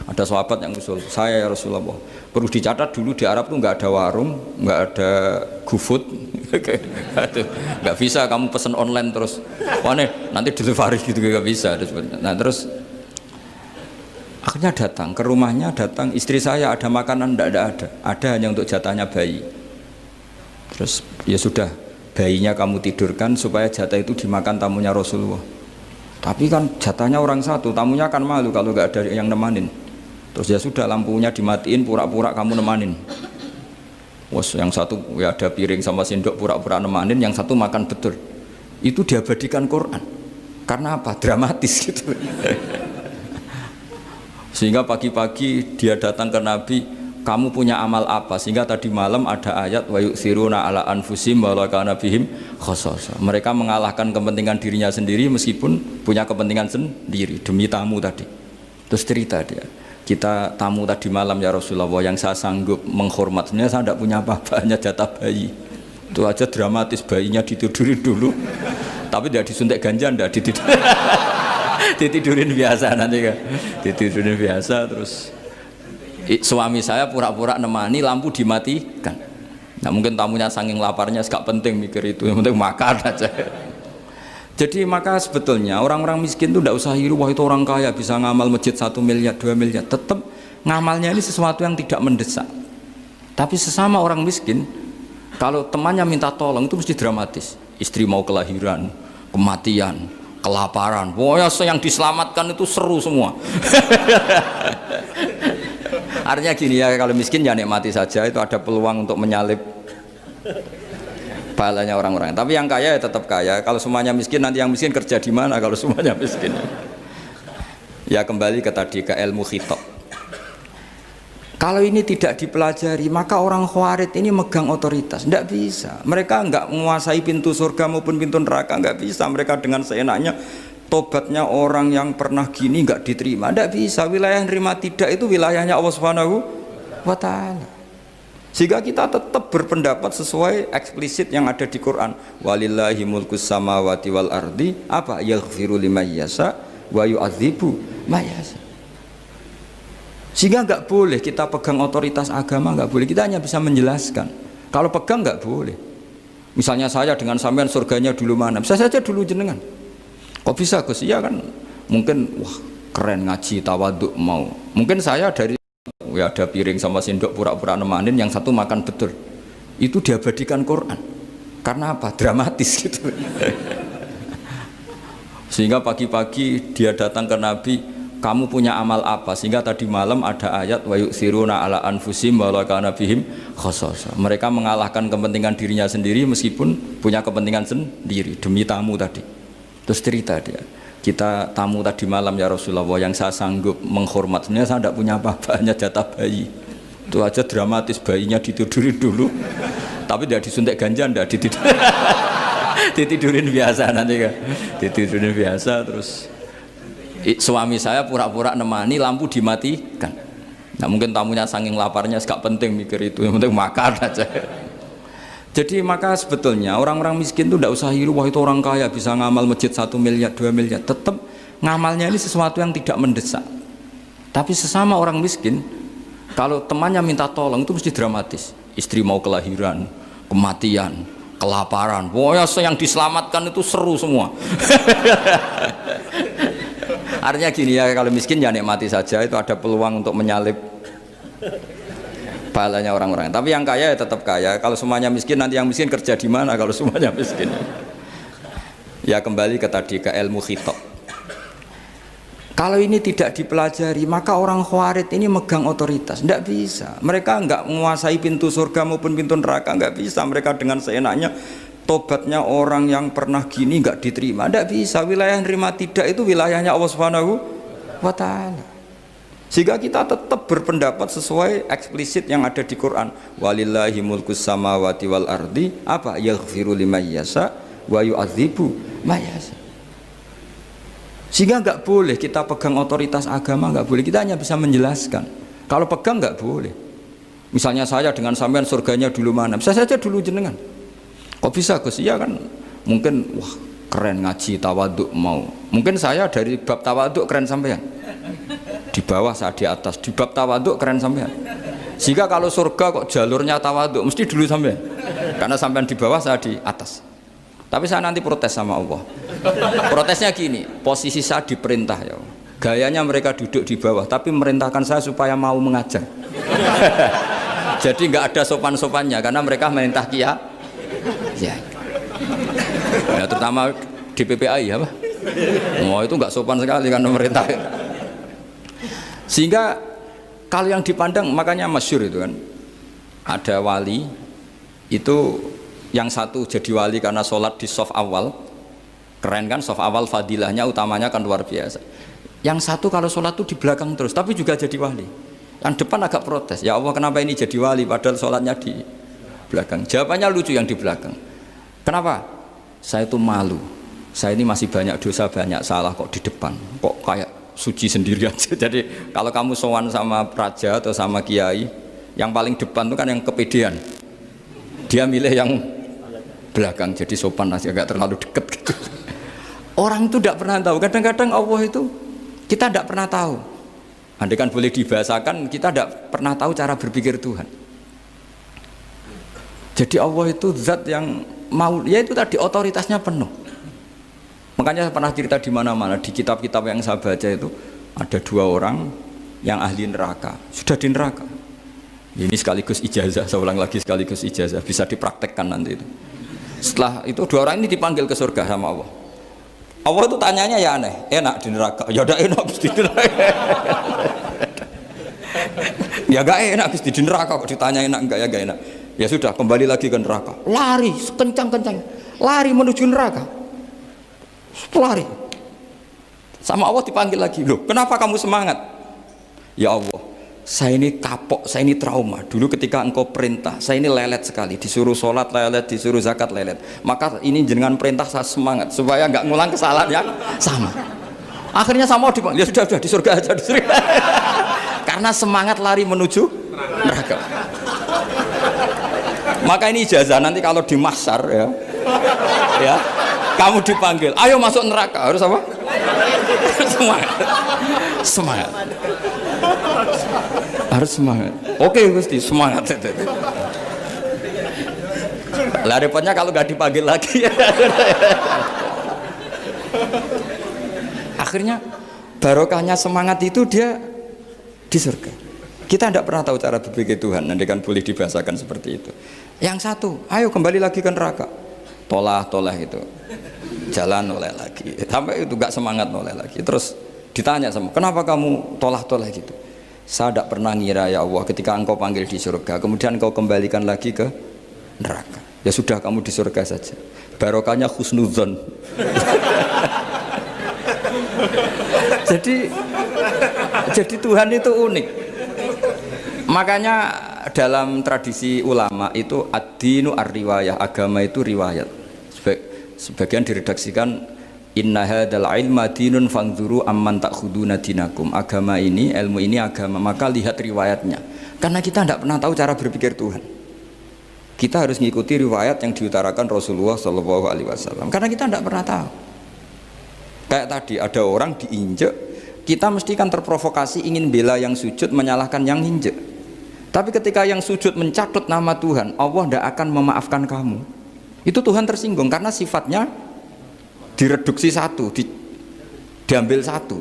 Ada sahabat yang usul, saya ya Rasulullah. Perlu dicatat dulu di Arab tuh nggak ada warung, nggak ada GoFood, nggak bisa kamu pesen online terus. Wah nih, nanti delivery gitu nggak bisa. Nah terus akhirnya datang ke rumahnya, datang istri saya ada makanan, tidak ada hanya untuk jatahnya bayi. Terus ya sudah, bayinya kamu tidurkan supaya jatah itu dimakan tamunya Rasulullah. Tapi kan jatahnya orang satu, tamunya kan malu kalau nggak ada yang nemanin. Terus ya sudah, lampunya dimatiin, pura-pura kamu nemanin. Wos yang satu ya ada piring sama sendok, pura-pura nemanin, yang satu makan betul. Itu diabadikan Quran. Karena apa? Dramatis gitu. Sehingga pagi-pagi dia datang ke Nabi, kamu punya amal apa? Sehingga tadi malam ada ayat wa yu'thiruna ala anfusihim wa law kana bihim khassasah. Mereka mengalahkan kepentingan dirinya sendiri meskipun punya kepentingan sendiri demi tamu tadi. Terus cerita dia, kita tamu tadi malam ya Rasulullah, yang saya sanggup menghormat, sebenarnya saya tidak punya apa-apa, hanya jatah bayi. Itu aja dramatis, bayinya ditidurin dulu. Tapi tidak disuntik ganja, tidak ditidurin. Ditidurin biasa nanti kan, ditidurin biasa. Terus suami saya pura-pura nemani, lampu dimatikan. Nah mungkin tamunya saking laparnya gak penting mikir itu, yang penting makan aja. Jadi maka sebetulnya orang-orang miskin itu tidak usah hiru, wah itu orang kaya bisa ngamal masjid 1 miliar, 2 miliar. Tetap ngamalnya ini sesuatu yang tidak mendesak. Tapi sesama orang miskin, kalau temannya minta tolong itu mesti dramatis. Istri mau kelahiran, kematian, kelaparan, pokoknya yang diselamatkan itu seru semua. Artinya gini ya, kalau miskin ya nikmati saja, itu ada peluang untuk menyalip pahalanya orang-orang. Tapi yang kaya ya tetap kaya. Kalau semuanya miskin, nanti yang miskin kerja di mana kalau semuanya miskin? Ya kembali ke tadi, ke ilmu khitab. Kalau ini tidak dipelajari, maka orang Khawarij ini megang otoritas. Tidak bisa. Mereka nggak menguasai pintu surga maupun pintu neraka, nggak bisa. Mereka dengan seenaknya tobatnya orang yang pernah gini nggak diterima. Tidak bisa, wilayah yang nerima tidak itu wilayahnya Allah Subhanahu wa Ta'ala. Sehingga kita tetap berpendapat sesuai eksplisit yang ada di Quran. Walillahi mulkus samawati wal ardi apa yaghfiru liman yasha wa yu'adzibu may yasha. Sehingga nggak boleh kita pegang otoritas agama, nggak boleh. Kita hanya bisa menjelaskan. Kalau pegang nggak boleh. Misalnya saya dengan sampean surganya dulu mana? Bisa saja dulu jenengan. Kok bisa Gus? Iya kan mungkin wah keren ngaji tawaduk mau. Mungkin saya dari ya ada piring sama sendok pura-pura nemanin, yang satu makan betul. Itu diabadikan Quran. Karena apa? Dramatis gitu. Sehingga pagi-pagi dia datang ke Nabi, kamu punya amal apa? Sehingga tadi malam ada ayat wa yu'thiruna ala anfusihim wa law kana bihim khasasa. Mereka mengalahkan kepentingan dirinya sendiri meskipun punya kepentingan sendiri demi tamu tadi. Terus cerita dia, kita tamu tadi malam ya Rasulullah, yang saya sanggup menghormat, sebenarnya saya tidak punya apa-apa, hanya jatah bayi. Itu aja dramatis, bayinya ditidurin dulu, tapi tidak disuntik ganja, tidak ditidurin. Ditidurin biasa nanti kan, ditidurin biasa. Terus suami saya pura-pura nemani, lampu dimatikan. Nah mungkin tamunya saking laparnya, gak penting mikir itu, yang penting makan aja. Jadi maka sebetulnya orang-orang miskin itu tidak usah hiru, wah itu orang kaya bisa ngamal masjid 1 miliar, 2 miliar. Tetap ngamalnya ini sesuatu yang tidak mendesak. Tapi sesama orang miskin, kalau temannya minta tolong itu mesti dramatis. Istri mau kelahiran, kematian, kelaparan. Wah yang diselamatkan itu seru semua. Artinya gini ya, kalau miskin ya nikmati saja, itu ada peluang untuk menyalip pahalanya orang-orang. Tapi yang kaya ya tetap kaya. Kalau semuanya miskin, nanti yang miskin kerja di mana kalau semuanya miskin? Ya kembali ke tadi, ke ilmu khitab. Kalau ini tidak dipelajari, maka orang khawarid ini megang otoritas. Tidak bisa. Mereka nggak menguasai pintu surga maupun pintu neraka, nggak bisa. Mereka dengan seenaknya, tobatnya orang yang pernah gini nggak diterima. Tidak bisa. Wilayah yang nerima tidak itu wilayahnya Allah Subhanahu wa Ta'ala. Sehingga kita tetap berpendapat sesuai eksplisit yang ada di Quran. Walillahi mulkus samawati wal ardi apa yaghfiru liman yasha wa yu'adzibu may yasha. Sehingga nggak boleh kita pegang otoritas agama, nggak boleh. Kita hanya bisa menjelaskan. Kalau pegang nggak boleh. Misalnya saya dengan sampean surganya dulu mana? Bisa saja dulu jenengan. Kok bisa Gus? Iya kan mungkin wah keren ngaji tawaduk mau. Mungkin saya dari bab tawaduk keren sampean. Di bawah saya di atas, di bab tawaduk keren sampean. Jika kalau surga kok jalurnya tawaduk, mesti dulu sampean. Karena sampean di bawah, saya di atas. Tapi saya nanti protes sama Allah. Protesnya gini, posisi saya diperintah ya. Gayanya mereka duduk di bawah, tapi merintahkan saya supaya mau mengajar. Jadi nggak ada sopan-sopannya, karena mereka merintah ya. Ya terutama di PPAI apa? Oh itu nggak sopan sekali karena merintah. Sehingga kalau yang dipandang, makanya masyhur itu kan, ada wali itu yang satu jadi wali karena sholat di shaf awal, keren kan, shaf awal fadilahnya utamanya kan luar biasa. Yang satu kalau sholat tuh di belakang terus, tapi juga jadi wali. Yang depan agak protes, ya Allah kenapa ini jadi wali padahal sholatnya di belakang. Jawabannya lucu yang di belakang. Kenapa? Saya itu malu, saya ini masih banyak dosa, banyak salah, kok di depan kok kayak suci sendiri aja. Jadi kalau kamu sowan sama raja atau sama kiai, yang paling depan itu kan yang kepedean, dia milih yang belakang jadi sopan aja, agak terlalu deket gitu. Orang itu tidak pernah tahu. Kadang-kadang Allah itu kita tidak pernah tahu. Andai kan boleh dibahasakan, kita tidak pernah tahu cara berpikir Tuhan. Jadi Allah itu zat yang mau, ya itu tadi otoritasnya penuh. Makanya saya pernah cerita di mana-mana, di kitab-kitab yang saya baca itu ada 2 orang yang ahli neraka, sudah di neraka. Ini sekaligus ijazah, saya ulang lagi sekaligus ijazah, bisa dipraktekkan nanti itu. Setelah itu 2 orang ini dipanggil ke surga sama Allah. Allah itu tanyanya ya aneh, enak di neraka? Ya udah enak di neraka. Ya gak enak di neraka, kok ditanya enak enggak, ya gak enak. Ya sudah, kembali lagi ke neraka. Lari kencang-kencang, lari menuju neraka. Lari sama Allah dipanggil lagi, loh kenapa kamu semangat? Ya Allah, saya ini kapok, saya ini trauma. Dulu ketika engkau perintah, saya ini lelet sekali. Disuruh sholat lelet, disuruh zakat lelet. Maka ini jenengan perintah saya semangat supaya nggak ngulang kesalahan yang sama. Akhirnya sama dipanggil, ya sudah di surga aja, di surga. Karena semangat lari menuju neraka. Maka ini ijazah nanti kalau di mahsyar ya, kamu dipanggil, ayo masuk neraka, harus apa? Semangat. Semangat. Harus semangat. Oke Gusti, semangat. Lah repotnya kalau nggak dipanggil lagi. Akhirnya barokahnya semangat itu dia di surga. Kita tidak pernah tahu cara berpikir Tuhan. Nanti kan boleh dibahasakan seperti itu. Yang satu, ayo kembali lagi ke neraka. Tolah itu. Jalan noleh lagi. Sampai itu nggak semangat noleh lagi. Terus ditanya sama, kenapa kamu tolah gitu? Saya tidak pernah ngira ya Allah ketika engkau panggil di surga kemudian engkau kembalikan lagi ke neraka. Ya sudah kamu di surga saja. Barokahnya husnudzon. jadi Tuhan itu unik. Makanya dalam tradisi ulama itu ad-dinu ar-riwayah, agama itu riwayat. Sebagian diredaksikan inna hadzal ilma dinun fanzuru amman ta'khuduna dinakum. Agama ini, ilmu ini agama, maka lihat riwayatnya. Karena kita tidak pernah tahu cara berpikir Tuhan. Kita harus mengikuti riwayat yang diutarakan Rasulullah SAW. Karena kita tidak pernah tahu. Kayak tadi ada orang diinjek, kita mesti kan terprovokasi ingin bela yang sujud menyalahkan yang injek. Tapi ketika yang sujud mencatut nama Tuhan, Allah tidak akan memaafkan kamu. Itu Tuhan tersinggung karena sifatnya direduksi satu, diambil satu,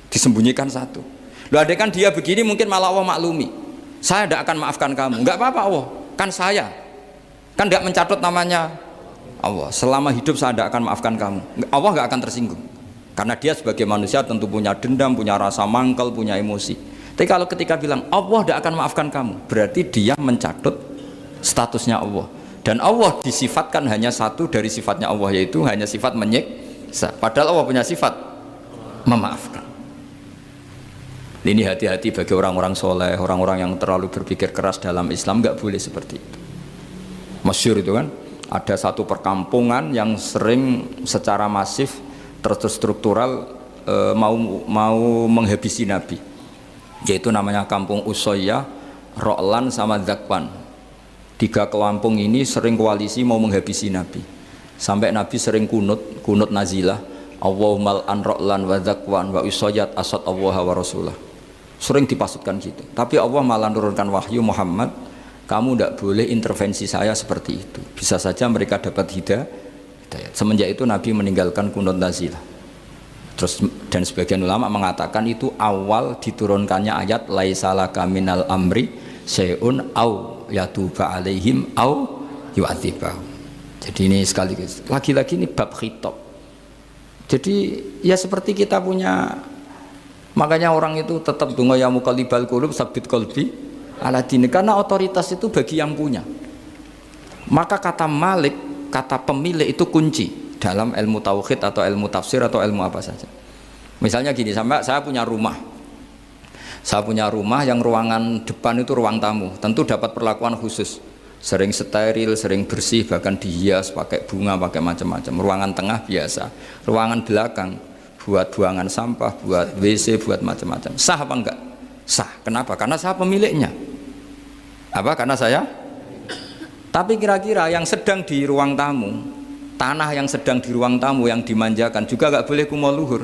disembunyikan satu. Loh ada kan dia begini mungkin malah Allah maklumi. Saya tidak akan maafkan kamu. Enggak apa-apa Allah, kan saya. Kan tidak mencatut namanya Allah. Selama hidup saya tidak akan maafkan kamu. Allah nggak akan tersinggung. Karena dia sebagai manusia tentu punya dendam, punya rasa mangkel, punya emosi. Tapi kalau ketika bilang Allah tidak akan maafkan kamu, berarti dia mencatut statusnya Allah. Dan Allah disifatkan hanya satu dari sifatnya Allah, yaitu hanya sifat menyiksa. Padahal Allah punya sifat memaafkan. Ini hati-hati bagi orang-orang soleh, orang-orang yang terlalu berpikir keras dalam Islam, nggak boleh seperti itu. Masyhur itu kan, ada satu perkampungan yang sering secara masif terstruktural mau menghabisi Nabi, yaitu namanya kampung Usoyyah, Ro'lan sama Zakwan. 3 kampung ini sering koalisi mau menghabisi Nabi. Sampai Nabi sering kunut nazilah, Allahumma an Ro'lan wa Zakwan wa Usoyyat asad Allah wa Rasulah. Sering dipasutkan gitu. Tapi Allah malah turunkan wahyu, Muhammad, kamu tidak boleh intervensi saya seperti itu. Bisa saja mereka dapat hidayah. Semenjak itu Nabi meninggalkan kunut nazilah. Terus dan sebagian ulama mengatakan itu awal diturunkannya ayat laisalaka minal amri syai'un au yatuba alaihim au yu'adzibahum. Jadi ini sekaligus lagi-lagi ini bab khitab. Jadi ya seperti kita punya, makanya orang itu tetap donga ya muqallibal qulub sabit qalbi ala dini, karena otoritas itu bagi yang punya. Maka kata malik, kata pemilik itu kunci dalam ilmu tauhid atau ilmu tafsir atau ilmu apa saja. Misalnya gini, sampai saya punya rumah. Saya punya rumah yang ruangan depan itu ruang tamu, tentu dapat perlakuan khusus. Sering steril, sering bersih, bahkan dihias pakai bunga, pakai macam-macam. Ruangan tengah biasa, ruangan belakang buat buangan sampah, buat WC, buat macam-macam. Sah apa enggak? Sah. Kenapa? Karena saya pemiliknya. Apa? Karena saya. Tapi kira-kira yang sedang di ruang tamu, tanah yang sedang di ruang tamu yang dimanjakan juga enggak boleh kumo luhur.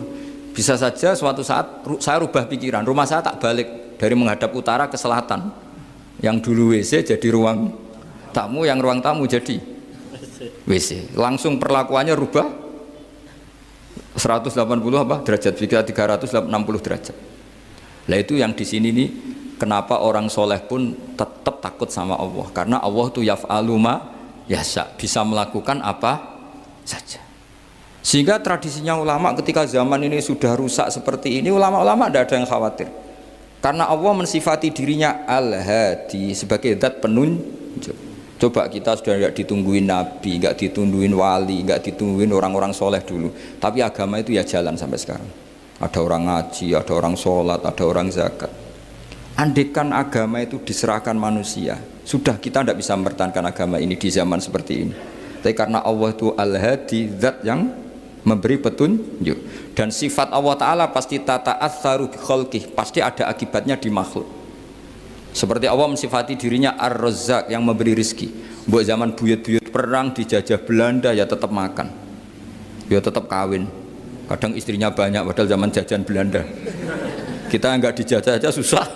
Bisa saja suatu saat saya rubah pikiran, rumah saya tak balik dari menghadap utara ke selatan. Yang dulu WC jadi ruang tamu, yang ruang tamu jadi WC. Langsung perlakuannya rubah 180 apa derajat, 360 derajat. Lah itu yang di sini nih, kenapa orang soleh pun tetap takut sama Allah, karena Allah tuh yaf'alu ma yasha, bisa melakukan apa saja. Sehingga tradisinya ulama ketika zaman ini sudah rusak seperti ini, ulama-ulama tidak ada yang khawatir, karena Allah mensifati dirinya Al-Hadi sebagai zat penunjuk. Coba kita sudah tidak ditungguin nabi, nggak ditungguin wali, nggak ditungguin orang-orang soleh dulu, tapi agama itu ya jalan sampai sekarang. Ada orang ngaji, ada orang sholat, ada orang zakat. Andaikan agama itu diserahkan manusia, sudah kita tidak bisa mempertahankan agama ini di zaman seperti ini. Tapi karena Allah itu Al-Hadi, zat yang memberi petunjuk, dan sifat Allah Ta'ala pasti tata'atsaru bi khalqih, pasti ada akibatnya di makhluk. Seperti Allah mensifati dirinya Ar-Razzaq, yang memberi rizki. Buat zaman buyut-buyut perang dijajah Belanda ya tetap makan, ya tetap kawin. Kadang istrinya banyak padahal zaman jajan Belanda. Kita enggak dijajah aja susah.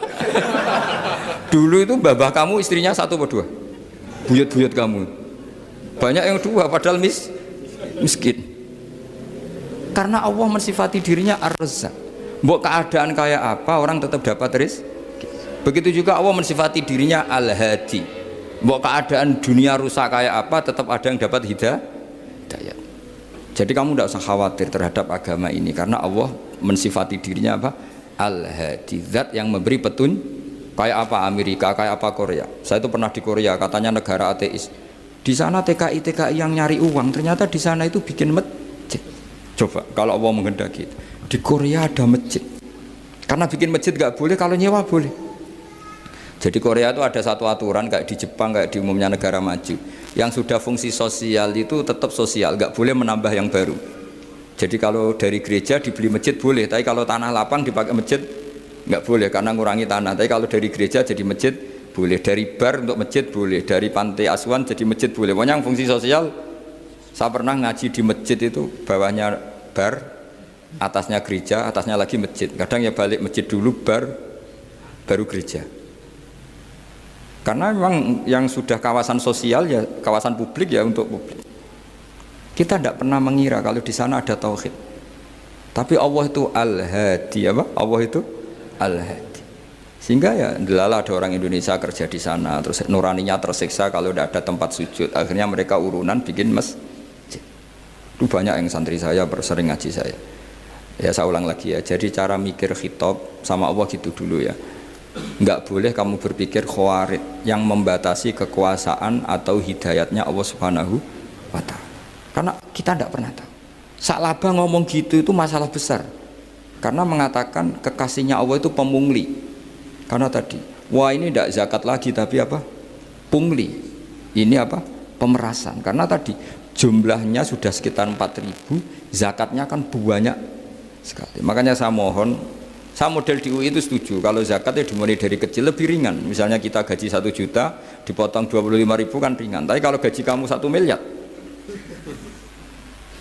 Dulu itu babah kamu istrinya 1 atau 2? Buyut-buyut kamu banyak yang 2 padahal miskin. Karena Allah mensifati dirinya Ar-Razzaq. Mbok keadaan kayak apa orang tetap dapat rezeki. Begitu juga Allah mensifati dirinya Al-Hadi. Mbok keadaan dunia rusak kayak apa tetap ada yang dapat hidayah. Jadi kamu tidak usah khawatir terhadap agama ini, karena Allah mensifati dirinya apa? Al-Hadi, zat yang memberi kayak apa Amerika, kayak apa Korea. Saya itu pernah di Korea, katanya negara ateis. Di sana TKI yang nyari uang, ternyata di sana itu bikin masjid. Coba kalau Allah menghendaki, di Korea ada masjid. Karena bikin masjid nggak boleh, kalau nyewa boleh. Jadi Korea itu ada satu aturan kayak di Jepang, kayak di umumnya negara maju, yang sudah fungsi sosial itu tetap sosial, nggak boleh menambah yang baru. Jadi kalau dari gereja dibeli masjid boleh, tapi kalau tanah lapang dipakai masjid nggak boleh karena ngurangi tanah. Tapi kalau dari gereja jadi masjid boleh, dari bar untuk masjid boleh, dari pantai asuhan jadi masjid boleh. Pokoknya yang fungsi sosial. Saya pernah ngaji di masjid itu, bawahnya bar, atasnya gereja, atasnya lagi masjid. Kadang ya balik masjid dulu, bar, baru gereja. Karena memang yang sudah kawasan sosial ya kawasan publik ya untuk publik. Kita tidak pernah mengira kalau di sana ada tauhid. Tapi Allah itu Al-Hadi, apa? Allah itu Al-Hadi. Sehingga ya delala ada orang Indonesia kerja di sana, terus nuraninya tersiksa kalau tidak ada tempat sujud. Akhirnya mereka urunan bikin masjid. Itu banyak yang santri saya sering ngaji saya. Ya saya ulang lagi ya. Jadi cara mikir khitab sama Allah gitu dulu ya. Enggak boleh kamu berpikir khawarid yang membatasi kekuasaan atau hidayatnya Allah Subhanahu wa Ta'ala. Karena kita tidak pernah tahu. Sa'labah ngomong gitu itu masalah besar. Karena mengatakan kekasihnya Allah itu pemungli. Karena tadi, wah ini tidak zakat lagi tapi apa? Pungli. Ini apa? Pemerasan. Karena tadi jumlahnya sudah sekitar 4.000, zakatnya kan banyak sekali. Makanya saya mohon, saya model di UI itu setuju kalau zakatnya dimulai dari kecil lebih ringan. Misalnya kita gaji 1 juta dipotong 25.000 kan ringan. Tapi kalau gaji kamu 1 miliar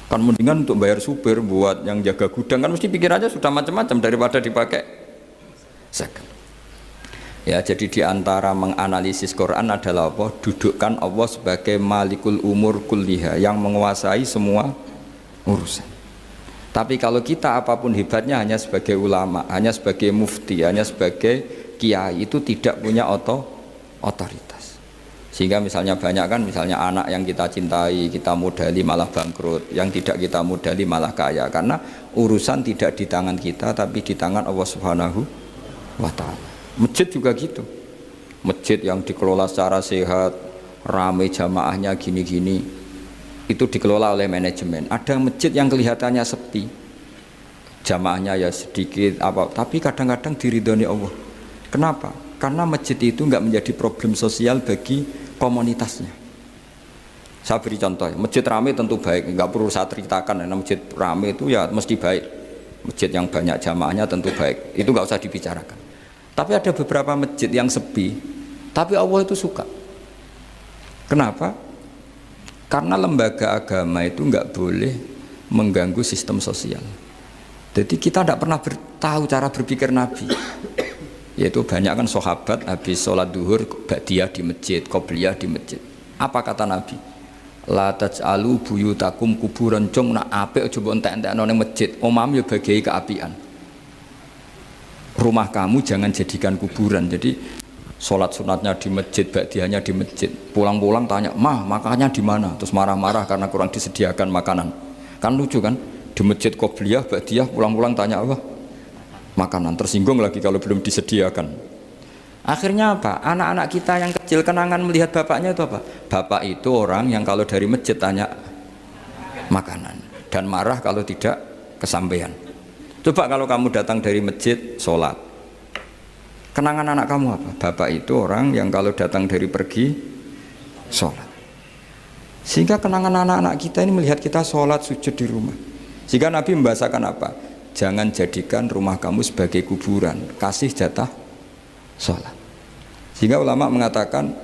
kan mendingan untuk bayar supir, buat yang jaga gudang, kan mesti pikir aja sudah macam-macam daripada dipakai zakat. Ya, jadi diantara menganalisis Quran adalah apa? Dudukkan Allah sebagai malikul umur kulliha, yang menguasai semua urusan. Tapi kalau kita apapun hebatnya hanya sebagai ulama, hanya sebagai mufti, hanya sebagai kiai, itu tidak punya otoritas. Sehingga misalnya banyak kan, misalnya anak yang kita cintai, kita modali malah bangkrut, yang tidak kita modali malah kaya, karena urusan tidak di tangan kita tapi di tangan Allah Subhanahu wa Ta'ala. Masjid juga gitu. Masjid yang dikelola secara sehat, ramai jamaahnya gini-gini, itu dikelola oleh manajemen. Ada masjid yang kelihatannya sepi, jamaahnya ya sedikit apa, tapi kadang-kadang diridhoni Allah. Kenapa? Karena masjid itu enggak menjadi problem sosial bagi komunitasnya. Saya beri contoh, masjid ramai tentu baik, enggak perlu saya ceritakan, karena masjid ramai itu ya mesti baik. Masjid yang banyak jamaahnya tentu baik, itu enggak usah dibicarakan. Tapi ada beberapa masjid yang sepi, tapi Allah itu suka. Kenapa? Karena lembaga agama itu enggak boleh mengganggu sistem sosial. Jadi kita tidak pernah tahu cara berpikir Nabi. Yaitu banyak kan sahabat habis sholat duhur ba'diyah di masjid, qobliyah di masjid. Apa kata Nabi? La taj'alu buyutakum kuburan, jong nak apik aja mbok entek-entekno ning masjid. Omam ya bagai keapian. Rumah kamu jangan jadikan kuburan. Jadi sholat sunatnya di masjid, ba'diyahnya di masjid. Pulang-pulang tanya, "Mah, makannya di mana?" Terus marah-marah karena kurang disediakan makanan. Kan lucu kan? Di masjid qobliyah, ba'diyah, pulang-pulang tanya apa? Makanan, tersinggung lagi kalau belum disediakan. Akhirnya apa? Anak-anak kita yang kecil kenangan melihat bapaknya itu apa? Bapak itu orang yang kalau dari masjid tanya makanan dan marah kalau tidak kesampaian. Coba kalau kamu datang dari masjid sholat, Kenangan anak kamu apa? Bapak itu orang yang kalau datang dari pergi sholat. Sehingga kenangan anak-anak kita ini melihat kita sholat sujud di rumah. Sehingga Nabi membahasakan apa? Jangan jadikan rumah kamu sebagai kuburan, kasih jatah sholat. Sehingga ulama mengatakan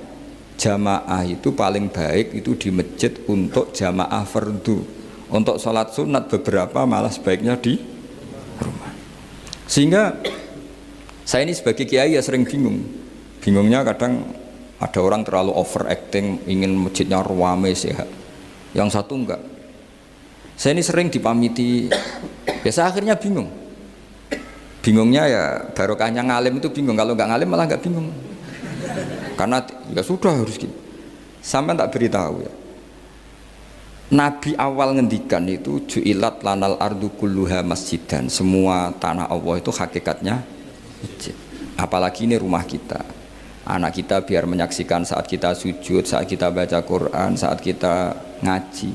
jamaah itu paling baik itu di masjid untuk jamaah fardu. Untuk sholat sunat beberapa malah sebaiknya di rumah. Sehingga saya ini sebagai kiai ya sering bingung. Bingungnya kadang ada orang terlalu overacting, ingin masjidnya ramai sehat. Yang satu enggak. Saya ini sering dipamiti. Biasa akhirnya bingung. Bingungnya ya barokahnya ngalim itu bingung. Kalau enggak ngalim malah enggak bingung. Karena ya sudah harus gitu. Sampai tak beritahu ya. Nabi awal ngendikan itu ju'ilat lanal ardu kulluha masjidan. Semua tanah Allah itu hakikatnya masjid. Apalagi ini rumah kita. Anak kita biar menyaksikan saat kita sujud, saat kita baca Quran, saat kita ngaji.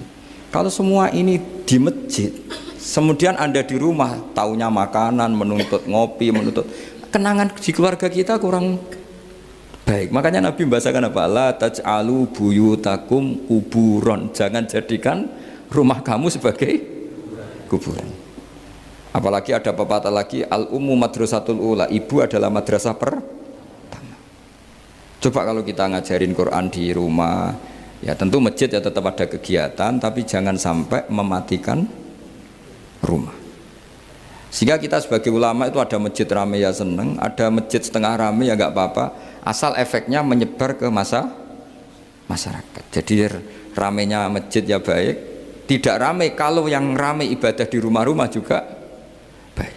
Kalau semua ini di masjid, kemudian Anda di rumah taunya makanan, menuntut ngopi, menuntut kenangan di keluarga kita kurang baik. Makanya Nabi membahasakan apa? La taj'alu buyutakum kuburon. Jangan jadikan rumah kamu sebagai kuburan. Apalagi ada pepatah lagi, al-ummu madrasatul ula. Ibu adalah madrasah pertama. Coba kalau kita ngajarin Quran di rumah, ya tentu masjid ya tetap ada kegiatan, tapi jangan sampai mematikan rumah. Sehingga kita sebagai ulama itu ada masjid rame ya seneng, ada masjid setengah rame ya nggak apa-apa. Asal efeknya menyebar ke masyarakat. Jadi ramenya masjid ya baik, tidak ramai kalau yang ramai ibadah di rumah-rumah juga baik.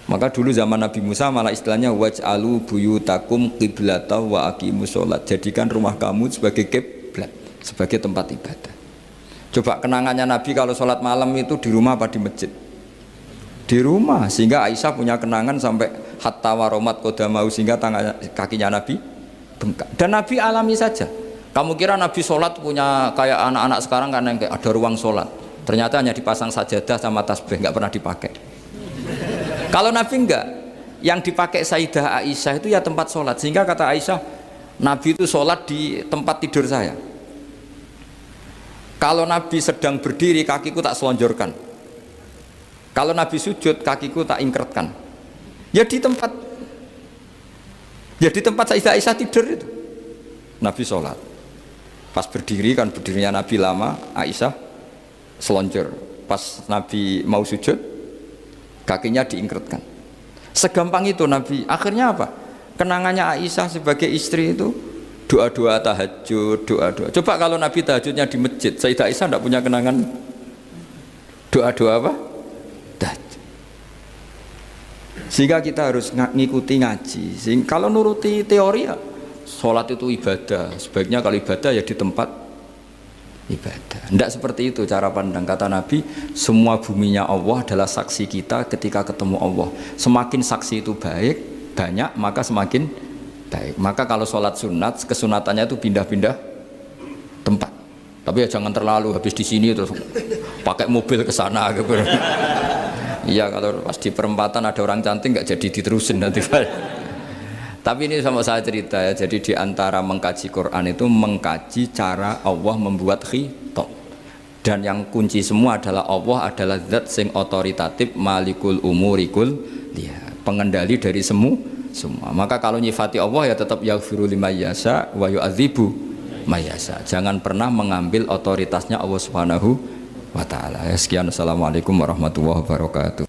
Maka dulu zaman Nabi Musa malah istilahnya waj'alu buyutakum qiblata wa aqimus sholat. Jadikan rumah kamu sebagai kiblat, sebagai tempat ibadah. Coba kenangannya Nabi kalau sholat malam itu di rumah apa di masjid? Di rumah, sehingga Aisyah punya kenangan sampai hatta waromat kodamau, sehingga kakinya Nabi bengkak. Dan Nabi alami saja. Kamu kira Nabi sholat punya kayak anak-anak sekarang kan yang ada ruang sholat, ternyata hanya dipasang sajadah sama tasbih, nggak pernah dipakai. Kalau Nabi enggak, yang dipakai Sayyidah Aisyah itu ya tempat sholat. Sehingga kata Aisyah, Nabi itu sholat di tempat tidur saya. Kalau Nabi sedang berdiri, kakiku tak selonjorkan. Kalau Nabi sujud, kakiku tak ingkretkan. Ya di tempat Sayyidah Aisyah tidur itu. Nabi sholat. Pas berdiri kan berdirinya Nabi lama, Aisyah selonjor. Pas Nabi mau sujud, kakinya diingkretkan. Segampang itu Nabi. Akhirnya apa? Kenangannya Aisyah sebagai istri itu doa-doa tahajud, doa-doa. Coba kalau Nabi tahajudnya di masjid, Sayyidah Aisyah tidak punya kenangan doa-doa apa? Sehingga kita harus ngikuti ngaji. Sehingga kalau nuruti teori ya sholat itu ibadah. Sebaiknya kalau ibadah ya di tempat ibadah. Tidak seperti itu cara pandang. Kata Nabi, semua buminya Allah adalah saksi kita ketika ketemu Allah. Semakin saksi itu banyak, maka semakin baik. Maka kalau sholat sunat, kesunatannya itu pindah-pindah tempat. Tapi ya jangan terlalu habis di sini terus pakai mobil ke sana gitu. Iya, kalau pas di perempatan ada orang cantik nggak jadi diterusin nanti. Tapi ini sama saya cerita ya. Jadi di antara mengkaji Quran itu mengkaji cara Allah membuat khitab. Dan yang kunci semua adalah Allah adalah zat sing otoritatif, malikul umurikul dia, pengendali dari semua. Maka kalau nyifati Allah ya tetap yaghfiru liman yasha wa yu'adzibu may yasha. Jangan pernah mengambil otoritasnya Allah Subhanahu wa ta'ala. Sekian, assalamualaikum warahmatullahi wabarakatuh.